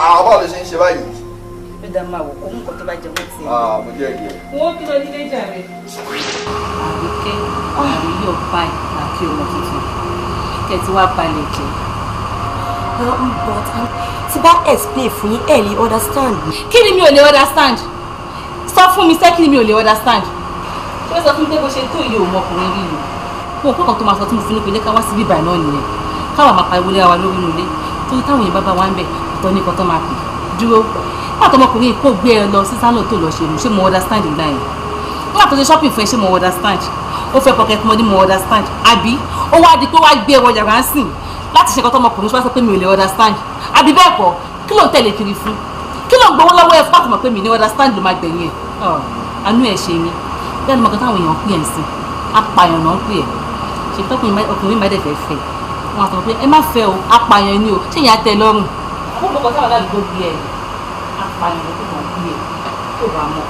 àwọn bọ́ọ̀lù ṣe ń ṣe báyìí? Ó dá máa wò kó mú nǹkan tó bá jẹ mọ́ ti. Mo jẹ́ ìyẹn. Wọ́n kí ló ní ilé ìjà rẹ̀. Àbíkẹ́ àrí yóò bá àkí ọmọ tuntun. Kẹ̀tí wá balẹ̀ jẹ́. Tí bá explain fún yín ẹ̀ lè understand. Kí ni mi ò lè understand? Sọ fún mi sẹ́ kí ni mi ò lè understand? Ṣé ó sọ fún mi pé bó ṣe tó iye ọmọkùnrin rí ni? Mo kọ́ kan tó máa sọ tí mo fi ní pé ilé ká wá sí bíbà náà nìyẹn. Káwa máa pariwo lé wa lórí inú ilé. Torí táwọn èèyàn bá bá wa ń bẹ̀ ọ̀tọ̀ ní nǹkan tó máa pè. Dúró. Nígbà tó ọmọkùnrin kò gbé ẹ lọ sí sálọ̀ tó lọ ṣe mú ṣé mo understand ìgbà yẹn? Nígbà tó ṣe shopping fún ẹ ṣé mo understand? Ó fẹ́ pocket money mo understand? Àbí ó wá di pé wá gbé ẹwọ yàrá ń sìn láti ṣe nǹkan tó ọmọkùnrin ṣe wá sọ pé mi ò lè understand? Àbí bẹ́ẹ̀ kọ́ kí ló ń tẹ̀lé kiri fún? Kí ló ń gbowó lọ́wọ́ ẹ fún àtìmọ̀ pé mi ní understand ló máa gbẹ̀yìn ẹ̀? Àánú ẹ̀ ṣe mi bẹ́ẹ̀ ni mo kàn táwọn èèyàn pè ẹ̀ sí apààyàn náà ń pè ẹ̀ ṣe fi ọkùnrin má dẹ̀ fẹ́ fẹ́ wọn àtọ̀ pé ẹ má fẹ́ o apààyàn ni o ṣé ìyá tẹ́ lọ́rùn. àwọn ọmọ kan táwọn aládùúgbò bí ẹ apààyàn ló tó mọ̀ bí ẹ tó bá mọ̀.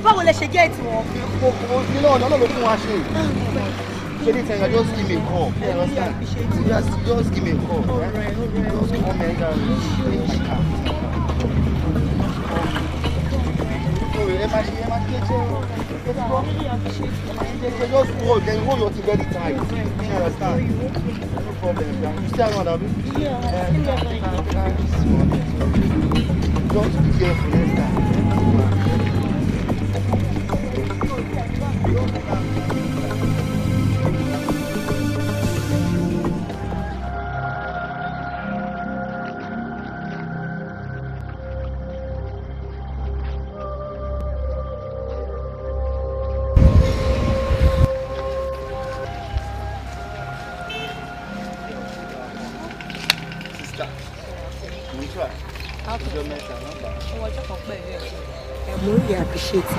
Báwo lẹ ṣe gẹ́ẹ̀tì wọn? Nínú ọ̀nà náà ló fún wa ṣe. Ṣé ní tẹ̀yìn just give me a call? Just give me a call. Just come here and take my car. Just hold, then hold your thing very tight. You understand? No problem. You stay around, Abi? Yeah. Just be careful next time. Mo really appreciate it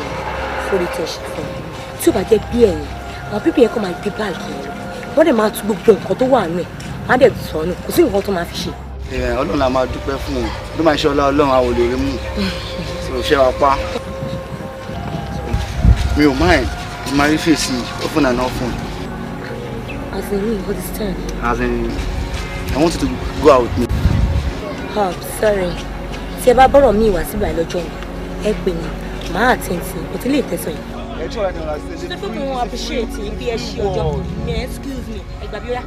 for the touch fún mi. Tí ó bá jẹ́ bí ẹ̀yin, àwọn bíbí yẹn kàn máa gbé báàgì yẹn lọ. Wọ́n dẹ̀ máa tú gbogbo nǹkan tó wà nù ẹ̀. Wọ́n á dẹ̀ sọnù. Kò sí nǹkan tó máa fi ṣe. Ọlọ́run la máa dúpẹ́ fún un. Ló máa ṣe ọlá Ọlọ́run àwọn olè mú. So ṣé wa pa? Mi ò mind. Mo máa rí fèsì open and off phone. As in me, what is time? As in, I want you to go out with me. Oh, sorry. Tí ẹ bá bọ́rọ̀ mi wá síbà lọ́jọ́ mi, ẹ pè mí, màá àtẹ̀ǹtì, kò tí lè tẹ̀sán yìí. Ṣé fún mi wọn appreciate bí ẹ ṣe ọjọ́ mi, excuse me, ẹgbà bí ó yá.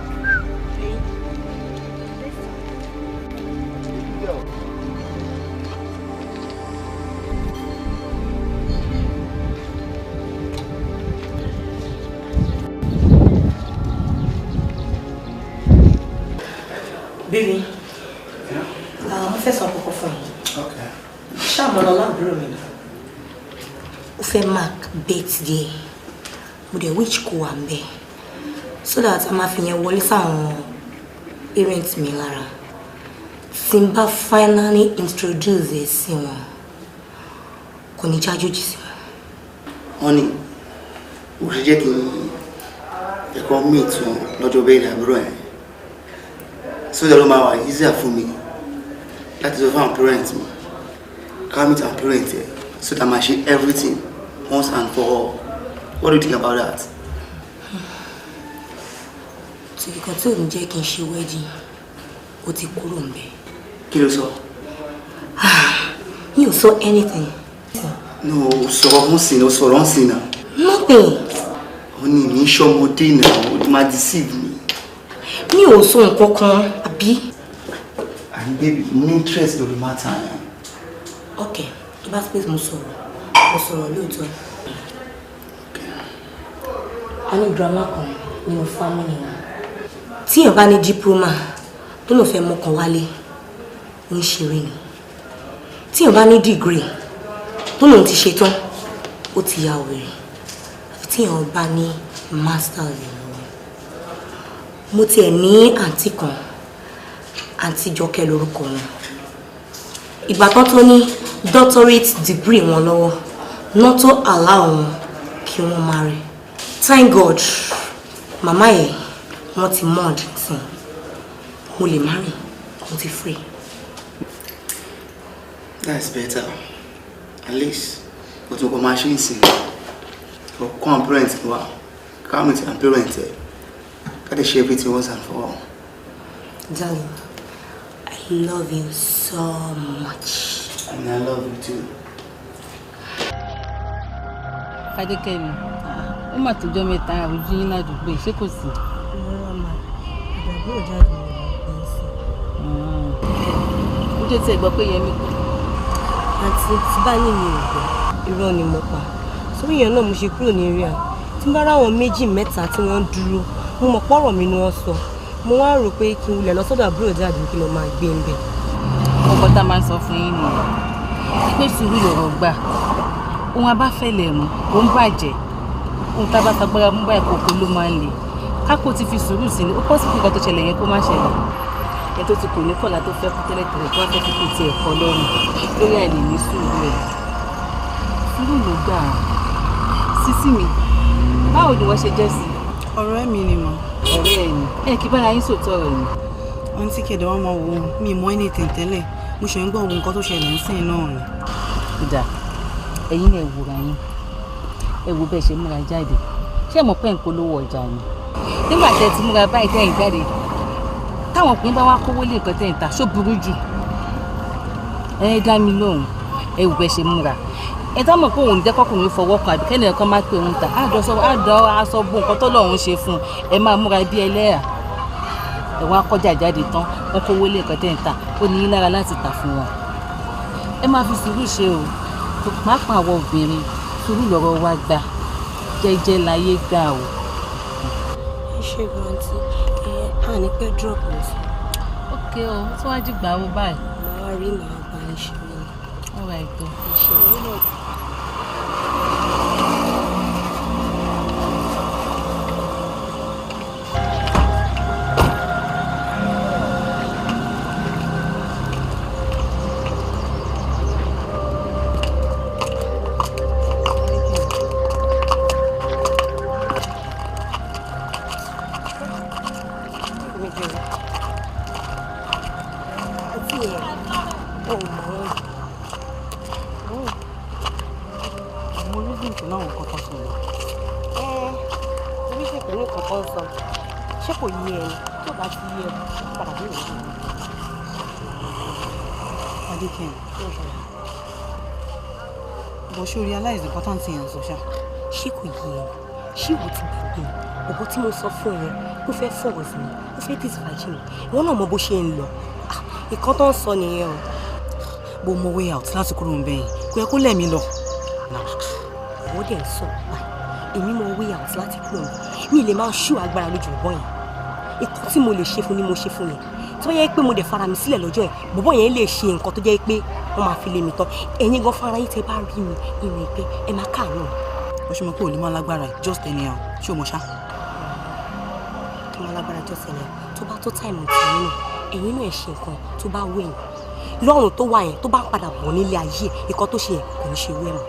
Baby, mo fẹ́ sọ àkọ́kọ́ fún yín. Ṣáàmù ọlọ́lá àbúrò mi ni. Ó fẹ́ Mark. birthday mo dẹ̀ wish kó wà ńbẹ̀ so that a máa fi yẹn wọlé sáwọn parents mi lára tí n bá finally introduce ẹ sí wọn kò ní jájòjì sí wọn. wọ́n ní mo ṣe jẹ́ kí n ẹ̀kọ́ meet wọn lọ́jọ́ bẹ́ẹ̀ ní àbúrò ẹ̀ so that ló máa wà easier fún mi láti sọ fún àwọn parents mi ká meet àwọn parents ẹ̀ so that máa ṣe everything once and for all. What do you think about that? So you tí ò ní jẹ́ kí n ṣe wedding ó ti kúrò ńbẹ̀. Kí ló sọ? Mi ò sọ anything. No, sọ̀rọ̀ ń sìn náà, sọ̀rọ̀ ń sìn náà. Nothing. Ó ní mi ṣọmọdé náà, ó máa deceive mi. Mi ò sọ nǹkan kan àbí. And baby, mo ní interest lórí matter yẹn. Okay, tó bá space mo sọ̀rọ̀ lóòótọ́. A ní drama kan nínú family wa. Tí èèyàn bá ní diploma tó lọ fẹ́ mọ́kàn wálé ń ṣeré ni. Tí èèyàn bá ní degree tó lòun ti ṣe tán ó ti ya wèrè. Àfi tí èèyàn bá ní masters lọ́wọ́. Mo tiẹ̀ ní àǹtí kan, àǹtí Jọkẹ́ lórúkọ wọn. Ìgbà kan tó ní doctorate degree wọn lọ́wọ́ not to allow wọn kí wọ́n marry. Thank God màmá yẹn wọ́n ti mod sí mo lè marry mo ti free. That's better. At least but mo kò máa ṣe ń sìn but kọ́ àwọn parents wa ká mi ti àwọn parents ẹ̀ ká lè ṣe everything once and for all. Darling, I love you so much. And I love you too. Adekemi, ó mà tó jọ́ mẹ́ta ojú yín ládùúgbò ṣé kò sí? Ó jẹ́ tí ẹ gbọ́ pé Yẹmí kú. Àǹtí tí bá ní mi ò gbọ́, irọ́ ni mo pa. Sórí yẹn náà mo ṣe kúrò ní eré à. Tí n bá ráwọn méjì mẹ́ta tí wọ́n dúró, mo mọ̀ pọ́rọ̀ mi ni wọ́n sọ. Mo wá rò pé kí n wulẹ̀ lọ sọ́dọ̀ àbúrò dáàdì kí n lọ máa gbé ń bẹ̀. Ọkọ tá máa ń sọ fún yín nìyẹn. Pé sùúrù lọ̀rọ̀ gbà. Ohun abáfẹ́lẹ̀ mú, ó ń bàjẹ́. Ohun tá bá tagbára mú báyìí kòkó ló máa ń le. Kákò ti fi sùúrù sí ni, ó pọ̀ sí nǹkan tó ṣẹlẹ̀ yẹn kó má ṣẹlẹ̀. Ẹ tó ti kò ní kọ̀lá tó fẹ́ kú tẹ́lẹ̀tẹ́lẹ̀ tó wá fẹ́ kíkò ti ẹ̀kọ́ lọ́rùn lórí àìlè ní sùúrù rẹ̀. Sùúrù ló gbà á. Sísí mi, báwo ni wọ́n ṣe jẹ́ sí? Ọ̀rẹ́ mi ni mà. Ọ̀rẹ́ ẹ̀ ni. Ẹ kí bára yín sòótọ́ ọ̀rọ̀ ni. Wọ́n ti kéde wọn mọ wo mi mọ anything tẹ́lẹ̀. Mo ṣe ń gbọ́ ohun nǹkan tó ṣẹlẹ̀ ń sìn náà ni. Ìdá, ẹ̀yin náà wòrà yín. Ẹ wo bẹ́ẹ̀ ṣe múra jáde. Ṣé mo pẹ́ ń polówó ọjà ni? Nígbà tẹ́ ti múra báyìí tẹ́yìn jáde. Táwọn òpin bá wá kówó lé nǹkan tẹ́yìn ta, ṣó burú jù? Ẹ dá mi lóhùn. Ẹ wo bẹ́ẹ̀ ṣe múra. Ẹ tá mọ̀ pé òun jẹ́ kọ́kùnrin fọwọ́ kan àbí kẹ́ni ẹ̀kan máa pè òun ta. Àdọ́ aṣọ bó nǹkan tó lọ́run ṣe fún un. Ẹ máa múra bí ẹlẹ́yà. Ẹ wá kọjá jáde tán, wọ́n kówó lé nǹkan tẹ́yìn ta. Ó ní yín lára láti tà fún wọn. Ẹ máa fi sùúrù ṣe o. Pàápàá àwọn obìnrin, sùúrù lọ́rọ̀ wa gbà. Jẹ́jẹ́ láyé gbà o. Ẹ ṣe gbọ́ntì, a ní pẹ́ drop ní sí. Ok o, tí wọ́n á jí gbà wo báyìí. Màá wá rí màá bá ń ṣe mí. All right, go. Ṣé o náà? But she realize the important thing is social. Ṣé kò yé ẹ? Ṣé ìwọ ti gbàgbé? Ọ̀bọ tí mo sọ fún ẹ ló fẹ́ fọwọ́ sí mi, ó fẹ́ dislike mi. Ìwọ náà mọ bó ṣe ń lọ. Ìkan tó ń sọ nìyẹn o. Bó mo way out láti kúrò ń bẹ̀yìn. Kò yẹ kó lẹ̀ mí lọ. Ìwọ dẹ̀ ń sọ báyìí. Èmi mọ way out láti kúrò mi. Mi lè máa ṣú agbára lójú ọ̀bọ yẹn. Ìkan tí mo lè ṣe fún ni mo ṣe fún yẹn. Tó yẹ pé mo dẹ̀ fara mi sílẹ̀ lọ́jọ́ yẹn, bọ̀bọ́ yẹn lè ṣe nǹkan tó jẹ́ pé wọ́n máa fi lé mi tán. Ẹ̀yin gan fara yín tẹ́ bá rí mi nínú ẹgbẹ́ ẹ máa káàánú. o ṣe mọ̀ pé ò lè máa lágbára just anyhow ṣé o mọ̀ ṣá. kí máa lágbára just anyhow tó bá tó táìmù tí nínú ẹ̀yin náà ẹ̀ ṣe nǹkan tó bá wẹ̀yìn lọ́rùn tó wà yẹn tó bá padà bọ̀ nílé ayé nǹkan tó ṣe yẹn kò ní ṣe wẹ́ mọ́.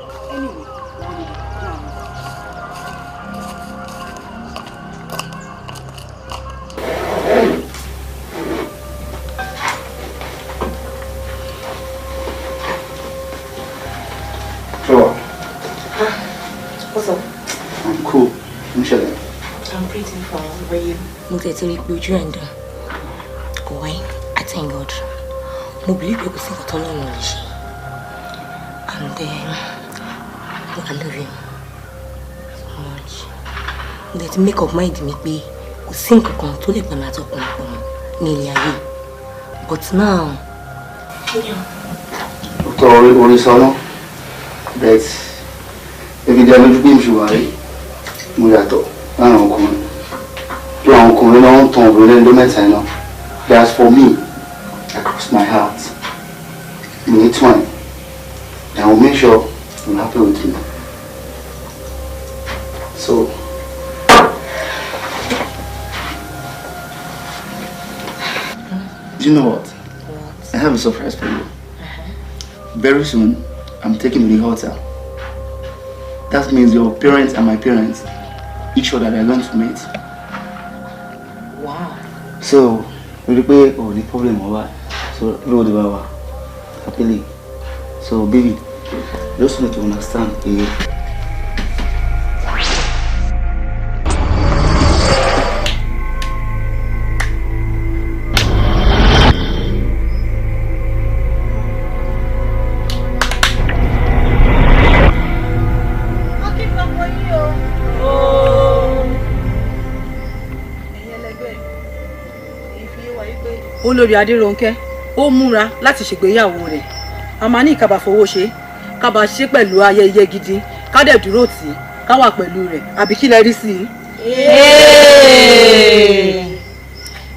Mo tẹ̀tí rí pé ojú ẹ̀ ń dùn. Why? I thank God. Mo believe pé kò sí nǹkan tó lọ́nà lè ṣe. And I love you so much. Mo tẹ̀tí make up mind mi pé kò sí nǹkan kan tó lè pẹ̀lú àtọkùnrin pọ̀ ní ilé ayé. But now. Dr. Orisona, but ebi di alójú pé ìṣùwárí mo yàtọ̀ láàrin ọkùnrin. Bí àwọn ọkùnrin náà ń tan obìnrin lẹ́nu mẹ́ta iná. But as for me, I crossed my heart. We need one. And I will make sure I'm happy with you. So, do you know what? I have a surprise for you. Very soon, I'm taking you to the hotel. That means your parents and my parents, each other, they're going to meet. Wow. So, we pay all the problem over. So, road over happily. So, baby, just need to understand. Olórí Adérónkẹ́ ó múra láti ṣègbéyàwó rẹ̀ a máa ní ìkàbà fowó ṣe ká bá ṣe pẹ̀lú ayẹyẹ gidi ká dẹ̀ dúró tì í ká wà pẹ̀lú rẹ̀ àbí kí lẹ rí sí i.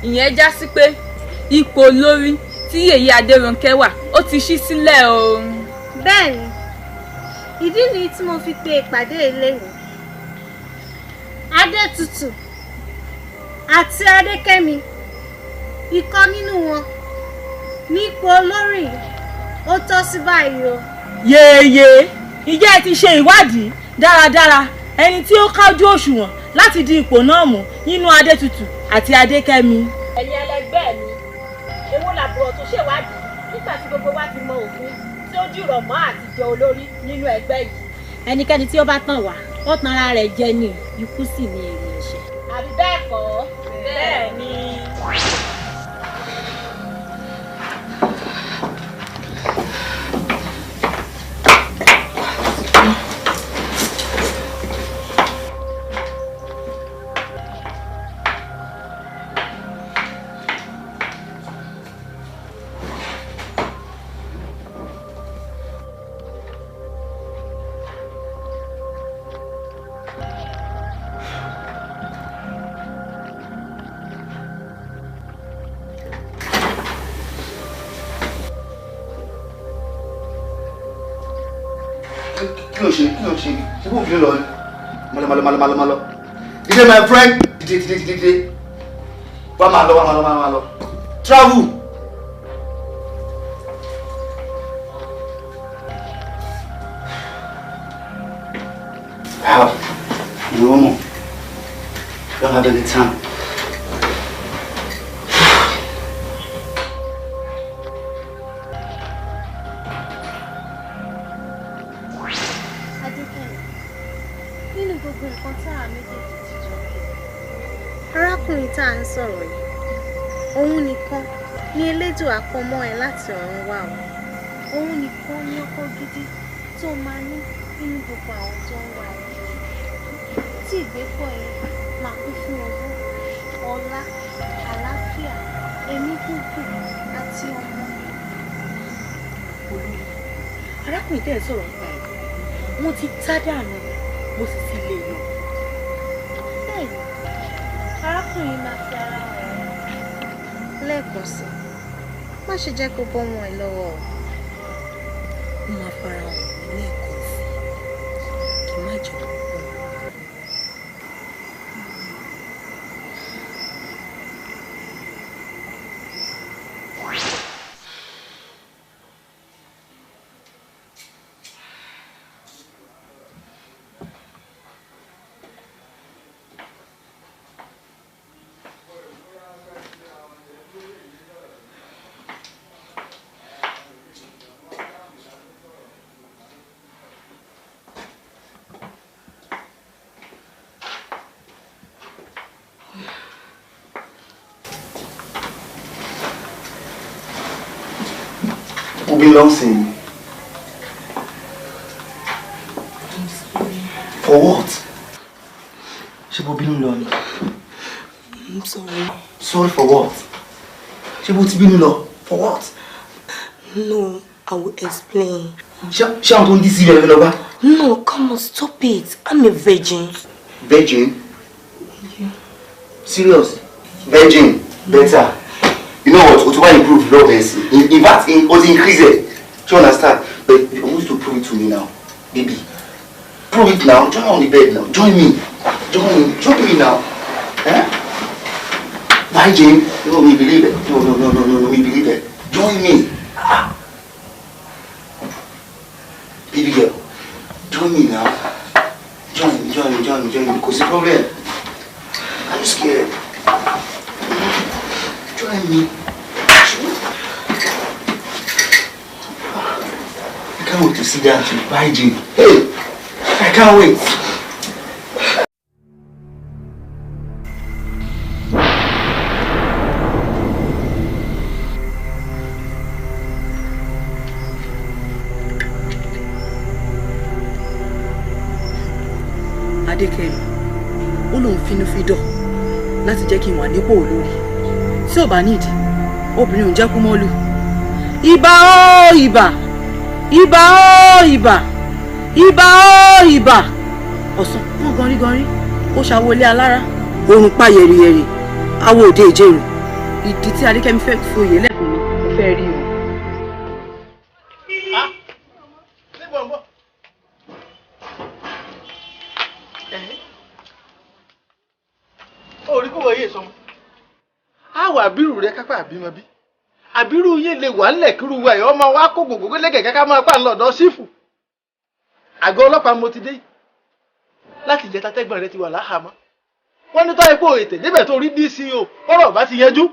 ìyẹn já sí pé ipò olórí tí Yèyé Adérónkẹ́ wà ó ti ṣí sílẹ̀ o. bẹ́ẹ̀ni ìdí nìyí tí mo fi pe ìpàdé eléyìí Adétutù àti Adékẹ́mi ìkan nínú wọn nípò olórí ó tọ́ sí báyìí o. Yèyé ìjẹ́ ẹ ti ṣe ìwádìí dáradára ẹni tí ó kájú òṣùwọ̀n láti di ipò náà mú nínú Adétutù àti Adékẹ́mi. ẹ̀yin ẹlẹgbẹ́ mi èwo làbúrò tó ṣèwádìí nígbà tí gbogbo wa ti mọ òfin tí ó dìrọ̀ mọ́ àti jẹ olórí nínú ẹgbẹ́ yìí. ẹnikẹ́ni tí ó bá tàn wá ó tan ara rẹ̀ jẹ ni ikú sì ni èrè ẹ̀ṣẹ̀. àbí bẹ́ẹ̀ kọ́. bẹ́ẹ̀ ni. Kí ló ṣe ṣe kó fi lọ ni malo dídé my friend dídé wá máa lọ travel. Wow, no, don't have any time. Arákùnrin tá à ń sọ̀rọ̀ yìí òun nìkan ní elédùn àpọ̀mọ́ ẹ láti ọ̀run wá o òun nìkan ní ọkọ gidi tó máa ní nínú gbogbo àwọn tó ń wá ẹ tí ìgbépọ̀ ẹ máa kún fún owó ọlá àlàáfíà ẹ̀mí gígùn àti ọmọ. arákùnrin tẹ́ ẹ sọ̀rọ̀ nípa ẹ̀ wọ́n ti tá dànù mo sì ti lè lọ. bẹ́ẹ̀ni arákùnrin máa fi ara hàn lẹ́ẹ̀kan sí má ṣe jẹ́ kó bọ́ wọn ẹ lọ́wọ́ o. ó máa fara hàn mí lẹ́ẹ̀kan sí kí n má jẹ́. Who belongs in? I'm sorry. For what? She will be alone. I'm sorry. Sorry for what? She will be alone. For what? No, I will explain. She don't deceive you. No, come on, stop it. I'm a virgin. Virgin? Yeah. Serious? Virgin? Better. You know what? Otuba improve love in fact, it was increased. Do you understand? But you want to prove it to me now, baby. Prove it now. Join on the bed now. Join me. Join me now. Eh? Virgin? No, me believe it. No, me believe it. Join me. Baby girl, join me now. Join me. Because the problem. Are you scared? Join me. I can't wait to see that Virgin. Hey, I can't wait. Adekemi, ó lóun finúfídọ̀ láti jẹ́ kí n wà nípò olórí. Tí ò bá nídìí, obìnrin ò ń jẹ́ kú mọ́lù. Ìbà ó ìbà! Ìbà ó ìbà! Ìbà ó ìbà! Ọ̀sán pọ́n ganríganrí, ó ṣàwọlé alára. Orun pa yẹ̀rìyẹ̀rì, awo òde ìjẹrù. Ìdí tí Adékẹ́mi fẹ́ fi oyè lẹ́kùn mi, mo fẹ́ rí o. Orí kò wọ̀nyí sọmọ. Àwọ̀ àbírù rẹ kápá àbímọ bí. Àbírù yín lè wà ńlẹ̀ kírú wa ẹ̀ ọmọ wa kó gbogbo lẹ́gẹ̀ẹ́ ká máa pa ńlọ́dọ̀ sífù. Àgọ́ ọlọ́pàá mo ti dé. Láti ìjẹta tẹ́gbọ̀n rẹ ti wà láhàámọ́. Wọ́n ní tọ́ epo ètè débẹ̀ tó rí DCO ọ̀rọ̀ bá ti yanjú.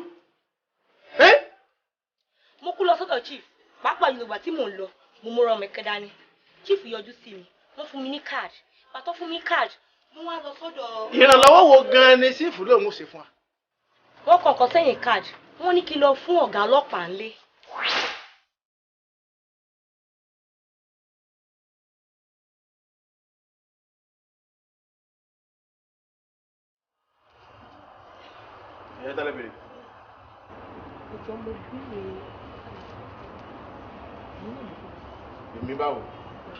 Mo kú lọ sọ́dọ̀ chief. Pàápàá Yorùbá tí mò ń lọ, mo múra ọmọ ẹ̀kẹ́ dání. Chief yọjú sí mi. Wọ́n fún mi ní card. Pàtó fún mi card. Mo wá lọ sọ́dọ̀. Ìrànlọ́wọ́ wo gan-an ni sífù lòun ṣe fún wa? Wọ́n kọ̀ọ̀kan sẹ́yìn card. Wọ́n ní kí n lọ fún ọ̀gá ọlọ́pàá ńlé. Ìyẹn tẹ́lẹ̀ bèrè. Ìjọ mo bí Èmi báwo?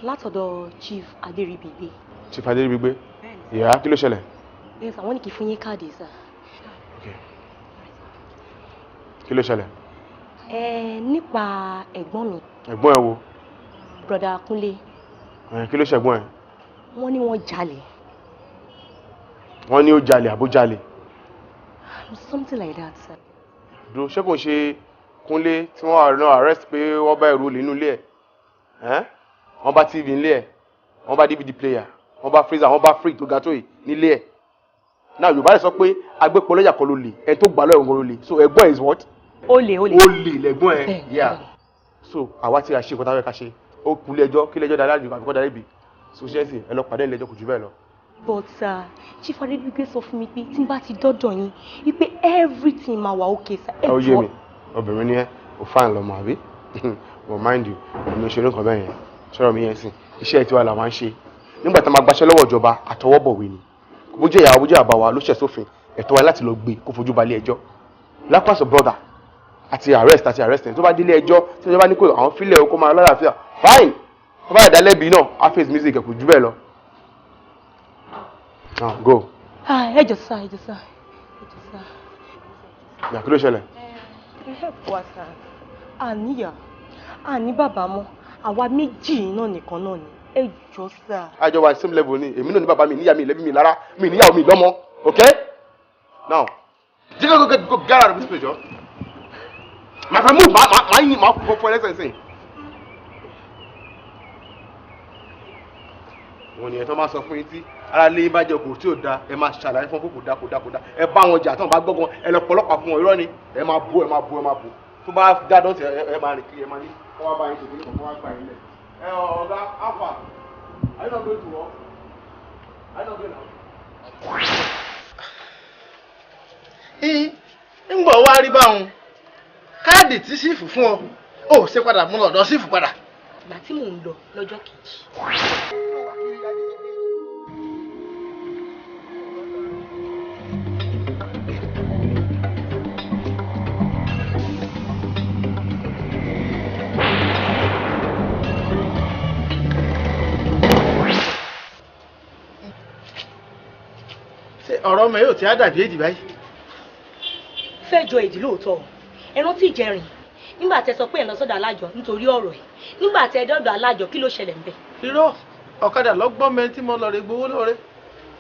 látọ̀dọ̀ chief Adéríbigbé. Chief Adéríbigbé? Ìyá kí ló ṣẹlẹ̀? Yes, àwọn ní kí n fún yín káàdì sà. Kí ló ṣẹlẹ̀? Nípa ẹ̀gbọ́n mi. Ẹ̀gbọ́n ẹ wo? Broda Kúnlé. Kí ló ṣẹ̀gbọ́n ẹ? Wọ́n ní wọ́n jalè. Wọ́n ní ó jalè àbó jalè? Something like that, sir. Dúró ṣé kò ṣe Kúnlé tí wọ́n náà arrest pé wọ́n bá ẹrù olè nínú ilé ẹ̀? Wọ́n bá TV nílé ẹ̀, wọ́n bá DVD player, wọ́n bá freezer, wọ́n bá fridge tó ga tó yìí nílé ẹ̀. Now Yorùbá lè sọ pé agbépo lọ́jà kan ló lè, ẹni tó gbà lọ́yọ̀ kan ló lè. So ẹ̀gbọ́n is what? Olè. Olè lẹ̀gbọ́n ẹ̀. Yeah. So àwa tí a ṣe nǹkan táwọn ẹ̀ka ṣe, ó kú ilé ẹjọ́, kí ilé ẹjọ́ dáadáa jù àbíkọ́ dáadáa ibi. So ṣé ẹ̀sìn ẹ lọ pàdé ilé ẹjọ́ kò jù bẹ́ẹ̀ lọ. But Chief Adéríbigbé sọ fún mi pé tí n bá ti dọ́dọ̀ yín wípé everything máa wà okay sir. Ó yé mi, obìnrin ni ẹ́, ò fáìn lọ́mọ àbí? But mind you, èmi ò ṣe nǹkan bẹ́ẹ̀ yẹn. Sọ̀rọ̀ mi yẹn sìn, iṣẹ́ tiwa là máa ń ṣe. Nígbà tá a máa gbaṣẹ́ lọ́wọ́ ìjọba, àtọwọ́bọ̀wé ni. Bó jẹ́ ìyàwó, bó jẹ́ àbá wa ló ṣẹ̀ sófin, ẹ̀tọ́ wa láti lọ gbé kó fojú balẹ̀ ẹjọ́. Lápasọ̀ brother àti arrest tó bá délé ẹjọ́ tí ìjọba ní kó àwọn fílẹ̀ kó máa lálàáfíà fine. Tó bá dá lẹ́bi náà, á face music ẹ̀ kò jù bẹ́ẹ̀ lọ. Now go. Ẹ jọ̀ọ́ sá. Yà kí ló ṣẹlẹ̀? Ẹ help wa sá. Àníyà, àní bàbá mọ́, àwa méjì náà nìkan náà ni. ẹ jọ sà. àjọ wa same level ni èmi náà ní bàbá mi níyà mi lẹ́bí mi lára mi níyàwó mi lọ́mọ okay now jíjẹ́ go get out of this place jọ my friend move máa yín máa fọ ẹlẹ́sẹ̀ sìn. wọn ni ẹ̀ tó máa sọ fún yín tí ara lé bá jẹ kò tí ò da ẹ máa ṣàlàyé fún kókò dákòdá ẹ bá wọn jà tó wọn bá gbọ́gbọ́n ẹ lọ pọlọ́pàá fún wọn irọ́ ni ẹ máa bú tó bá dádán tí ẹ máa rìn kiri ẹ máa ní kọ́ wá bá yín ṣègbè kọ́ wá gbà yín lẹ̀ ẹ ọ̀gá alpha are you not going to work are you not going now. ń bọ̀ wá rí báwọn káàdì tí sífù fún ọ ò ṣe padà mú lọ́dọ̀ sífù padà. ìgbà tí mò ń lọ lọ́jọ́ kejì. ọ̀rọ̀ ọmọ yóò ti á dàbí èdè báyìí. fẹ́ jọ èdè lóòótọ́ ẹ rántí ìjẹrin nígbà tẹ sọ pé ẹ lọ sọ́dọ̀ alájọ nítorí ọ̀rọ̀ ẹ̀ nígbà tẹ dọ́dọ̀ alájọ kí ló ṣẹlẹ̀ ń bẹ̀. irọ́ ọ̀kadà lọ́gbọ́n mẹ́rin tí mo lọ rè gbowó lóore.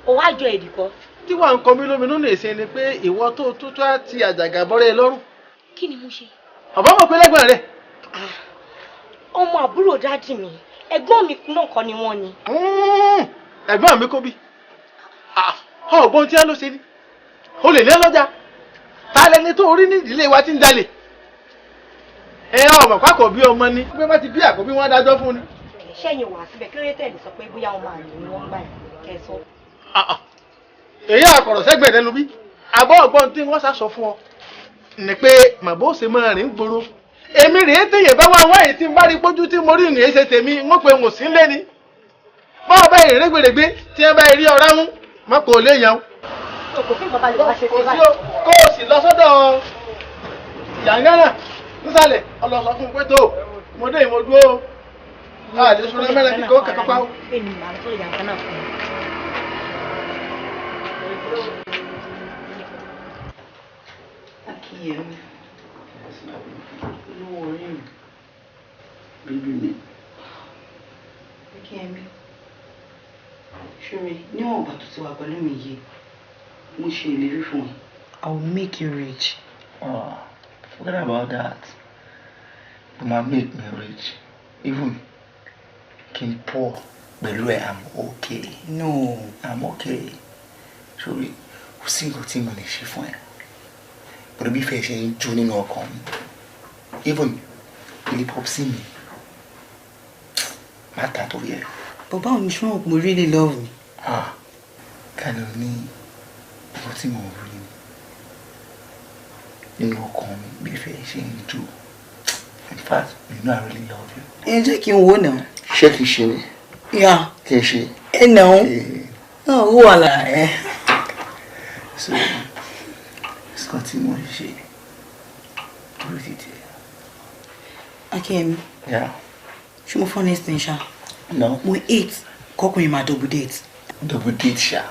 ó wá jọ èdè kọ́. tí wàá ń kọ mí lóminú lè ṣe ni pé ìwọ tó ti àjàgà bọ́rẹ́ ẹ lọ́rùn. kí ni mo ṣe. ọ̀bá mọ̀ pé lẹ́gbọ̀n rẹ̀. ọmọ àbúrò dáàdì mi ẹ̀gbọ́n mi náà kọ́ ni wọ́n ni. ẹ̀gbọ́n mi kó bí. ọgbọ́n tí a ló ṣe ni o lè ní ọlọ́jà ta lẹni tó orí ní ìdílé wa ti ń jalè ẹ ọmọ pákó bí ọmọ ni pé wọ́n ti bí àkọ́bí wọn dájọ́ fún ni. ṣẹ́yìn wà síbẹ̀ kí ló dé tẹ̀lé sọ pé bóyá ọmọ àlè ni wọ́n gbà ẹ̀ sọ. èyí àkọ̀rọ̀ sẹ́gbẹ̀ẹ́ lẹ́nu bí àbọ̀ ọgbọ́n tí wọ́n sá sọ fún ọ ní pé màbó ṣe máa rìn gbòòrò èmi rèé téèyàn bá wá wáyé tí n bá rí pójú tí mo rí ìrìn èsè tèmi wọ́n pe wọ́n sí lé ni báwo bá ìrìn rẹ́gbẹ̀rẹ̀gbẹ́ tí ẹ bá rí ọ̀rá mú má kò lè yan. kò sí bàbá lè wá ṣe sí báyìí. kó o sì lọ sọ́dọ̀ yàngánà nísàlẹ̀ ọlọ́sọ fún pé tó mo dé ìmọ̀ dúró àdé sọ́dọ̀ mẹ́rin kíkọ́ kẹ́kọ́ pa ó. èmi màá tó yàngánà fún mi. Akínyẹmí olówó orí mi bíbí mi Akínyẹmí ṣúre níwọ̀n ìgbà tó ti wà pẹ̀lú mi yìí mo ṣe ìlérí fún ẹ. I will make you rich. Oh, forget about that. You might make me rich. Even can poor, but I'm okay. No, I'm okay. Sorry, kò sí nǹkan tí mo lè ṣe fún ẹ. But bí fẹ́ ṣe ń jó nínú ọkàn mi. Even ilé popsi mi. Má ta torí ẹ. But báwo ni ṣùgbọ́n mo really love me. Kálọ̀ ní nǹkan tí mo rí nínú ọkàn mi bí fẹ́ ṣe ń jó. In fact, you know I really love you. Ẹ jẹ́ kí n wò náà. Ṣé kìí ṣe ni? Yeah. Kìí ṣe. Ẹ náà. Náà ó wà lára ẹ. So, nǹkan tí mo ń ṣe lórí títì. Akínyẹmí. Yeah. Ṣé mo fọ́ next thing ṣá? No. Mo 8 kọkùnrin máa double date. Double date ṣá.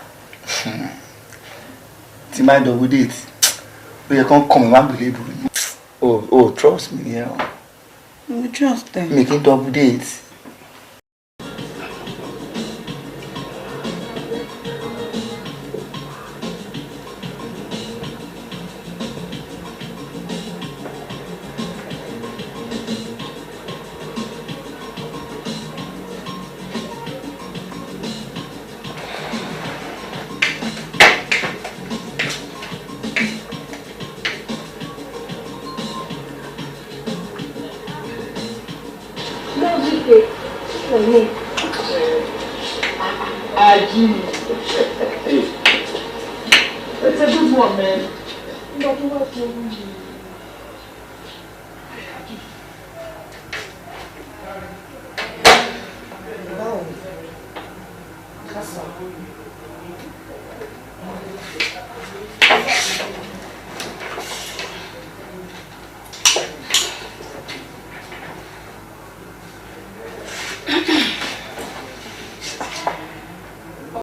Tí máa double date, ó yẹ kán kọ́ mi wá gbélé ìbò ni. Oh, trust me, yeah. No, trust them. Making double dates. Akin. It's a good one, man.